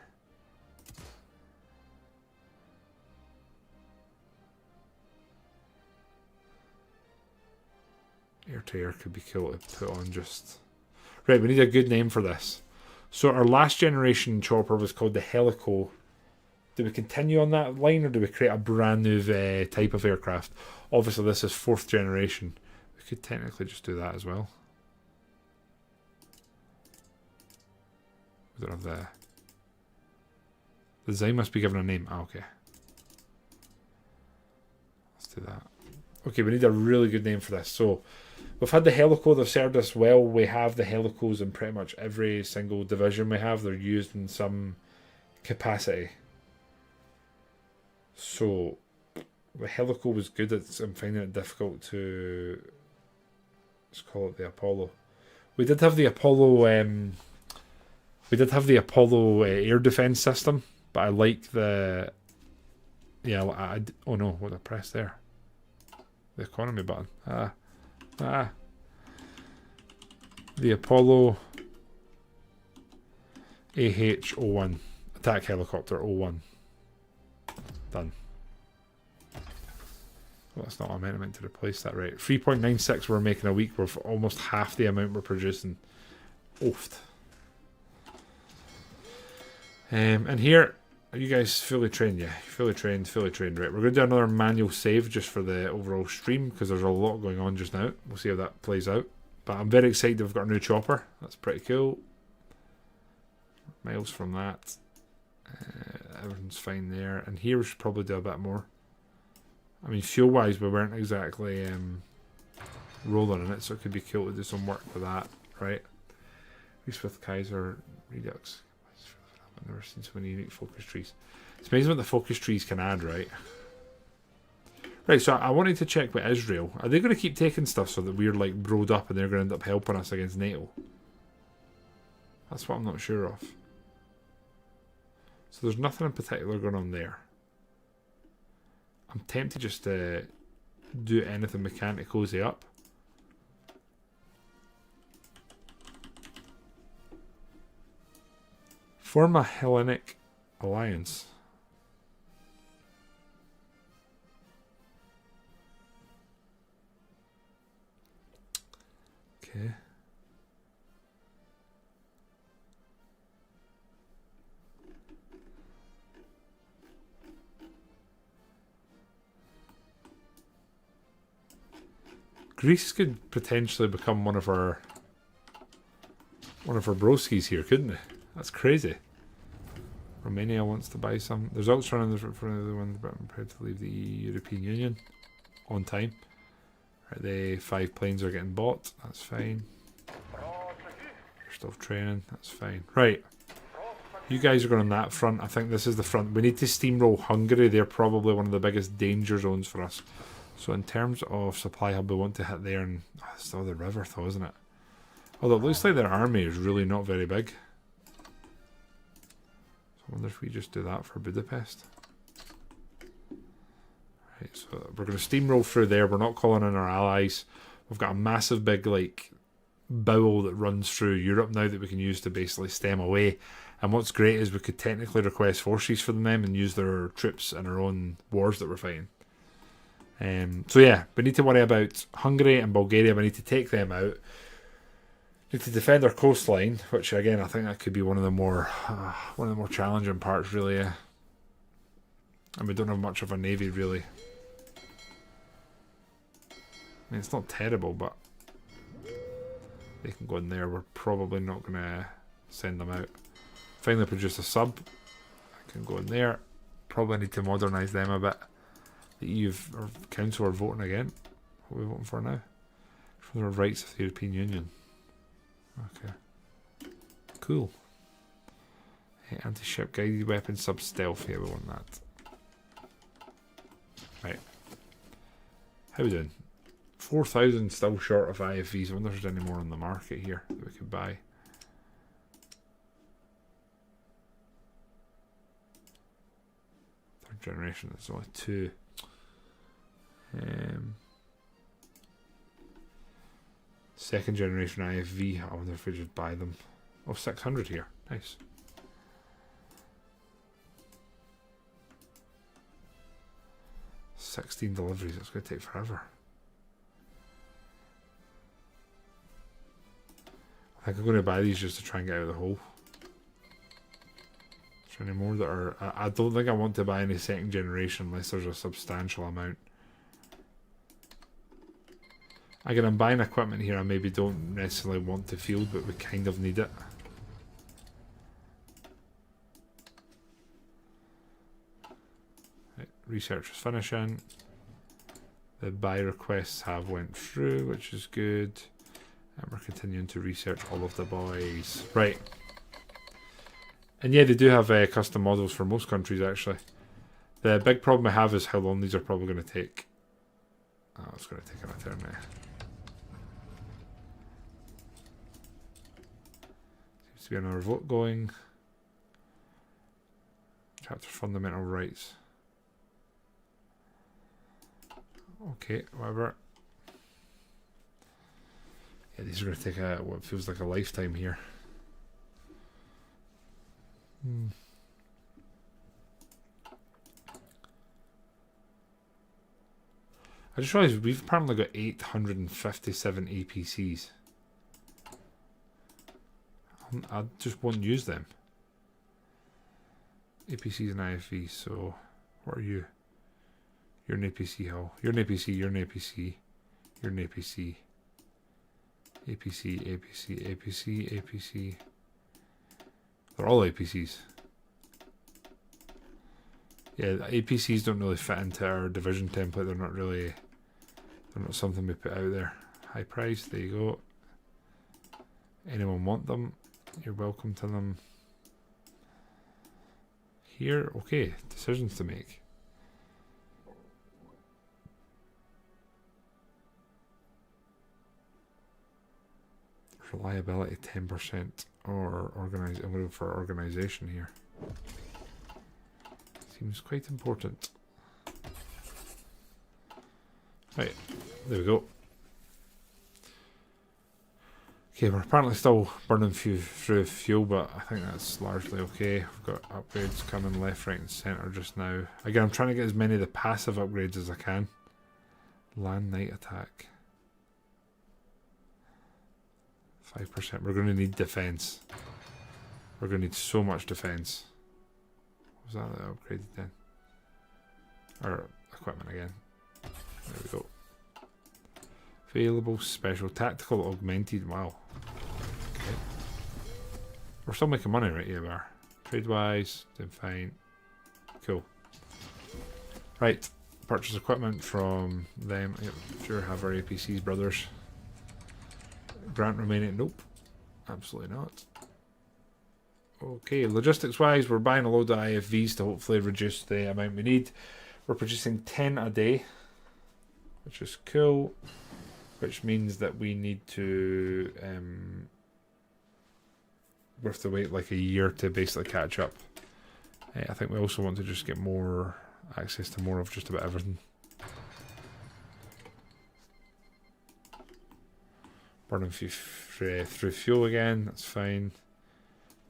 air to air could be cool to put on just. Right, we need a good name for this. So our last generation chopper was called the Helico. Do we continue on that line or do we create a brand new type of aircraft? Obviously this is 4th generation. We could technically just do that as well. We don't have the design must be given a name. Ah, okay. Let's do that. Okay, we need a really good name for this. So we've had the Helico, they've served us well. We have the Helicos in pretty much every single division we have. They're used in some capacity. So the Helico was good. I'm finding it difficult to. Let's call it the Apollo. We did have the Apollo. We did have the Apollo air defense system, but I like the. Yeah, oh no! What did I press there? The economy button. The Apollo AH-01 attack helicopter 01. Done. Well, that's not what I meant to replace that, right? 3.96 we're making a week. We're almost half the amount we're producing. Oofed. And here, are you guys fully trained? Yeah, fully trained. Right, we're going to do another manual save just for the overall stream because there's a lot going on just now. We'll see how that plays out. But I'm very excited we've got a new chopper. That's pretty cool. Miles from that. Everything's fine there. And here we should probably do a bit more. I mean, fuel-wise, we weren't exactly rolling in it, so it could be cool to do some work with that, right? Reese with Kaiser Redux. I've never seen so many unique focus trees. It's amazing what the focus trees can add, right? Right, so I wanted to check with Israel. Are they going to keep taking stuff so that we're like broed up and they're going to end up helping us against NATO? That's what I'm not sure of. So there's nothing in particular going on there. I'm tempted just to do anything we can to cozy up. Form a Hellenic alliance. Okay. Greece could potentially become one of our broskies here, couldn't it? That's crazy. Romania wants to buy some. There's Austria in the front of the one, but I'm prepared to leave the European Union on time. Right, the 5 planes are getting bought. That's fine. They're still training. That's fine. Right. You guys are going on that front. I think this is the front. We need to steamroll Hungary. They're probably one of the biggest danger zones for us. So in terms of supply hub, we want to hit there, and it's still the river though, isn't it? Although it looks like their army is really not very big. So I wonder if we just do that for Budapest. Right, so we're going to steamroll through there. We're not calling in our allies. We've got a massive big like bowel that runs through Europe now that we can use to basically stem away. And what's great is we could technically request forces from them and use their troops in our own wars that we're fighting. So yeah, we need to worry about Hungary and Bulgaria. We need to take them out. We need to defend our coastline, which again I think that could be one of the more challenging parts, really. And we don't have much of a navy, really. I mean, it's not terrible, but they can go in there. We're probably not going to send them out. Finally produce a sub. I can go in there. Probably need to modernise them a bit. The EU or Council are voting again. What are we voting for now? For the rights of the European Union. Okay. Cool. Hey, anti-ship guided weapon sub stealth. Yeah, we want that. Right. How are we doing? 4,000 still short of IFVs. I wonder if there's any more on the market here that we could buy. Third generation, there's only 2. Second generation IFV, I wonder if we just buy them. Oh, 600 here. Nice. $16 deliveries. It's going to take forever. I think I'm going to buy these just to try and get out of the hole. Is there any more that are... I don't think I want to buy any second generation unless there's a substantial amount. Again, I'm buying equipment here I maybe don't necessarily want to field, but we kind of need it. Right, research is finishing. The buy requests have went through, which is good. And we're continuing to research all of the boys. Right. And yeah, they do have custom models for most countries, actually. The big problem I have is how long these are probably going to take. Oh, it's going to take an eternity. Seems to be another vote going. Chapter Fundamental Rights. Okay, whatever. Yeah, these are going to take what feels like a lifetime here. I just realised we've apparently got 857 APCs. I just won't use them. APCs and IFVs, so what are you? You're an APC hull. You're an APC, you're an APC. You're an APC. APC, APC, APC, APC. They're all APCs. Yeah, the APCs don't really fit into our division template. They're not something we put out there. High price, there you go. Anyone want them? You're welcome to them. Here, okay, decisions to make. Reliability 10% or organize. I'm going for organization here. Seems quite important. Right, there we go. Okay, we're apparently still burning through fuel, but I think that's largely okay. We've got upgrades coming left, right, and centre just now. Again, I'm trying to get as many of the passive upgrades as I can. Land night attack. 5%. We're going to need defense. We're going to need so much defense. Was that upgraded then? Or equipment again. There we go. Available special tactical augmented. Wow. Okay. We're still making money, right? Yeah, we are. Trade wise, doing fine. Cool. Right. Purchase equipment from them. Yep, sure, have our APCs, brothers. Grant remaining. Nope. Absolutely not. Okay, logistics wise, we're buying a load of IFVs to hopefully reduce the amount we need. We're producing 10 a day, which is cool. Which means that we need to we have to wait like a year to basically catch up. I think we also want to just get more access to more of just about everything. Burning through fuel again, that's fine.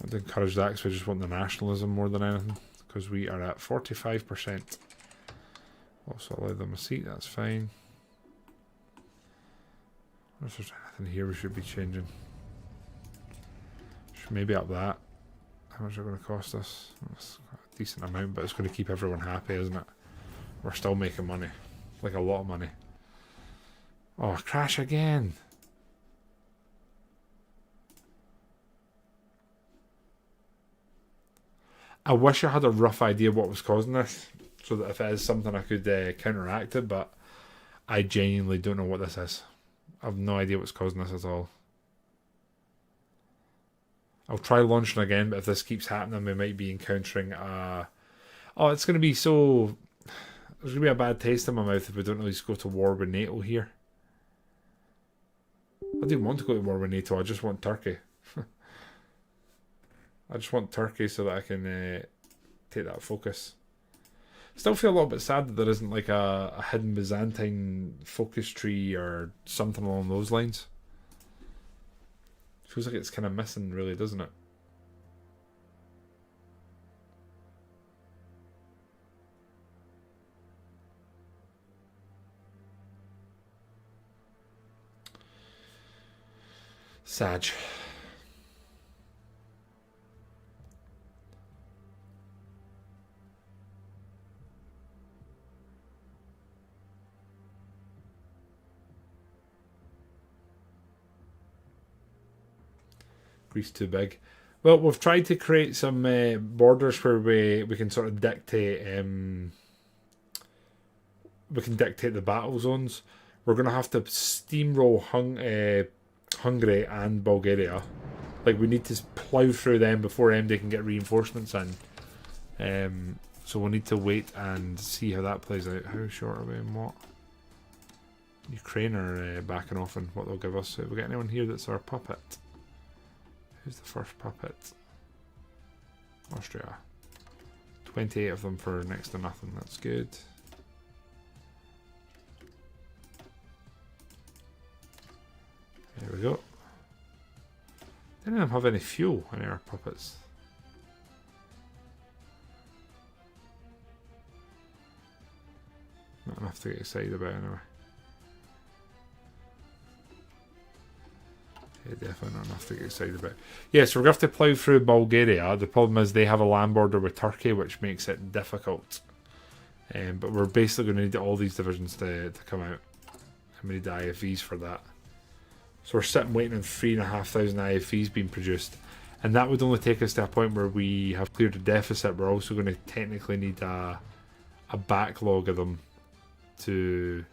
I want to encourage that because we just want the nationalism more than anything. Because we are at 45%. Also allow them a seat, that's fine. I wonder if there's anything here we should be changing. Should maybe up that. How much are going to cost us? It's a decent amount, but it's going to keep everyone happy, isn't it? We're still making money. Like a lot of money. Oh, crash again. I wish I had a rough idea what was causing this, so that if it is something I could counteract it, but I genuinely don't know what this is. I have no idea what's causing this at all. I'll try launching again, but if this keeps happening, we might be encountering a... Oh, it's going to be so... There's going to be a bad taste in my mouth if we don't at least go to war with NATO here. I didn't want to go to war with NATO, I just want Turkey. I just want Turkey so that I can take that focus. Still feel a little bit sad that there isn't like a hidden Byzantine focus tree or something along those lines. Feels like it's kind of missing, really, doesn't it? Sad. Greece too big. Well, we've tried to create some borders where we can sort of dictate the battle zones. We're gonna have to steamroll Hungary and Bulgaria. Like, we need to plough through them before MD can get reinforcements in. So we'll need to wait and see how that plays out. How short are we and what? Ukraine are backing off and what they'll give us. Have we got anyone here that's our puppet? Who's the first puppet? Austria. 28 of them for next to nothing. That's good. There we go. Didn't even have any fuel in our puppets. Not enough to get excited about anyway. Yeah, definitely not enough to get excited about. Yeah, so we're going to have to plough through Bulgaria. The problem is they have a land border with Turkey, which makes it difficult. But we're basically going to need all these divisions to come out. And we need the IFVs for that. So we're sitting waiting on 3,500 IFVs being produced. And that would only take us to a point where we have cleared a deficit. We're also going to technically need a backlog of them to...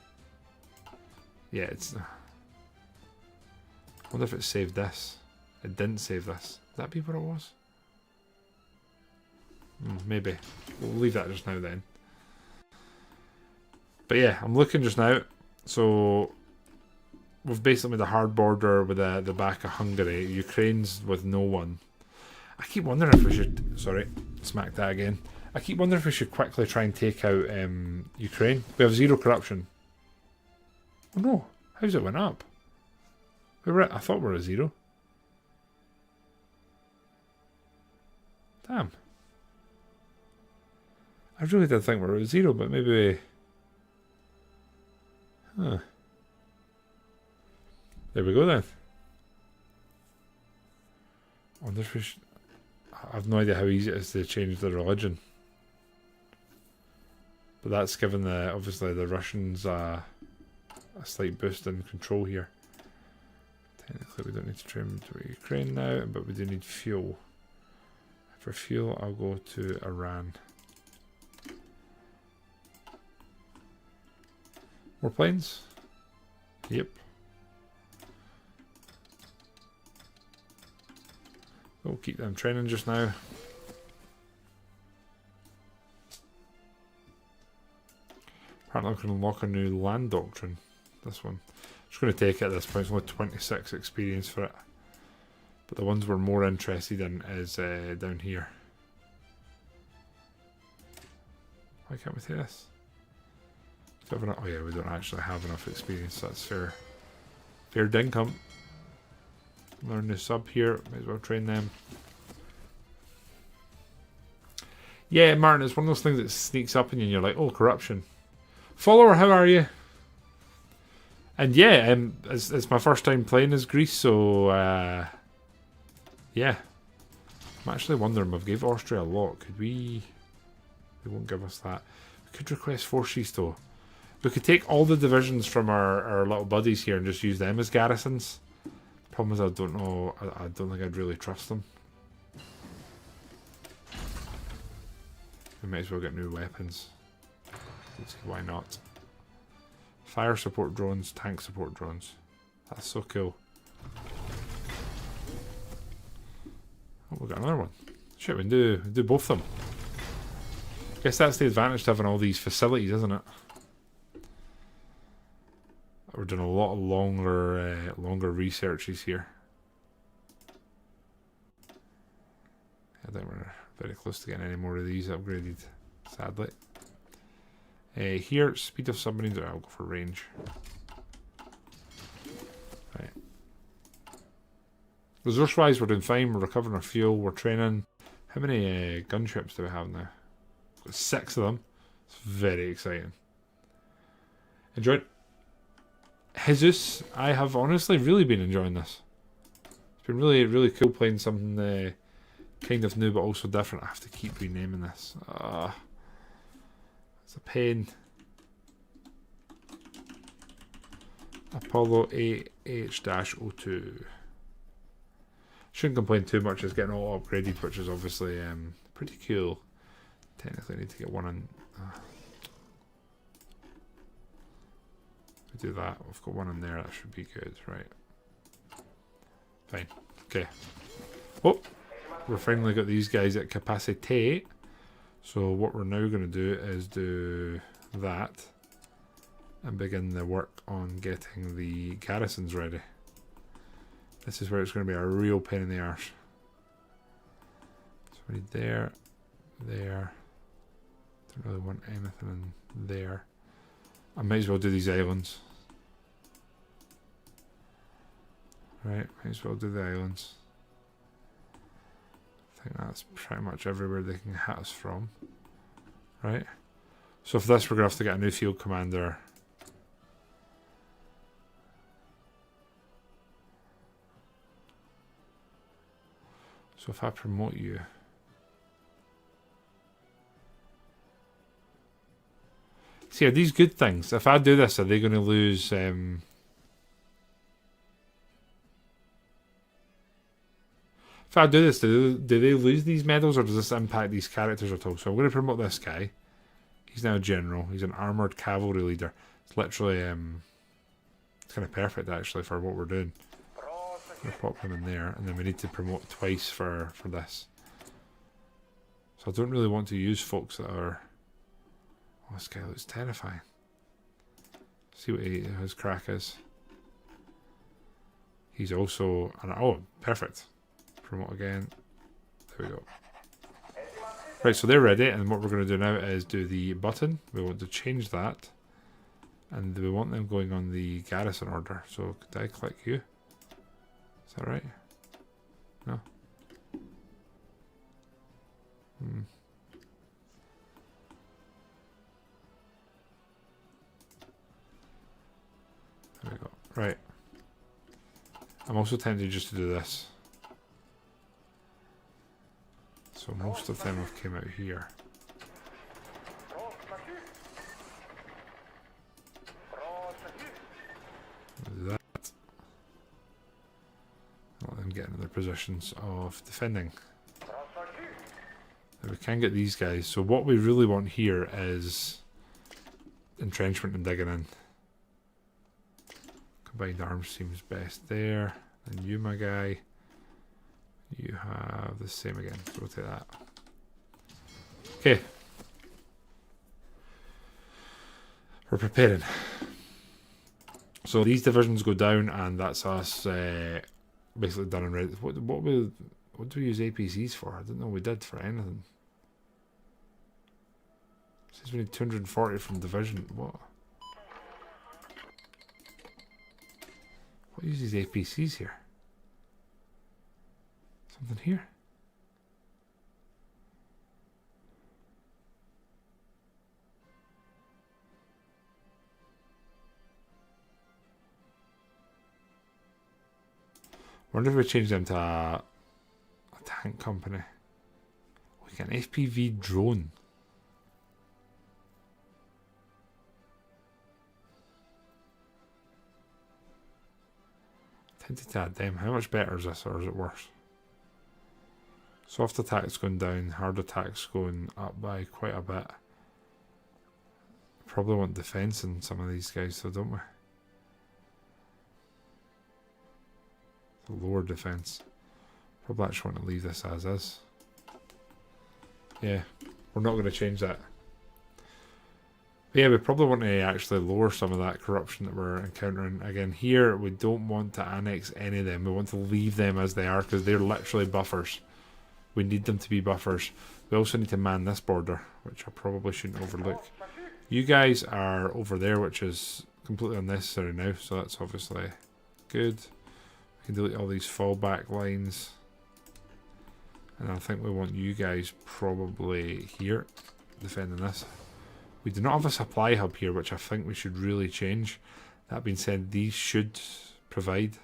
Yeah, it's... I wonder if it saved this. It didn't save this. Is that be what it was? Maybe. We'll leave that just now then. But yeah, I'm looking just now. So we've basically made a hard border with the back of Hungary. Ukraine's with no one. I keep wondering if we should... Sorry, smack that again. I keep wondering if we should quickly try and take out Ukraine. We have 0 corruption. Oh no, how's it went up? I thought we were at 0. Damn. I really did think we were at 0, but maybe... Huh. There we go then. I wonder if we should... I've no idea how easy it is to change the religion. But that's given the obviously the Russians a slight boost in control here. Technically we don't need to train to Ukraine now, but we do need fuel. For fuel I'll go to Iran. More planes? Yep. We'll keep them training just now. Apparently I can unlock a new land doctrine. This one. Just going to take it at this point. It's only 26 experience for it. But the ones we're more interested in is down here. Why can't we take this? Oh yeah, we don't actually have enough experience. That's fair. Fair dinkum. Learn the sub here. Might as well train them. Yeah, Martin, it's one of those things that sneaks up on you and you're like, oh, corruption. Follower, how are you? And yeah, it's my first time playing as Greece, so yeah. I'm actually wondering, we've gave Austria a lot. Could we... They won't give us that. We could request forces though. We could take all the divisions from our little buddies here and just use them as garrisons. Problem is I don't know, I don't think I'd really trust them. We might as well get new weapons. Let's see, why not? Fire support drones, tank support drones. That's so cool. Oh, we've got another one. Shit, we can do both of them. Guess that's the advantage to having all these facilities, isn't it? We're doing a lot of longer researches here. I think we're very close to getting any more of these upgraded, sadly. Here, speed of submarines. I'll go for range. Right. Resource-wise, we're doing fine. We're recovering our fuel. We're training. How many gunships do we have now? We've got 6 of them. It's very exciting. Enjoyed. Jesus, I have honestly really been enjoying this. It's been really, really cool playing something kind of new but also different. I have to keep renaming this. It's a pain. Apollo AH-02. Shouldn't complain too much. It's getting all upgraded, which is obviously pretty cool. Technically, I need to get one on. Do that. We've got one in there. That should be good, right? Fine. Okay. Oh, we've finally got these guys at capacity. So what we're now going to do is do that and begin the work on getting the garrisons ready. This is where it's going to be a real pain in the arse. So we need there. Don't really want anything in there. I might as well do these islands. Right, might as well do the islands. I think that's pretty much everywhere they can hit us from. Right. So for this we're going to have to get a new field commander. So if I promote you... See, are these good things? If I do this, are they going to lose... If I do this, do they lose these medals, or does this impact these characters at all? So I'm going to promote this guy. He's now a general. He's an armoured cavalry leader. It's literally... it's kind of perfect, actually, for what we're doing. We'll pop him in there, and then we need to promote twice for this. So I don't really want to use folks that are... Oh, this guy looks terrifying. See what his crack is. He's also... Oh, perfect. Promote again. There we go. Right, so they're ready, and what we're going to do now is do the button. We want to change that. And we want them going on the garrison order. So could I click you? Is that right? No? There we go. Right. I'm also tempted just to do this. So most of them have came out here. That. Let them get into their positions of defending. Now we can get these guys. So what we really want here is entrenchment and digging in. Combined arms seems best there. And you, my guy, you have the same again. So we'll take that. Okay. We're preparing. So these divisions go down, and that's us basically done and ready. What do we use APCs for? I didn't know we did for anything. It says we need 240 from division. What uses APCs here? Something here? Wonder if we change them to a tank company. We get an FPV drone. Tempted to add them. How much better is this, or is it worse? Soft attack's going down, hard attack's going up by quite a bit. Probably want defense in some of these guys, though, don't we? Lower defense. Probably actually want to leave this as is. Yeah, we're not going to change that. But yeah, we probably want to actually lower some of that corruption that we're encountering. Again, here we don't want to annex any of them. We want to leave them as they are because they're literally buffers. We need them to be buffers. We also need to man this border, which I probably shouldn't overlook. You guys are over there, which is completely unnecessary now, so that's obviously good. We can delete all these fallback lines. And I think we want you guys probably here, defending this. We do not have a supply hub here, which I think we should really change. That being said, these should provide.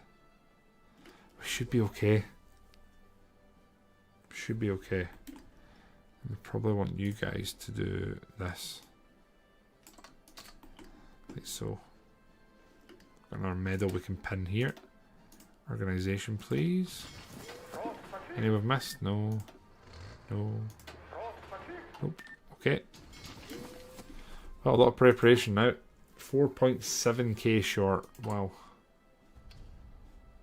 We should be okay. Should be okay. We probably want you guys to do this. Like so. Got our medal we can pin here. Organisation, please. Any we've missed? No. No. Nope. Okay. Well, a lot of preparation now. 4.7k short. Wow.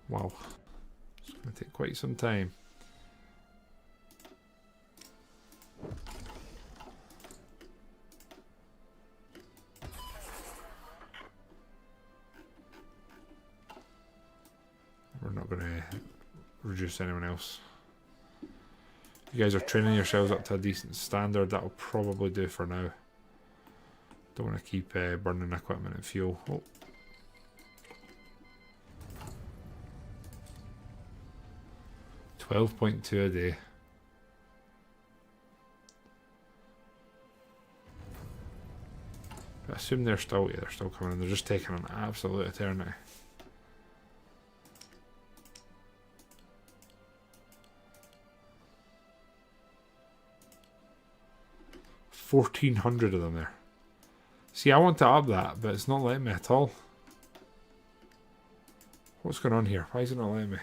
Wow. It's going to take quite some time. We're not going to reduce anyone else. You guys are training yourselves up to a decent standard. That'll probably do for now. Don't want to keep burning equipment and fuel. Oh. $12.2 a day. I assume they're still coming in. They're just taking an absolute eternity. $1,400 of them there. See, I want to up that, but it's not letting me at all. What's going on here? Why is it not letting me?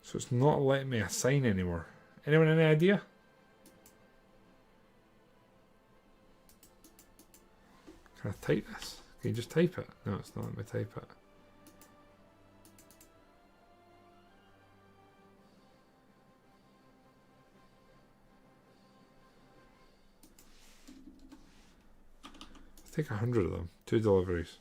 So it's not letting me assign anymore. Anyone any idea? Can I type this? Can you just type it? No, it's not letting me type it. Take 100 of them. 2 deliveries.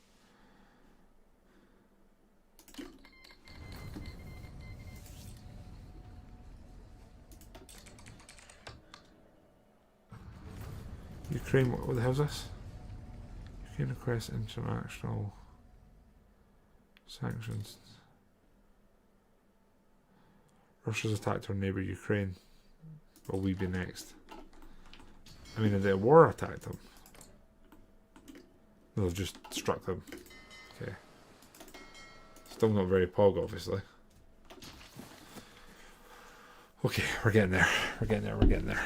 Ukraine, what the hell is this? Ukraine requests international sanctions. Russia's attacked our neighbour Ukraine. Will we be next? I mean, the war attacked them. They've just struck them. Okay. Still not very pog, obviously. Okay, we're getting there. We're getting there. We're getting there.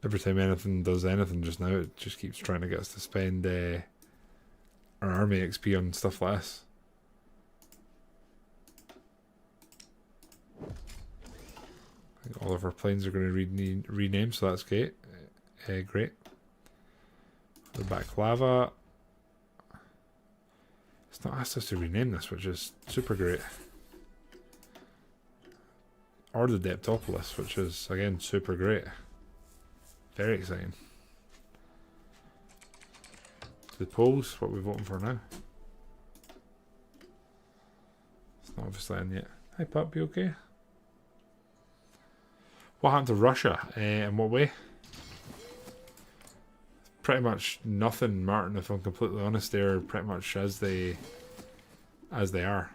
Every time anything does anything just now, it just keeps trying to get us to spend our army XP on stuff like this. I think all of our planes are going to rename, so that's great. Great. The baklava. It's not asked us to rename this, which is super great. Or the Deptopolis, which is, again, super great. Very exciting. The polls, what we're voting for now. It's not obviously in yet. Hi, Pup, you okay? What happened to Russia? In what way? Pretty much nothing, Martin, if I'm completely honest. They're pretty much as they are. How are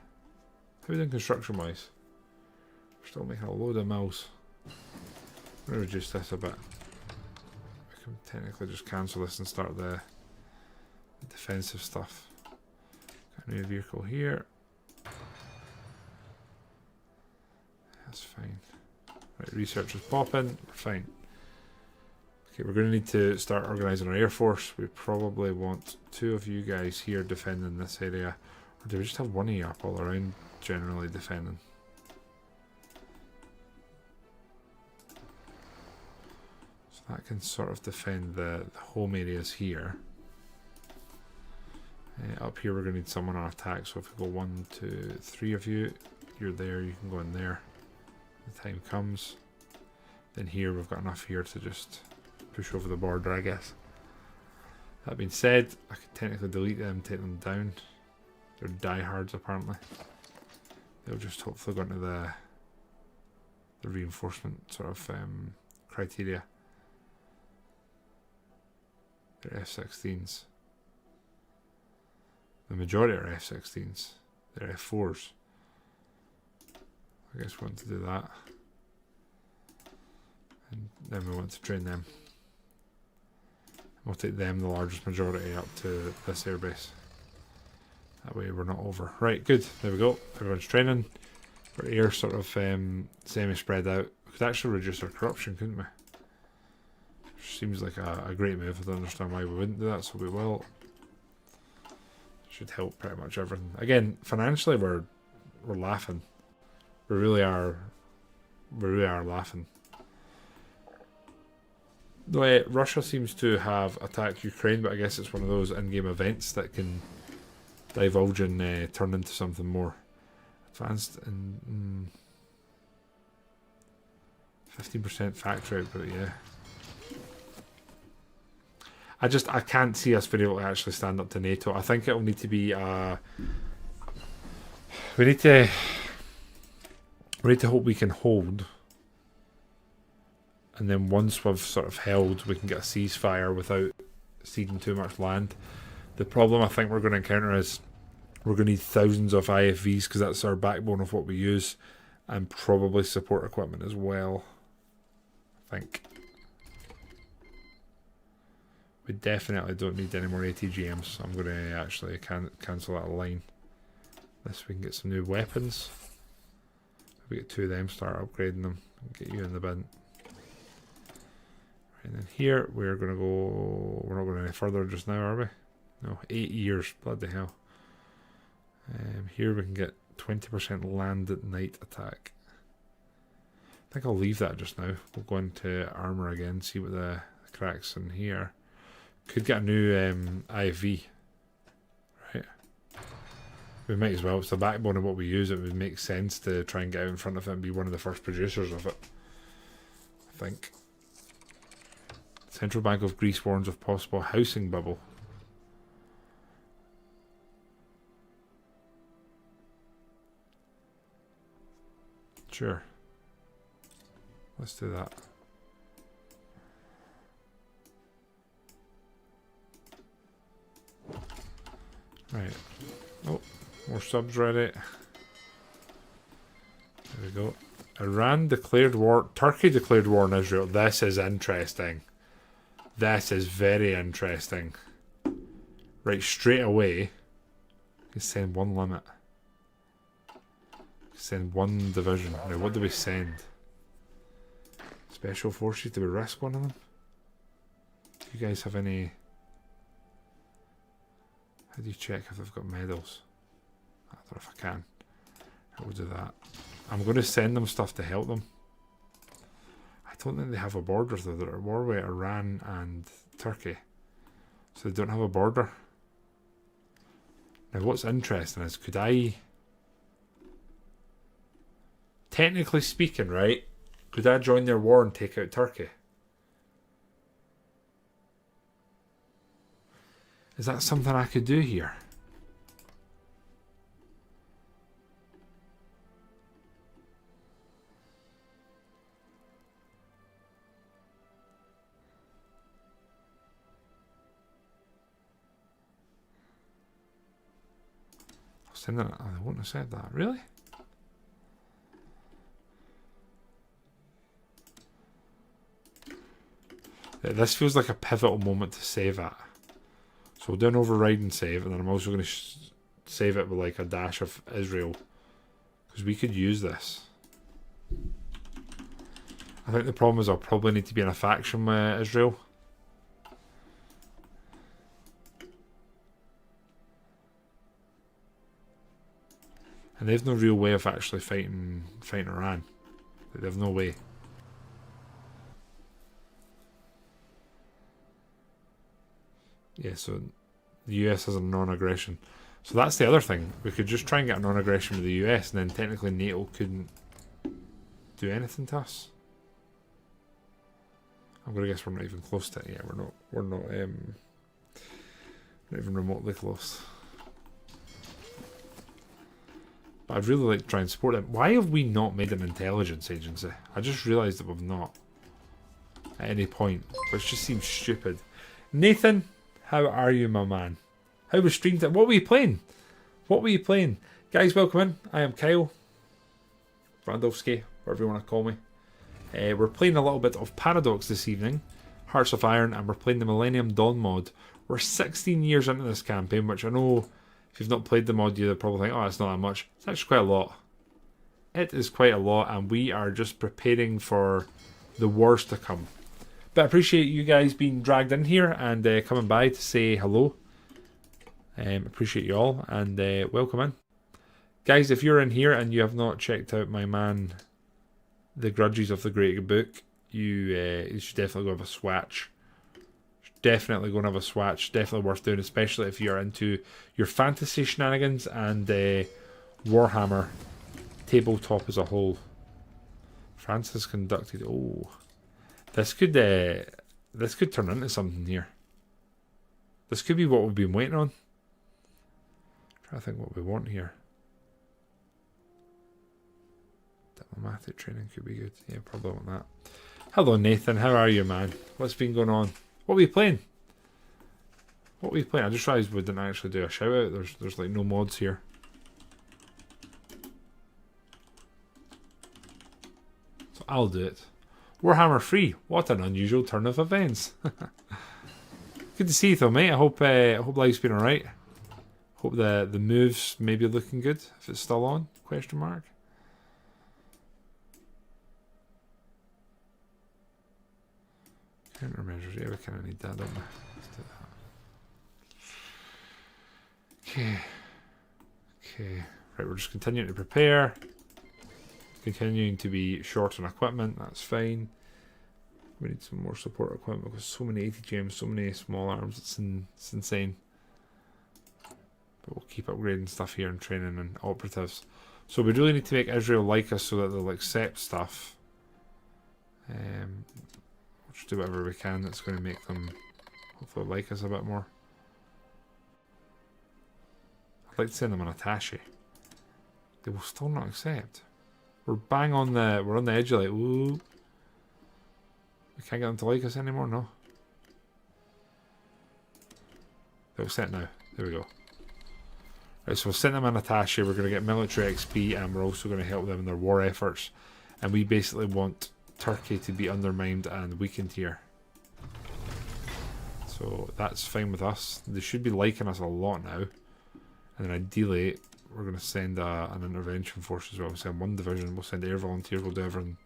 we doing construction wise? We're still making a load of mills. I'm going to reduce this a bit. We can technically just cancel this and start the defensive stuff. Got a new vehicle here. That's fine. Right, research is popping. We're fine. Okay, we're going to need to start organising our air force. We probably want 2 of you guys here defending this area. Or do we just have one of you up all around generally defending? So that can sort of defend the home areas here. Up here we're going to need someone on attack. So if we go 1, 2, 3 of you, you're there, you can go in there. The time comes. Then here we've got enough here to just push over the border, I guess. That being said, I could technically delete them, take them down. They're diehards apparently. They'll just hopefully go into the reinforcement sort of criteria. They're F-16s. The majority are F-16s. They're F-4s. I guess we want to do that. And then we want to train them. We'll take them, the largest majority, up to this airbase. That way we're not over. Right, good. There we go. Everyone's training. Our air sort of semi-spread out. We could actually reduce our corruption, couldn't we? Which seems like a great move. I don't understand why we wouldn't do that, so we will. Should help pretty much everything. Again, financially we're laughing. We really are laughing. The way Russia seems to have attacked Ukraine, but I guess it's one of those in-game events that can divulge and turn into something more advanced. And 15% factory output, yeah. I can't see us being able to actually stand up to NATO. I think it'll need to be we need to hope we can hold. And then once we've sort of held, we can get a ceasefire without ceding too much land. The problem I think we're going to encounter is we're going to need thousands of IFVs because that's our backbone of what we use, and probably support equipment as well. I think. We definitely don't need any more ATGMs. I'm going to actually cancel that line. This we can get some new weapons. If we get 2 of them, start upgrading them, and get you in the bin. And then here we're going to go. We're not going any further just now, are we? No, 8 years. Bloody hell. Here we can get 20% land at night attack. I think I'll leave that just now. We'll go into armor again, see what the cracks in here. Could get a new IFV. Right. We might as well. It's the backbone of what we use. It would make sense to try and get out in front of it and be one of the first producers of it. I think. Central Bank of Greece warns of possible housing bubble. Sure. Let's do that. Right. Oh, more subs ready. There we go. Iran declared war. Turkey declared war on Israel. This is interesting. This is very interesting. Right, straight away, we send one limit. Send one division. Now, what do we send? Special forces? Do we risk one of them? Do you guys have any... How do you check if they've got medals? I don't know if I can. I will do that. I'm going to send them stuff to help them. I don't think they have a border though. They're at war with Iran and Turkey. So they don't have a border. Now what's interesting is, could I... Technically speaking, right? Could I join their war and take out Turkey? Is that something I could do here? I'll send it. Oh, they won't have said that. Really? This feels like a pivotal moment to save at. So we'll do an override and save, and then I'm also going to save it with like a dash of Israel, because we could use this. I think the problem is I'll probably need to be in a faction with Israel. And they've no real way of actually fighting Iran. They have no way. Yeah, so the US has a non-aggression. So that's the other thing. We could just try and get a non-aggression with the US, and then technically NATO couldn't do anything to us. I'm gonna guess we're not even close to it. Yeah, we're not even remotely close. But I'd really like to try and support them. Why have we not made an intelligence agency? I just realised that we've not at any point, which just seems stupid. Nathan, how are you, my man? How was stream time? What were you playing? What were you playing? Guys, welcome in. I am Kyle Randolphski, whatever you want to call me. We're playing a little bit of Paradox this evening, Hearts of Iron, and we're playing the Millennium Dawn Mod. We're 16 years into this campaign, which I know if you've not played the mod, you'll probably think, oh, it's not that much. It's actually quite a lot. It is quite a lot, and we are just preparing for the wars to come. But I appreciate you guys being dragged in here and coming by to say hello. Appreciate you all, and welcome in. Guys, if you're in here and you have not checked out my man, The Grudges of the Great Book, you should definitely go have a swatch. Definitely go and have a swatch. Definitely worth doing, especially if you're into your fantasy shenanigans and Warhammer tabletop as a whole. France has conducted. Oh, this could turn into something here. This could be what we've been waiting on. I'm trying to think what we want here. Diplomatic training could be good. Yeah, probably want that. Hello, Nathan. How are you, man? What's been going on? What were you playing? What were you playing? I just realised we didn't actually do a shout out. There's like no mods here. So I'll do it. Warhammer 3. What an unusual turn of events. Good to see you though, mate. I hope life's been alright. Hope the moves maybe looking good. If it's still on? Question mark. Countermeasures, yeah, we kind of need that, don't we? Let's do that. Okay. Right, we're just continuing to prepare. Continuing to be short on equipment, that's fine. We need some more support equipment because so many 80 gems, so many small arms, it's insane. But we'll keep upgrading stuff here and training and operatives. So we really need to make Israel like us so that they'll accept stuff. Just do whatever we can that's going to make them hopefully like us a bit more. I'd like to send them an attaché. They will still not accept. We're on the edge of like, ooh. We can't get them to like us anymore, no. They'll accept now. There we go. Right, so we'll send them an attaché, we're going to get military XP, and we're also going to help them in their war efforts. And we basically want Turkey to be undermined and weakened here. So that's fine with us. They should be liking us a lot now. And then ideally, we're going to send an intervention force as well. We'll send one division. We'll send air volunteers. We'll do everything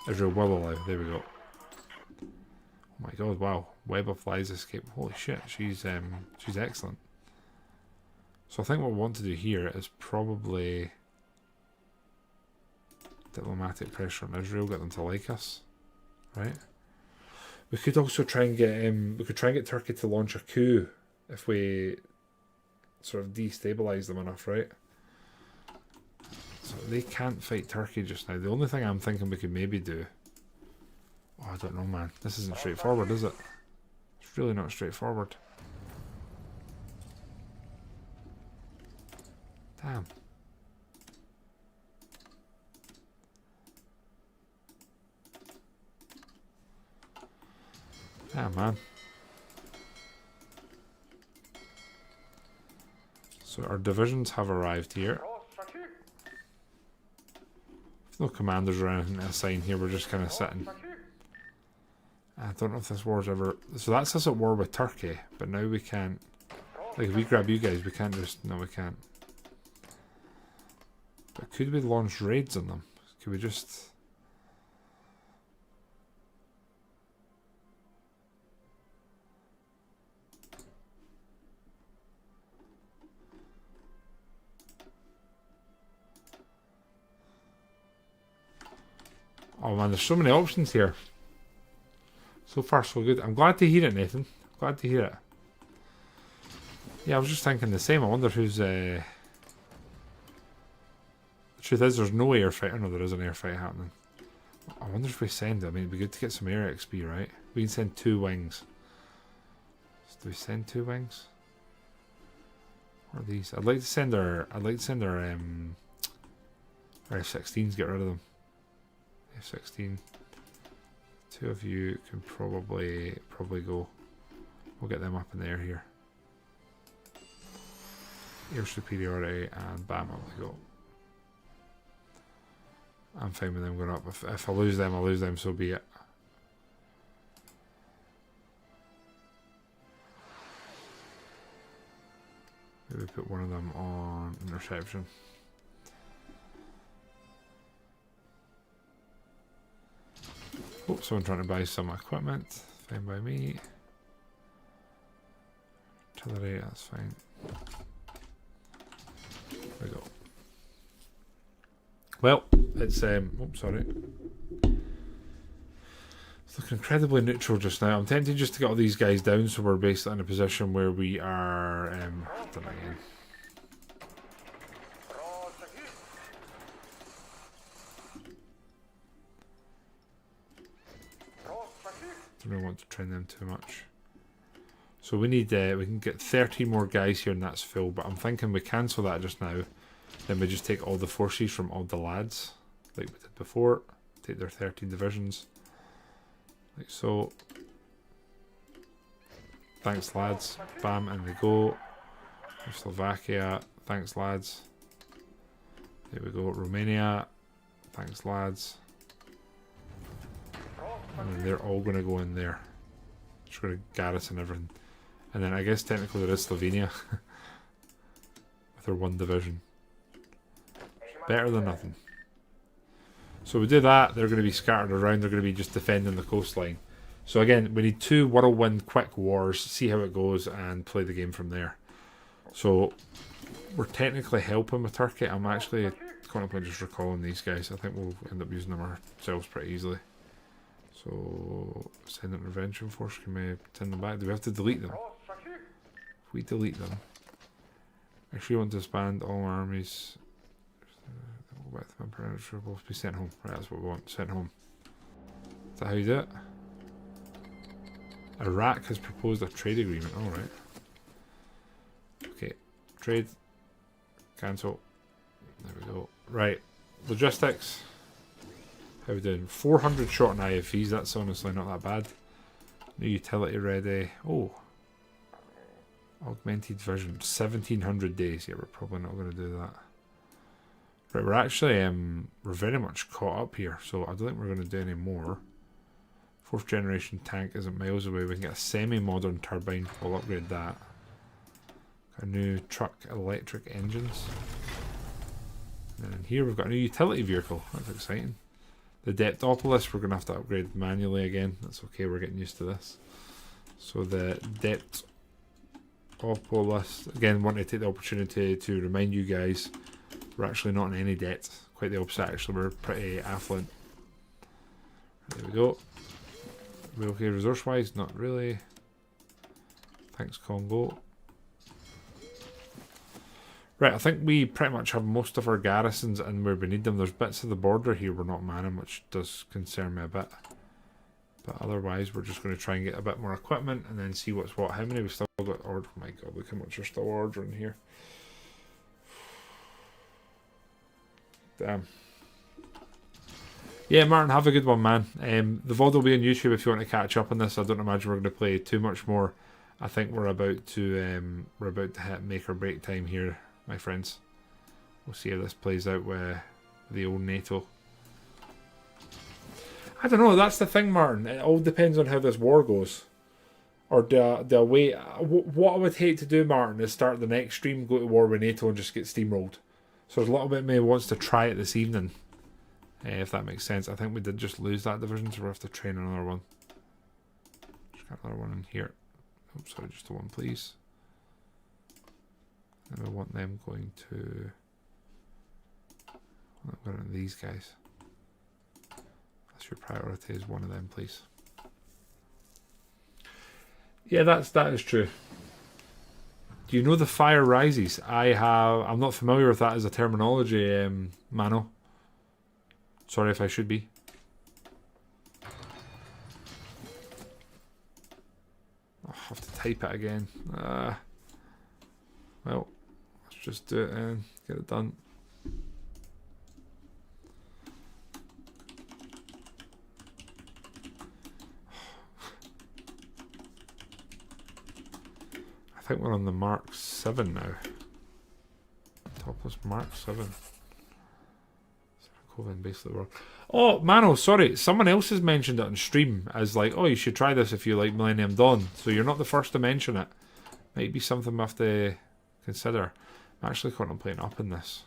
Israel will allow. There we go. Oh my god! Wow, Web of Lies escape. Holy shit! She's excellent. So I think what we want to do here is probably diplomatic pressure on Israel, get them to like us, right? We could also try and get Turkey to launch a coup if we sort of destabilize them enough, right? So they can't fight Turkey just now. The only thing I'm thinking we could maybe do... Oh, I don't know, man. This isn't straightforward, is it? It's really not straightforward. Damn. Damn, man. So our divisions have arrived here. With no commanders or anything to assign here, we're just kind of sitting. I don't know if this war's ever... So that's us at war with Turkey, but now we can't... Like, if we grab you guys, we can't just... No, we can't. But could we launch raids on them? Could we just... Oh man, there's so many options here. So far so good. I'm glad to hear it, Nathan. Glad to hear it. Yeah, I was just thinking the same. I wonder who's... The truth is, there's no air fight. Oh no, there is an air fight happening. I wonder if we send it. I mean, it'd be good to get some air XP, right? We can send 2 wings. So do we send 2 wings? What are these? I'd like to send our F-16s, get rid of them. F-16. 2 of you can probably go. We'll get them up in the air here. Air superiority, and bam, up they go. I'm fine with them going up. If I lose them, I lose them, so be it. Maybe put one of them on interception. Oh, someone trying to buy some equipment. Fine by me. Artillery, that's fine. There we go. Well, it's oops, sorry. It's looking incredibly neutral just now. I'm tempted just to get all these guys down so we're basically in a position where we are done again. Don't really want to train them too much. So we need we can get 13 more guys here and that's full, but I'm thinking we cancel that just now. Then we just take all the forces from all the lads, like we did before. Take their 13 divisions. Like so. Thanks lads. Bam, and they go. Slovakia. Thanks lads. There we go. Romania. Thanks lads. And then they're all going to go in there. Just going to garrison everything. And then I guess technically there is Slovenia. With their 1 division. Better than nothing. So we do that, they're going to be scattered around, they're going to be just defending the coastline. So again, we need 2 whirlwind quick wars, see how it goes, and play the game from there. So we're technically helping with Turkey. I'm actually contemplating just recalling these guys. I think we'll end up using them ourselves pretty easily. So send an intervention force, can we send them back? Do we have to delete them? If we delete them, actually want to disband all armies. Go back to the Emperor, we'll be sent home. Right, that's what we want, sent home. Is that how you do it? Iraq has proposed a trade agreement, alright. Okay, trade, cancel. There we go. Right, logistics. How are we doing? 400 shot on IFVs, that's honestly not that bad. New utility ready. Oh. Augmented vision. 1700 days. Yeah, we're probably not going to do that. Right, we're actually, we're very much caught up here, so I don't think we're going to do any more. 4th generation tank isn't miles away. We can get a semi-modern turbine. We'll upgrade that. Got a new truck electric engines. And then here we've got a new utility vehicle. That's exciting. The Deptopolis we're going to have to upgrade manually again. That's okay, we're getting used to this. So the Deptopolis, again, want to take the opportunity to remind you guys we're actually not in any debt. Quite the opposite, actually. We're pretty affluent. There we go. We okay resource-wise? Not really. Thanks, Congo. Right, I think we pretty much have most of our garrisons in where we need them. There's bits of the border here we're not manning, which does concern me a bit. But otherwise, we're just going to try and get a bit more equipment and then see what's what. How many we still got ordered? Oh my god, look how much we're still ordering here. Damn. Yeah, Martin, have a good one, man. The VOD will be on YouTube if you want to catch up on this. I don't imagine we're going to play too much more. I think we're about to hit make or break time here, my friends. We'll see how this plays out with the old NATO. I don't know, that's the thing, Martin. It all depends on how this war goes. Or do I wait? What I would hate to do, Martin, is start the next stream, go to war with NATO and just get steamrolled. So there's a little bit of me wants to try it this evening. If that makes sense. I think we did just lose that division, so we'll have to train another one. Just got another one in here. Oops, sorry, just the one, please. And I want them going to... I'm going to these guys. That's your priority, is one of them, please. Yeah, that is true. Do you know the fire rises? I'm not familiar with that as a terminology, Mano. Sorry if I should be. I'll have to type it again. Well, let's just do it and get it done. I think we're on the Mark 7 now. Topless Mark 7. Basically work. Oh, Mano, sorry. Someone else has mentioned it on stream as like, oh, you should try this if you like Millennium Dawn. So you're not the first to mention it. Might be something we have to consider. I'm actually contemplating up in this.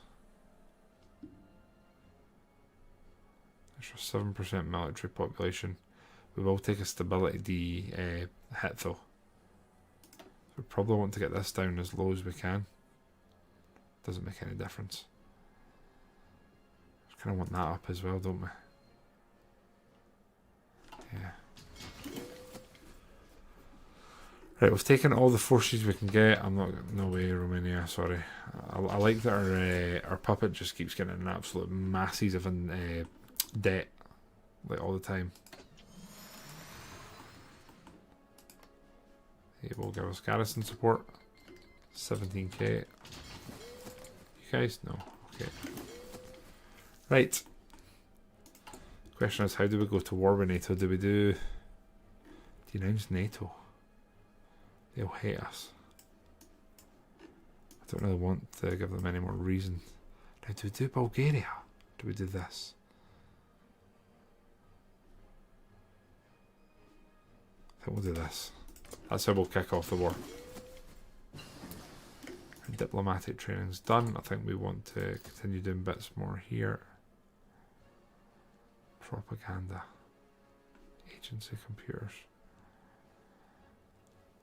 There's a 7% military population. We will take a stability D hit though. We probably want to get this down as low as we can. Doesn't make any difference. Just kind of want that up as well, don't we? Yeah. Right, we've taken all the forces we can get. I'm not... No way, Romania, sorry. I like that our puppet just keeps getting an absolute masses of debt. Like, all the time. He will give us garrison support. 17k. You guys? No. Okay. Right. Question is, how do we go to war with NATO? Do we denounce NATO? They'll hate us. I don't really want to give them any more reason. Now, do we do Bulgaria? Do we do this? I think we'll do this. That's how we'll kick off the war. Diplomatic training's done. I think we want to continue doing bits more here. Propaganda. Agency computers.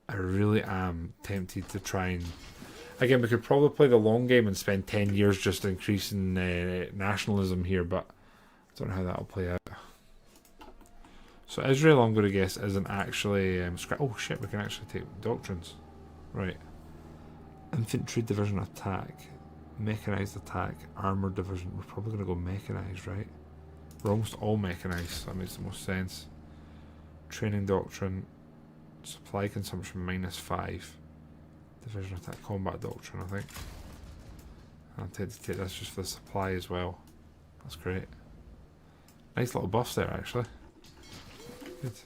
I really am tempted to try and... Again, we could probably play the long game and spend 10 years just increasing nationalism here, but I don't know how that'll play out. So Israel, I'm going to guess, isn't actually... oh shit, we can actually take doctrines. Right. Infantry division attack. Mechanized attack. Armoured division. We're probably going to go mechanized, right? We're almost all mechanized, so that makes the most sense. Training doctrine. Supply consumption -5. Division attack. Combat doctrine, I think. I'll take this just for the supply as well. That's great. Nice little buffs there, actually. Good.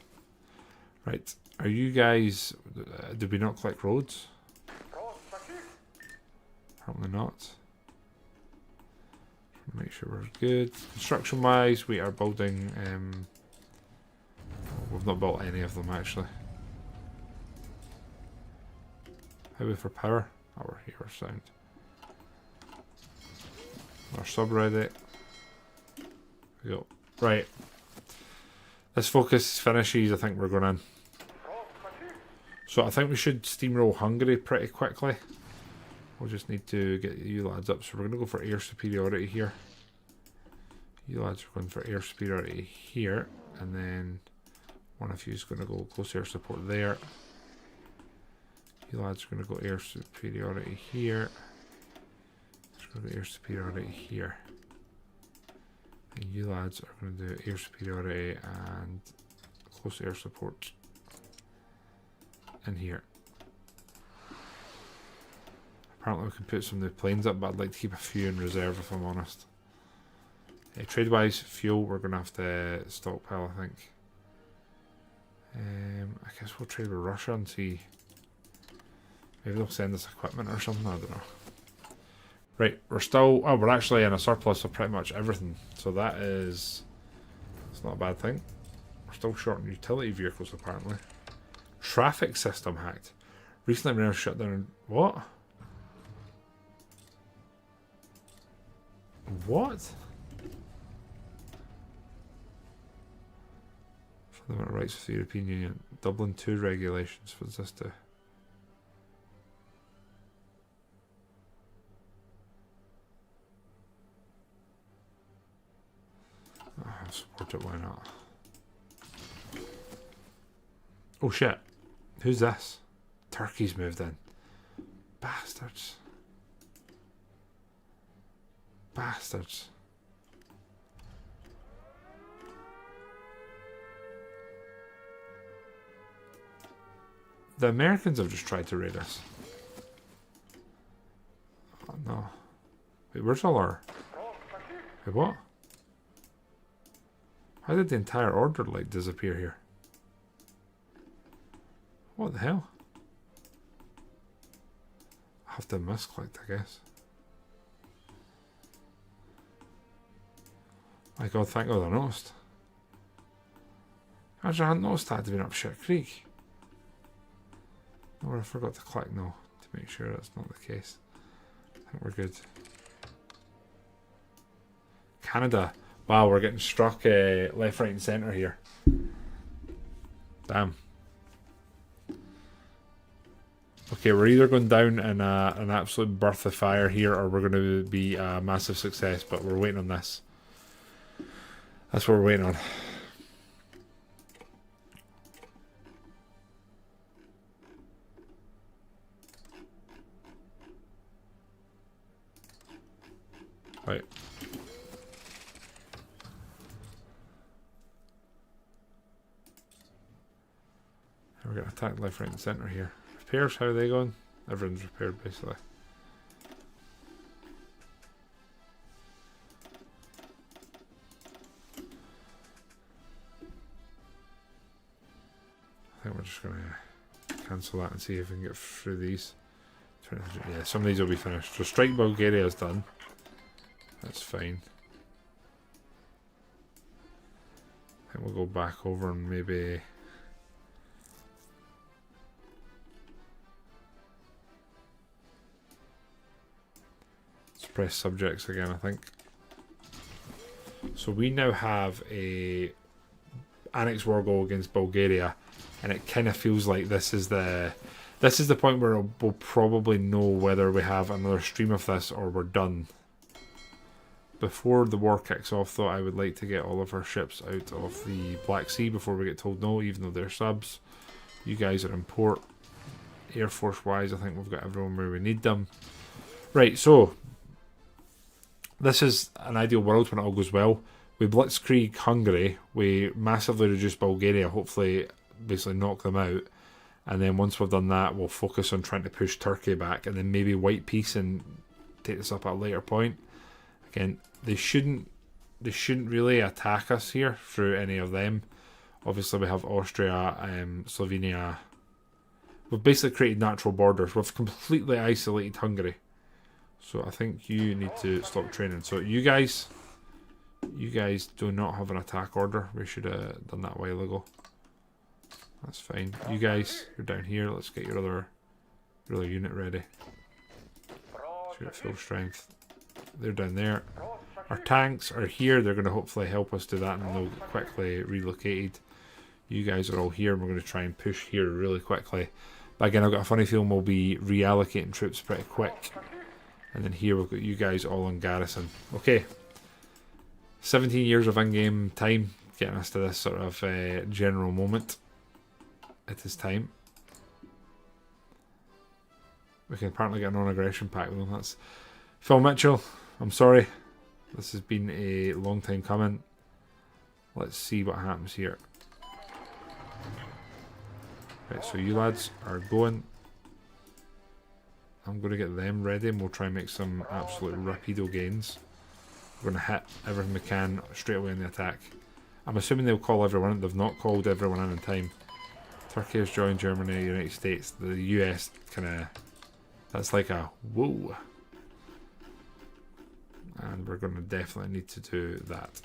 Right. Are you guys... did we not collect roads? Apparently not. Make sure we're good. Construction wise, we are building we've not built any of them actually. Highway for power. Oh, we're here, sound. Our sub ready. There we go. Right. This focus finishes, I think we're going in. So I think we should steamroll Hungary pretty quickly. We'll just need to get you lads up. So we're going to go for air superiority here. You lads are going for air superiority here. And then one of you is going to go close air support there. You lads are going to go air superiority here. Just going to go air superiority here. And you lads are going to do air superiority and close air support in here. Apparently we can put some new planes up, but I'd like to keep a few in reserve if I'm honest. Trade-wise, fuel we're going to have to stockpile, I think. I guess we'll trade with Russia and see. Maybe they'll send us equipment or something, I don't know. Right, we're still, oh, we're actually in a surplus of pretty much everything. So that is, it's not a bad thing. We're still short on utility vehicles apparently. Traffic system hacked. Recently we shut down, what? What? Fundamental rights of the European Union. Dublin 2 regulations. What's this do? Oh, I'll support it, why not? Oh shit. Who's this? Turkey's moved in. Bastards. Bastards. The Americans have just tried to raid us. Oh no. Wait, where's all our... Wait, what? How did the entire order like disappear here? What the hell? I have to misclicked, I guess. My god, thank god I noticed. Actually, I hadn't noticed that had been up Shit Creek. Or I forgot to click no to make sure that's not the case. I think we're good. Canada. Wow, we're getting struck left, right and centre here. Damn. Okay, we're either going down in an absolute birth of fire here or we're going to be a massive success, but we're waiting on this. That's what we're waiting on. Right. We're going to attack left, right and centre here. Repairs, how are they going? Everyone's repaired basically. I think we're just going to cancel that and see if we can get through these. Yeah, some of these will be finished. So Strike Bulgaria is done. That's fine. I think we'll go back over and maybe... Press subjects again, I think. So we now have a annex war goal against Bulgaria, and it kind of feels like this is the point where we'll probably know whether we have another stream of this or we're done. Before the war kicks off, though, I would like to get all of our ships out of the Black Sea before we get told no, even though they're subs. You guys are in port. Air Force wise, I think we've got everyone where we need them. Right, so this is an ideal world when it all goes well. We blitzkrieg Hungary, we massively reduce Bulgaria, hopefully basically knock them out, and then once we've done that we'll focus on trying to push Turkey back and then maybe white peace and take this up at a later point. Again, they shouldn't really attack us here through any of them. Obviously we have Austria, Slovenia. We've basically created natural borders. We've completely isolated Hungary. So I think you need to stop training. So you guys do not have an attack order. We should have done that a while ago. That's fine. You guys, you're down here. Let's get your other unit ready. So you're at full strength. They're down there. Our tanks are here. They're going to hopefully help us do that, and they'll get quickly relocated. You guys are all here, and we're going to try and push here really quickly. But again, I've got a funny feeling we'll be reallocating troops pretty quick. And then here we've got you guys all in garrison. Okay. 17 years of in-game time getting us to this sort of general moment. It is time. We can apparently get a non-aggression pact with them. That's Phil Mitchell. I'm sorry. This has been a long time coming. Let's see what happens here. Right, so you lads are going. I'm going to get them ready and we'll try and make some absolute rapido gains. We're going to hit everything we can straight away in the attack. I'm assuming they'll call everyone in. They've not called everyone in time. Turkey has joined Germany, United States. The US kind of... That's like a whoa. And we're going to definitely need to do that.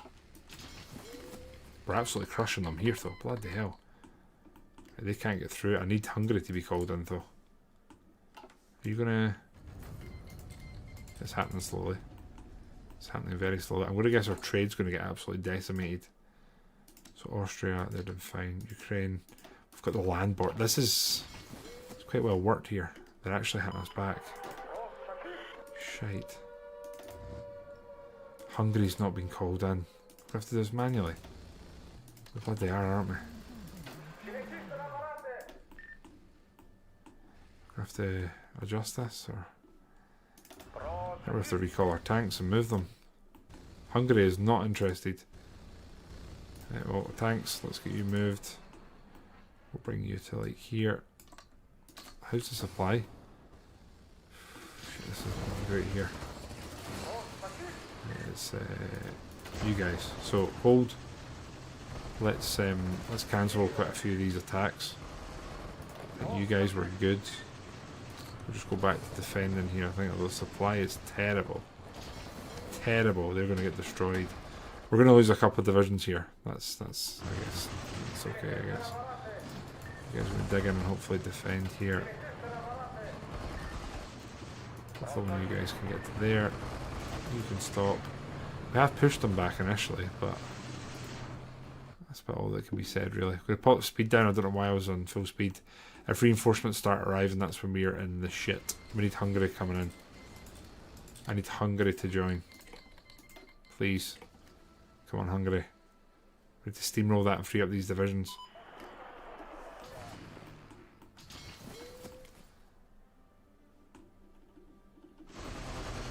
We're absolutely crushing them here though. Bloody hell. They can't get through it. I need Hungary to be called in though. Are you gonna... It's happening slowly. It's happening very slowly. I'm gonna guess our trade's gonna get absolutely decimated. So Austria, they're doing fine. Ukraine, we've got the land board. This is... It's quite well worked here. They're actually hitting us back. Shite. Hungary's not been called in. We have to do this manually. We bloody are, aren't we? We have to adjust this, or we have to recall our tanks and move them. Hungary is not interested. Right, well, tanks, let's get you moved. We'll bring you to like here. How's the supply? Shit, this is not great here. It's you guys. So hold. Let's cancel quite a few of these attacks. I think you guys were good. We'll just go back to defending here. I think the supply is terrible. Terrible. They're going to get destroyed. We're going to lose a couple of divisions here. That's I guess, it's okay, I guess. You guys are going to dig in and hopefully defend here. Hopefully when you guys can get to there, you can stop. We have pushed them back initially, but that's about all that can be said, really. We're going to put the speed down. I don't know why I was on full speed. If reinforcements start arriving, that's when we're in the shit. We need Hungary coming in. I need Hungary to join. Please. Come on, Hungary. We need to steamroll that and free up these divisions.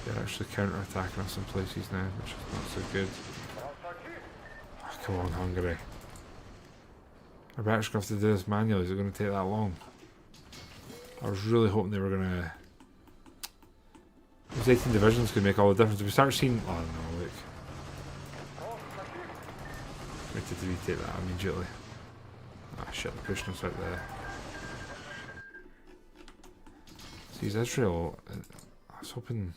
They're actually counter-attacking us in places now, which is not so good. Oh, come on, Hungary. Are we actually going to have to do this manually? Is it going to take that long? I was really hoping they were going to... Those 18 divisions could make all the difference. If we start seeing... Oh no, look. We need to retake that immediately. Ah shit, they're pushing us out there. See, is Israel... I was hoping...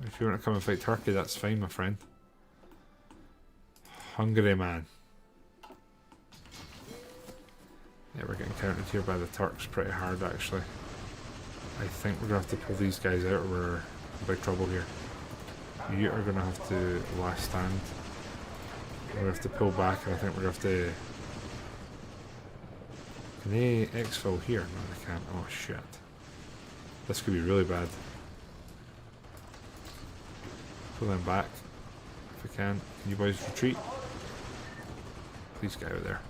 If you want to come and fight Turkey, that's fine, my friend. Hungary, man. Yeah, we're getting countered here by the Turks pretty hard, actually. I think we're going to have to pull these guys out or we're in big trouble here. You are going to have to last stand. We're going to have to pull back, and I think we're going to have to... Can they exfil here? No, they can't. Oh, shit. This could be really bad. Pull them back if we can. Can you boys retreat? Please get out there.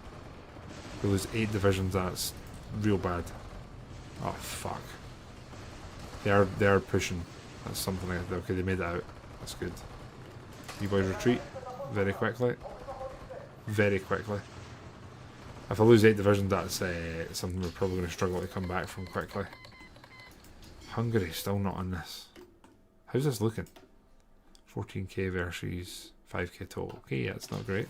We lose 8 divisions. That's real bad. Oh fuck. They are pushing. That's something like that. Okay, they made it out. That's good. Can you boys retreat very quickly. Very quickly. If I lose 8 divisions, that's something we're probably going to struggle to come back from quickly. Hungary's still not on this. How's this looking? 14k versus 5k total. Okay, yeah, it's not great.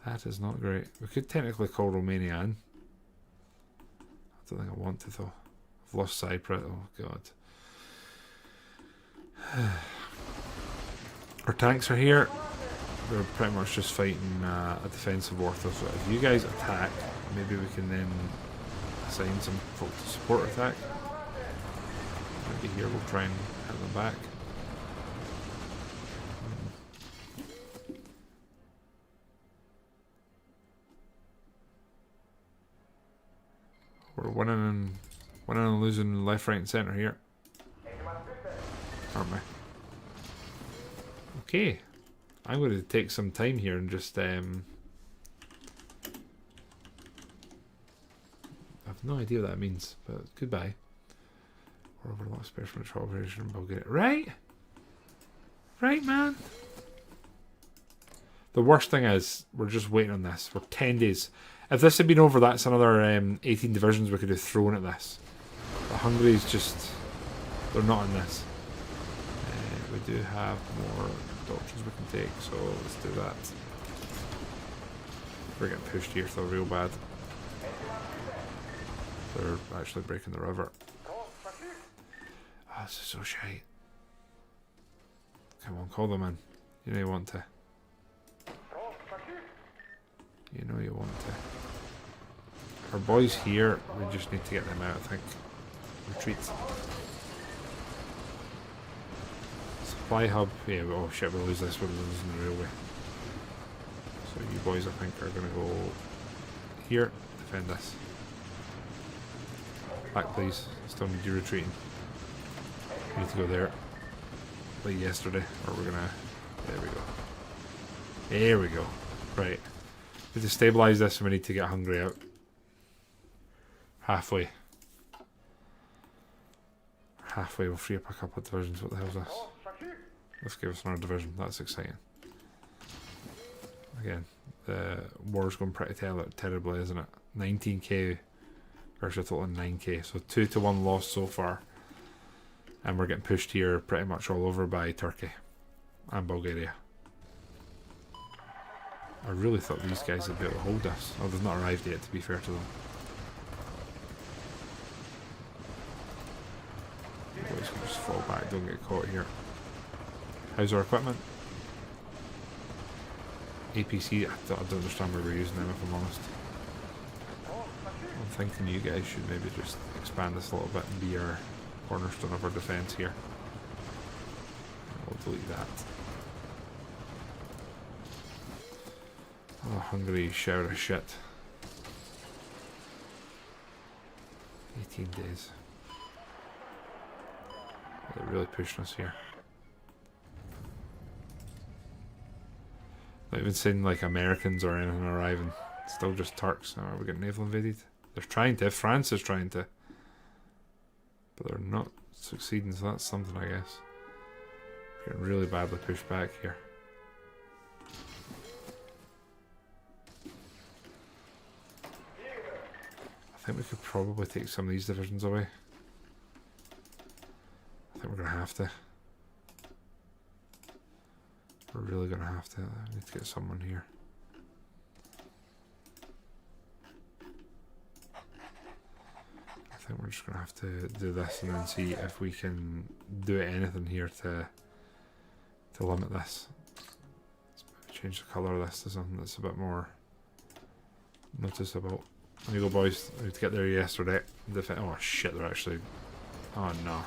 That is not great. We could technically call Romania in. I don't think I want to though. I've lost Cyprus. Oh god. Our tanks are here. They're pretty much just fighting a defensive war. So if you guys attack, maybe we can then assign some folk to support attack. Maybe here we'll try and hit them back. We're winning and losing left, right and centre here. Aren't we? Okay. I'm going to take some time here and just I have no idea what that means, but goodbye. Or overlap special operation in Bulgaria. Right? Right, man? The worst thing is, we're just waiting on this. We're 10 days. If this had been over, that's another 18 divisions we could have thrown at this. But Hungary's just... they're not in this. We do have more doctrines we can take, so let's do that. We're getting pushed here, so real bad. They're actually breaking the river. Oh, this is so shite. Come on, call them in. You know you want to. You know you want to. Our boys here, we just need to get them out, I think. Retreat. Supply hub. Yeah, oh shit, we'll lose this. We're losing the railway. So you boys, I think, are going to go here. Defend this. Back, please. Still need you retreating. We need to go there. Like yesterday. Or we're going to... There we go. There we go. Right. We need to stabilise this and we need to get Hungary out. Halfway. Halfway, we'll free up a couple of divisions. What the hell is this? Let's give us another division. That's exciting. Again, the war's going pretty terribly, isn't it? 19k versus a total of 9k. So 2-1 loss so far. And we're getting pushed here pretty much all over by Turkey and Bulgaria. I really thought these guys would be able to hold us. Oh, they've not arrived yet, to be fair to them. Boys can just fall back, don't get caught here. How's our equipment? APC, I don't understand where we're using them, if I'm honest. I'm thinking you guys should maybe just expand this a little bit and be our cornerstone of our defence here. We'll delete that. Oh, Hungary shower of shit. 18 days. They're really pushing us here. Not even saying like Americans or anything arriving. It's still just Turks. Oh, we're getting naval invaded. They're trying to. France is trying to. But they're not succeeding, so that's something, I guess. Getting really badly pushed back here. I think we could probably take some of these divisions away. I think we're going to have to. We're really going to have to. I need to get someone here. I think we're just going to have to do this and then see if we can do anything here to limit this. Let's maybe change the colour of this to something that's a bit more noticeable. There you go, boys. I need to get there yesterday. Oh shit, they're actually... Oh no.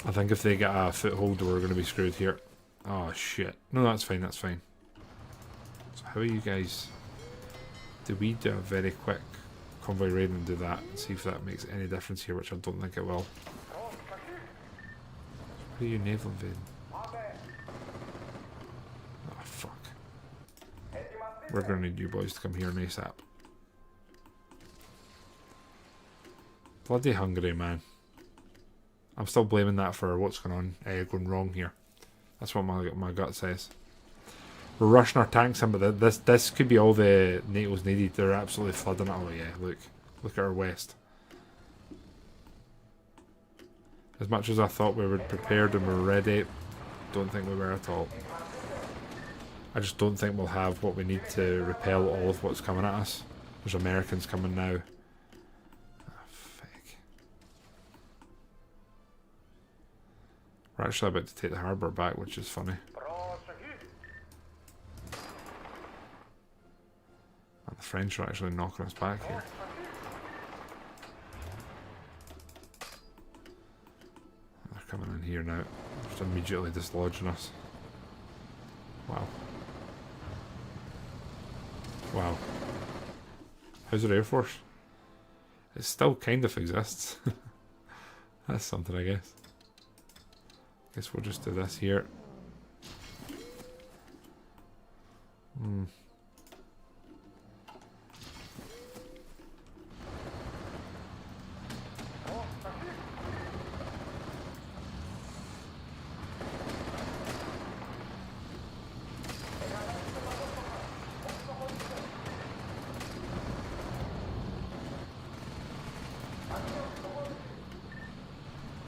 I think if they get a foothold, we're going to be screwed here. Oh shit. No, that's fine, that's fine. So how are you guys... Do we do a very quick convoy raid and do that? And see if that makes any difference here, which I don't think it will. Who are you naval invading? Oh fuck. We're going to need you boys to come here ASAP. Bloody Hungary, man. I'm still blaming that for what's going on, going wrong here. That's what my gut says. We're rushing our tanks in, but this could be all the NATO's needed. They're absolutely flooding it. Oh yeah, look at our west. As much as I thought we were prepared and we were ready, don't think we were at all. I just don't think we'll have what we need to repel all of what's coming at us. There's Americans coming now. Oh, fuck. We're actually about to take the harbour back, which is funny. And the French are actually knocking us back here. They're coming in here now. Just immediately dislodging us. Wow. Wow. How's our Air Force? It still kind of exists. That's something, I guess. Guess we'll just do this here.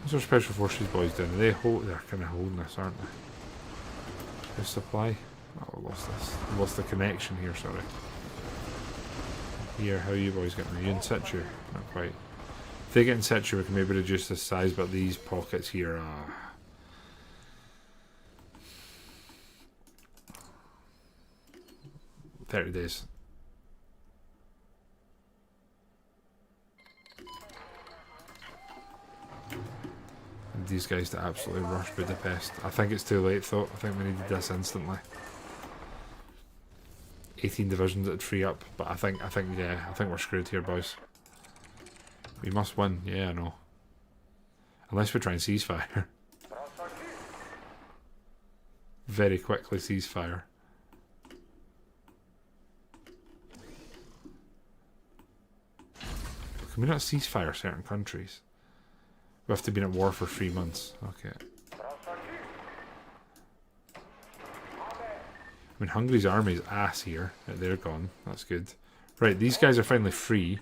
What's our Special Forces boys doing? They're kind of holding us, aren't they? There's supply. Oh, we lost this. We lost the connection here, sorry. Here, how are you boys getting? Are you in situ? Not quite. If they get in situ, we can maybe reduce the size, but these pockets here are... 30 days. And these guys to absolutely rush Budapest. I think it's too late though. I think we needed this instantly. 18 divisions that'd free up, but I think we're screwed here, boys. We must win. Yeah, I know. Unless we try and ceasefire. Very quickly ceasefire. Can we not ceasefire certain countries? We have to be in war for 3 months. Okay. I mean, Hungary's army is ass here. Right, they're gone. That's good. Right, these guys are finally free.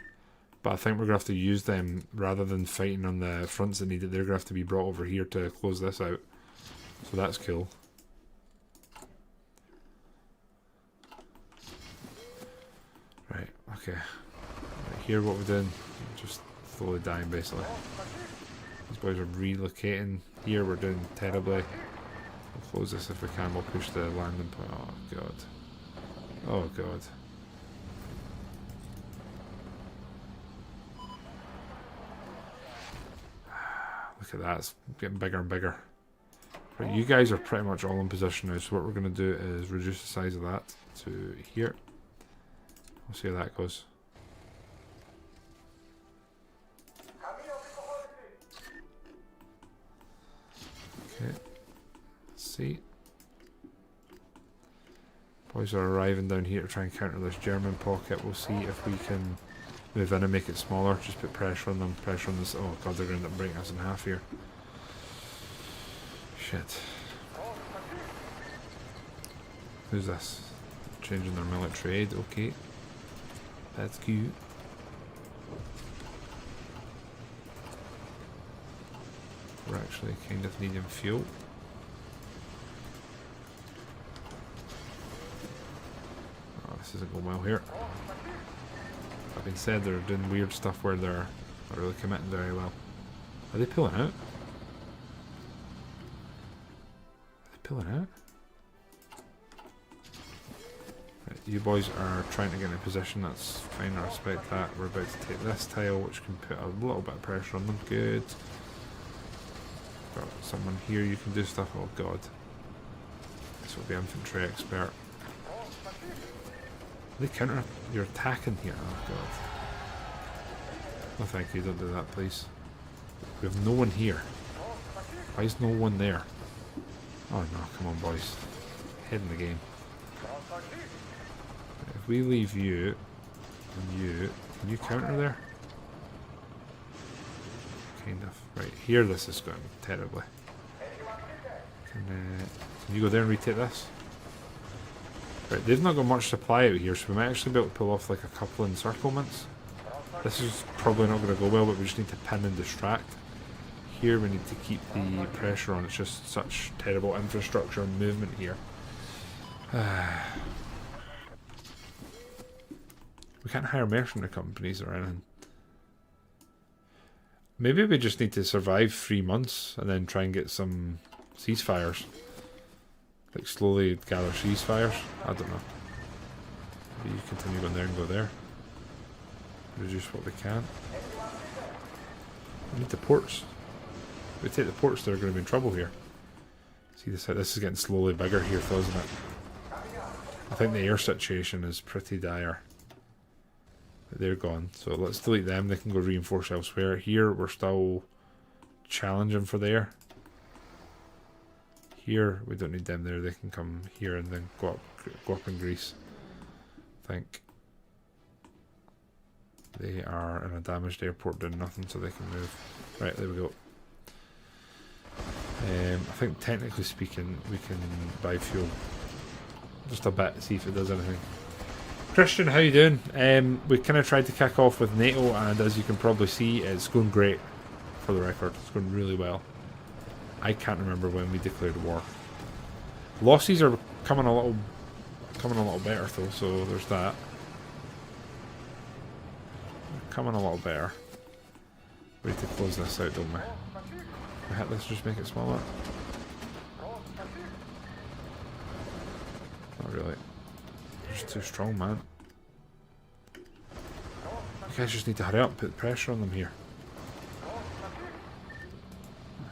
But I think we're going to have to use them rather than fighting on the fronts that need it. They're going to have to be brought over here to close this out. So that's cool. Right, okay. Right, here what we're doing. Just slowly dying basically. These boys are relocating. Here we're doing terribly. We'll close this if we can. We'll push the landing point. Oh god. Oh god. Look at that, it's getting bigger and bigger. Right, you guys are pretty much all in position now, so what we're going to do is reduce the size of that to here. We'll see how that goes. Okay, let's see. Boys are arriving down here to try and counter this German pocket. We'll see if we can move in and make it smaller. Just put pressure on them. Pressure on this. Oh god, they're going to end up breaking us in half here. Shit. Who's this? Changing their military aid. Okay. That's cute. We're actually kind of needing fuel. Oh, this isn't going well here. That being said, they're doing weird stuff where they're not really committing very well. Are they pulling out? Are they pulling out? Right, you boys are trying to get in a position. That's fine, I respect that. We're about to take this tile, which can put a little bit of pressure on them. Good. Got someone here, you can do stuff. Oh god. This will be infantry expert. They counter. You're attacking here. Oh god. No thank you, don't do that please. We have no one here. Why is no one there? Oh no, come on boys. Head in the game. If we leave you and you, can you counter there? Kind of. Right, here this is going terribly. Can you go there and retake this? Right, they've not got much supply out here, so we might actually be able to pull off like a couple encirclements. This is probably not going to go well, but we just need to pin and distract. Here we need to keep the pressure on. It's just such terrible infrastructure and movement here. We can't hire mercenary companies or anything. Maybe we just need to survive 3 months and then try and get some ceasefires. Like slowly gather ceasefires. I don't know. Maybe you continue going there and go there. Reduce what we can. We need the ports. If we take the ports, they're going to be in trouble here. See this? This is getting slowly bigger here, though, isn't it? I think the air situation is pretty dire. But they're gone, so let's delete them. They can go reinforce elsewhere. Here, we're still challenging for the air. Here, we don't need them there. They can come here and then go up in Greece. I think they are in a damaged airport doing nothing, so they can move. Right, there we go. I think technically speaking, we can buy fuel just a bit, see if it does anything. Christian, how you doing? We kind of tried to kick off with NATO, and as you can probably see, it's going great. For the record, it's going really well. I can't remember when we declared war. Losses are coming a little better though, so there's that. Coming a little better. We need to close this out, don't we? We hit this, just make it smaller. Not really. It's too strong, man. You guys just need to hurry up, put pressure on them here. Oh,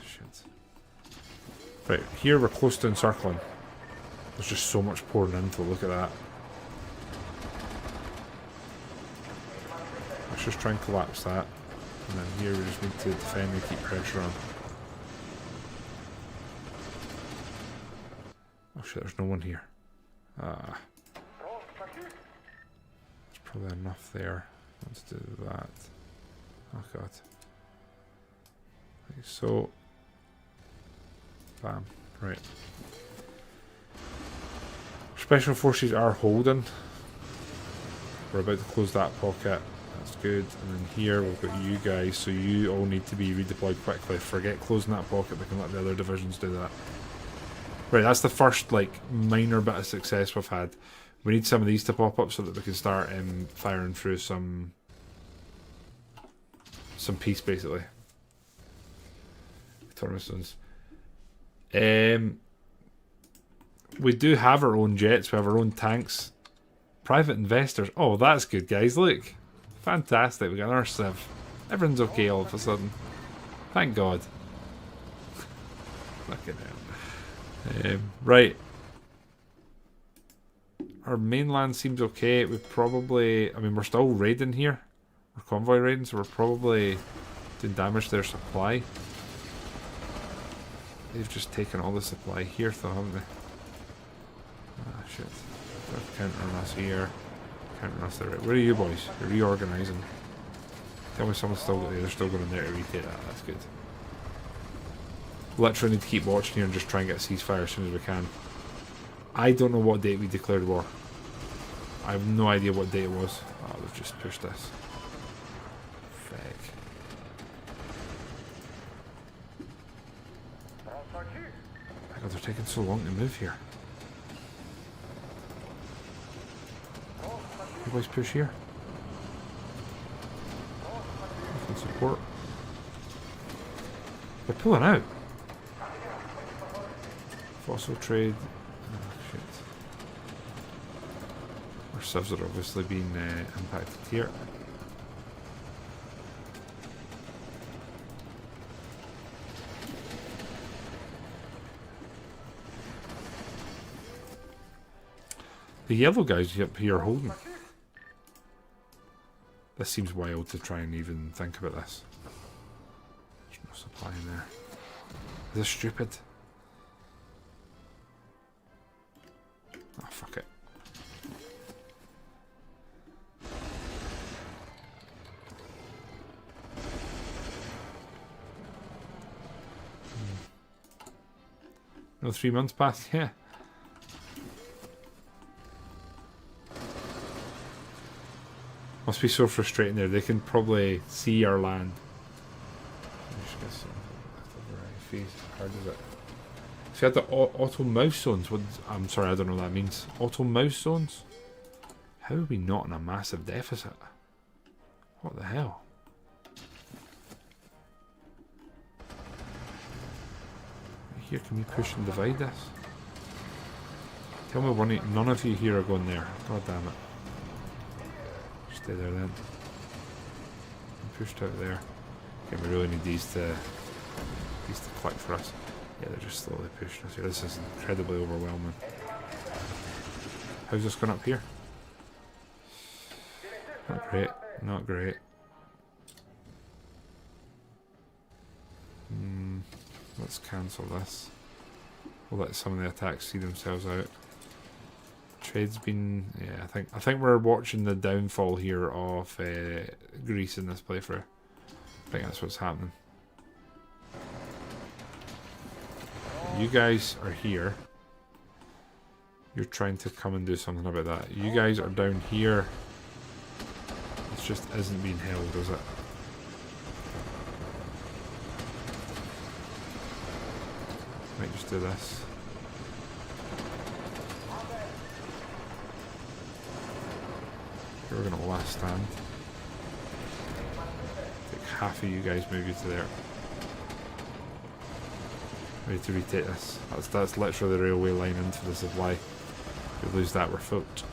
shit. Right, here we're close to encircling. There's just so much pouring into it, look at that. Let's just try and collapse that. And then here we just need to defend and keep pressure on. Oh shit, there's no one here. Ah. There's probably enough there. Let's do that. Oh god. Like so. Bam. Right. Special forces are holding. We're about to close that pocket. That's good. And then here we've got you guys, so you all need to be redeployed quickly. Forget closing that pocket, we can let the other divisions do that. Right, that's the first like minor bit of success we've had. We need some of these to pop up so that we can start firing through some peace, basically. Tormisons. We do have our own jets, we have our own tanks. Private investors. Oh, that's good, guys. Look. Fantastic. We got our Civ. Everything's okay all of a sudden. Thank God. Fucking hell. Right. Our mainland seems okay. We probably... I mean, we're still raiding here. We're convoy raiding, so we're probably doing damage to their supply. They've just taken all the supply here, though, haven't they? Ah, shit. They're countering us here. Countering us there. Where are you boys? You're reorganising. Tell me someone's still got there. They're still going in there to retake that. That's good. Literally need to keep watching here and just try and get a ceasefire as soon as we can. I don't know what date we declared war. I have no idea what date it was. Oh, they've just pushed this. Feck. God, they're taking so long to move here. You boys push here. You can support. They're pulling out. Fossil trade. Oh, shit. Our civs are obviously being impacted here. The yellow guys up here are holding. This seems wild to try and even think about this. There's no supply in there. Is this stupid? Oh, fuck it. No, 3 months past? Yeah. Must be so frustrating there. They can probably see our land. How hard is it? If you had the auto mouse zones, I'm sorry, I don't know what that means. Auto mouse zones? How are we not in a massive deficit? What the hell? Here, can we push and divide this? Tell me none of you here are going there. God damn it. Stay there then. Pushed out there. Okay, we really need these to click for us. Yeah, they're just slowly pushing us here. This is incredibly overwhelming. How's this going up here? Not great. Not great. Let's cancel this. We'll let some of the attacks see themselves out. Trade's been... yeah, I think we're watching the downfall here of Greece in this playthrough. I think that's what's happening. You guys are here. You're trying to come and do something about that. You guys are down here. It just isn't being held, is it? Might just do this. We're gonna last stand. Take half of you guys, move you to there. Ready to retake this. That's literally the railway line into the supply. If we lose that, we're fucked.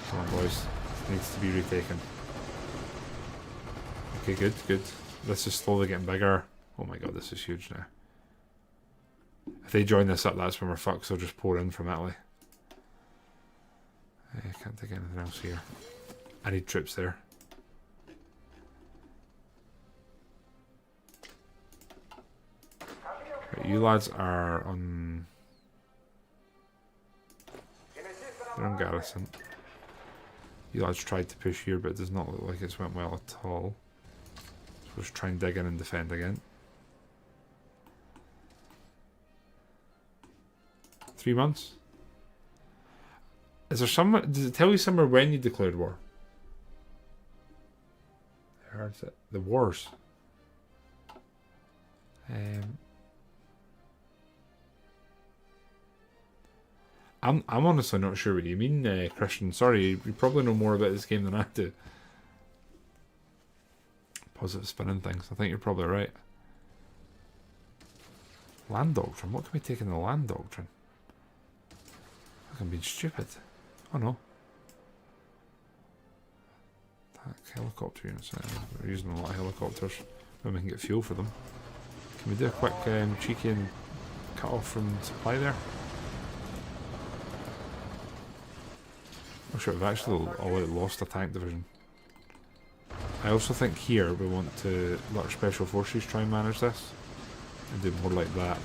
Come on, boys. This needs to be retaken. Okay, good, good. This is slowly getting bigger. Oh my god, this is huge now. If they join this up, that's when we're fucked, so just pour in from Italy. I can't take anything else here. I need troops there. Right, you lads are on... they're on garrison. You lads tried to push here, but it does not look like it's went well at all. So let's try and dig in and defend again. 3 months? Is there somewhere... does it tell you somewhere when you declared war? I heard it. The wars. I'm honestly not sure what you mean, Christian. Sorry, you probably know more about this game than I do. Positive spinning things. I think you're probably right. Land doctrine. What can we take in the land doctrine? I'm being stupid. Oh no. Attack helicopter units. We're using a lot of helicopters. Maybe we can get fuel for them. Can we do a quick cheeky and cut off from supply there? Oh shit, we've actually already lost a tank division. I also think here we want to let our special forces try and manage this. And do more like that.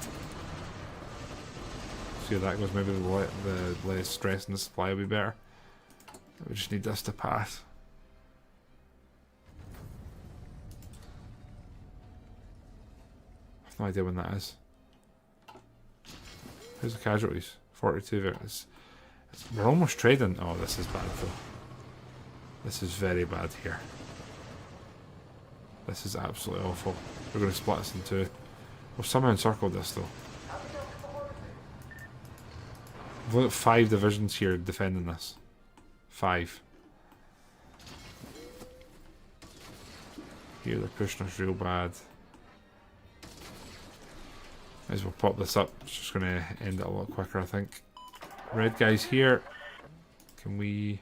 See how that goes, maybe the less stress in the supply will be better. We just need this to pass. I have no idea when that is. Who's the casualties? 42 victims. We're almost trading. Oh, this is bad though. This is very bad here. This is absolutely awful. We're going to split this in two. We've somehow encircled this though. We've got 5 divisions here defending this. 5. Here they're pushing us real bad. Might as well pop this up. It's just going to end it a lot quicker, I think. Red guys here. Can we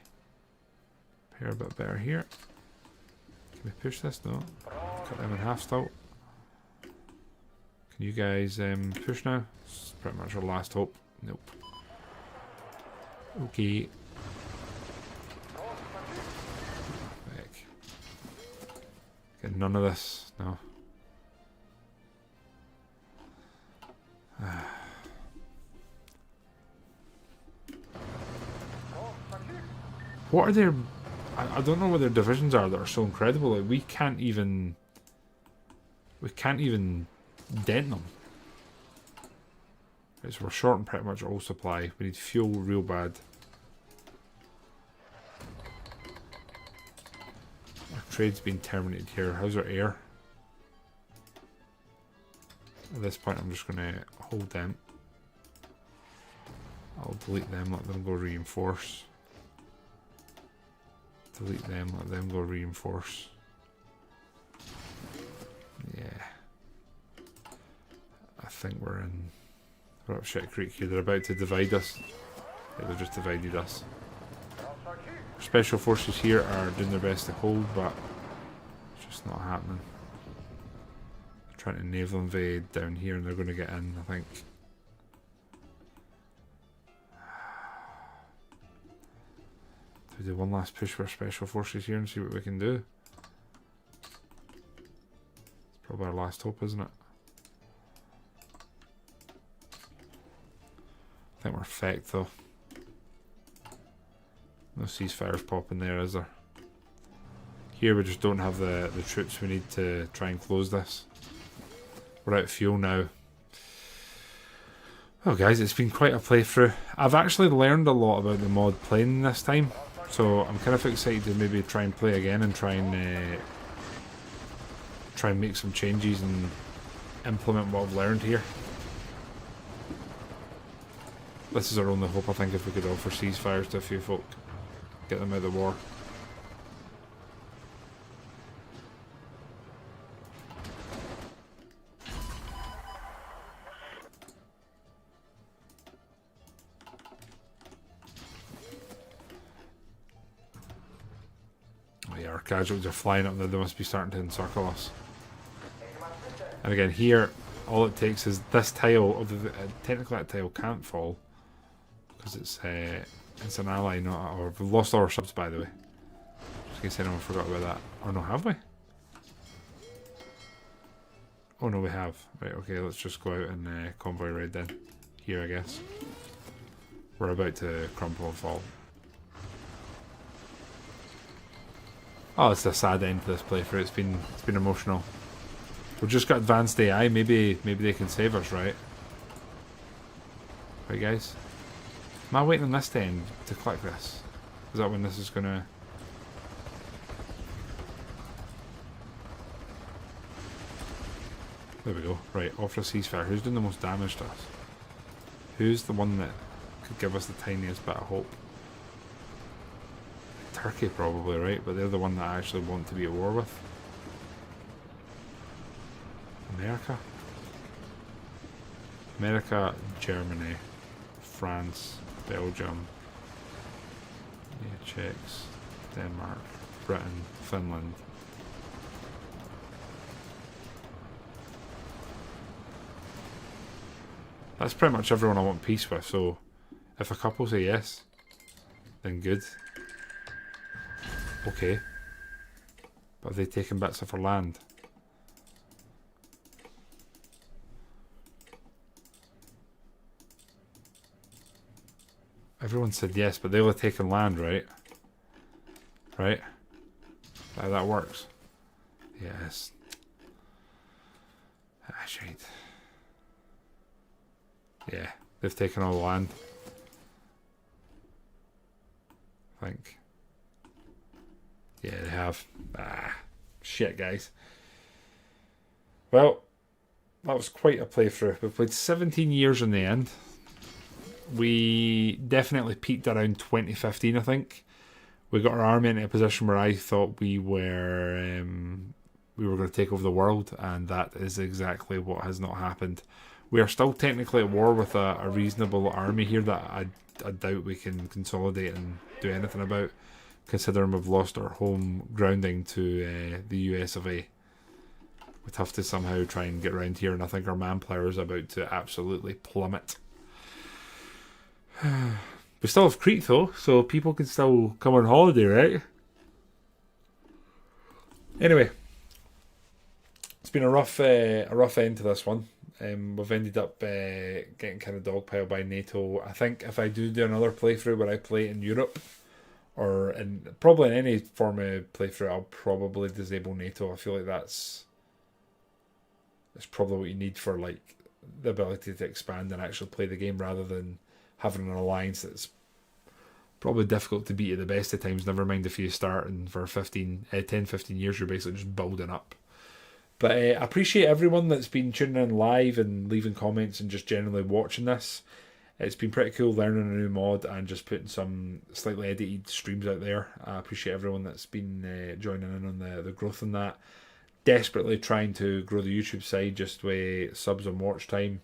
pair a bit better here? Can we push this? No. Cut them in half still. Can you guys push now? It's pretty much our last hope. Nope. Okay. Back. Get none of this. No. What are their... I don't know what their divisions are that are so incredible. Like, we can't even dent them. Right, so we're short on pretty much all supply. We need fuel real bad. Our trade's been terminated here. How's our air? At this point I'm just going to hold them. I'll delete them, let them go reinforce. Delete them, let them go reinforce. Yeah. I think we're up Shit Creek here. They're about to divide us. Yeah, they've just divided us. Special forces here are doing their best to hold, but it's just not happening. They're trying to naval invade down here and they're going to get in, I think. Do we do one last push for our special forces here and see what we can do? It's probably our last hope, isn't it? I think we're fecked though. No ceasefires popping there, is there? Here we just don't have the troops we need to try and close this. We're out of fuel now. Oh guys, it's been quite a playthrough. I've actually learned a lot about the mod playing this time. So I'm kind of excited to maybe try and play again and try and make some changes and implement what I've learned here. This is our only hope, I think, if we could offer ceasefires to a few folk. Get them out of the war. Oh yeah, our casualties are flying up there. They must be starting to encircle us. And again, here, all it takes is this tile. Although technically that tile can't fall because it's an ally, not. Or we've lost all our subs, by the way. Just in case anyone forgot about that. Or no, have we? Oh no, we have. Right, okay, let's just go out and convoy raid then. Here, I guess. We're about to crumple and fall. Oh, it's a sad end to this playthrough. It's been emotional. We've just got advanced AI. Maybe they can save us, right? Right, guys. Am I waiting on this to end to click this? Is that when this is gonna? There we go. Right, offer a ceasefire. Who's doing the most damage to us? Who's the one that could give us the tiniest bit of hope? Turkey probably, right? But they're the one that I actually want to be at war with. America, Germany, France, Belgium, yeah, Czechs, Denmark, Britain, Finland. That's pretty much everyone I want peace with, so if a couple say yes, then good. Okay. But have they taken bits of our land? Everyone said yes, but they'll have taken land, right? Right? That works. Yes. Ah, shite. Yeah, they've taken all the land. I think. Yeah, they have. Ah, shit, guys. Well, that was quite a playthrough. We played 17 years in the end. We definitely peaked around 2015, I think. We got our army into a position where I thought we were going to take over the world, and that is exactly what has not happened. We are still technically at war with a reasonable army here that I doubt we can consolidate and do anything about, considering we've lost our home grounding to the US of A. We'd have to somehow try and get around here, and I think our manpower is about to absolutely plummet. We still have Crete though, so people can still come on holiday, right? Anyway, it's been a rough end to this one. We've ended up getting kind of dogpiled by NATO. I think if I do another playthrough where I play in Europe, or probably in any form of playthrough, I'll probably disable NATO. I feel like that's probably what you need for like the ability to expand and actually play the game, rather than having an alliance that's probably difficult to beat at the best of times, never mind if you start and for 10-15 years you're basically just building up. But I appreciate everyone that's been tuning in live and leaving comments and just generally watching this. It's been pretty cool learning a new mod and just putting some slightly edited streams out there. I appreciate everyone that's been joining in on the growth in that. Desperately trying to grow the YouTube side just with subs and watch time,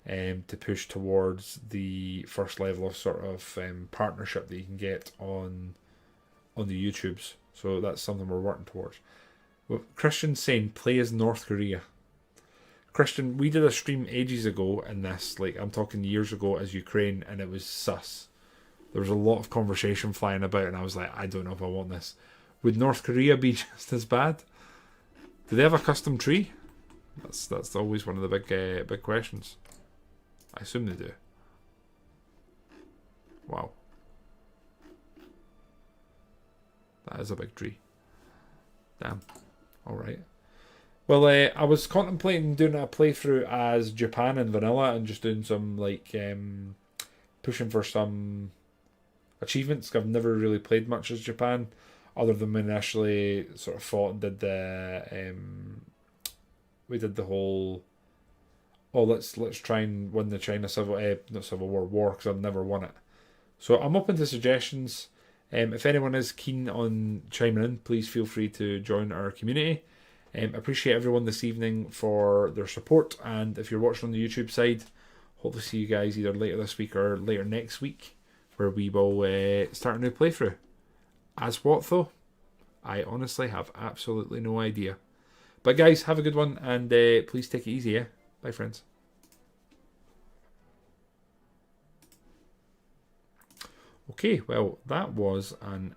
to push towards the first level of sort of partnership that you can get on the YouTubes. So that's something we're working towards. Well, Christian's saying play as North Korea. Christian, we did a stream ages ago in this, like I'm talking years ago, as Ukraine, and it was sus. There was a lot of conversation flying about, and I was like, I don't know if I want this. Would North Korea be just as bad? Do they have a custom tree? That's always one of the big questions. I assume they do. Wow. That is a big tree. Damn. Alright. Well, I was contemplating doing a playthrough as Japan and Vanilla and just doing some, like, pushing for some achievements. I've never really played much as Japan, other than when initially sort of fought and did the, we did the whole, oh, let's try and win the China not Civil War, because I've never won it. So I'm open to suggestions. If anyone is keen on chiming in, please feel free to join our community. Appreciate everyone this evening for their support, and if you're watching on the YouTube side, hope to see you guys either later this week or later next week, where we will start a new playthrough. As what though? I honestly have absolutely no idea. But guys, have a good one, and please take it easy, yeah? Bye friends. Okay, well, that was an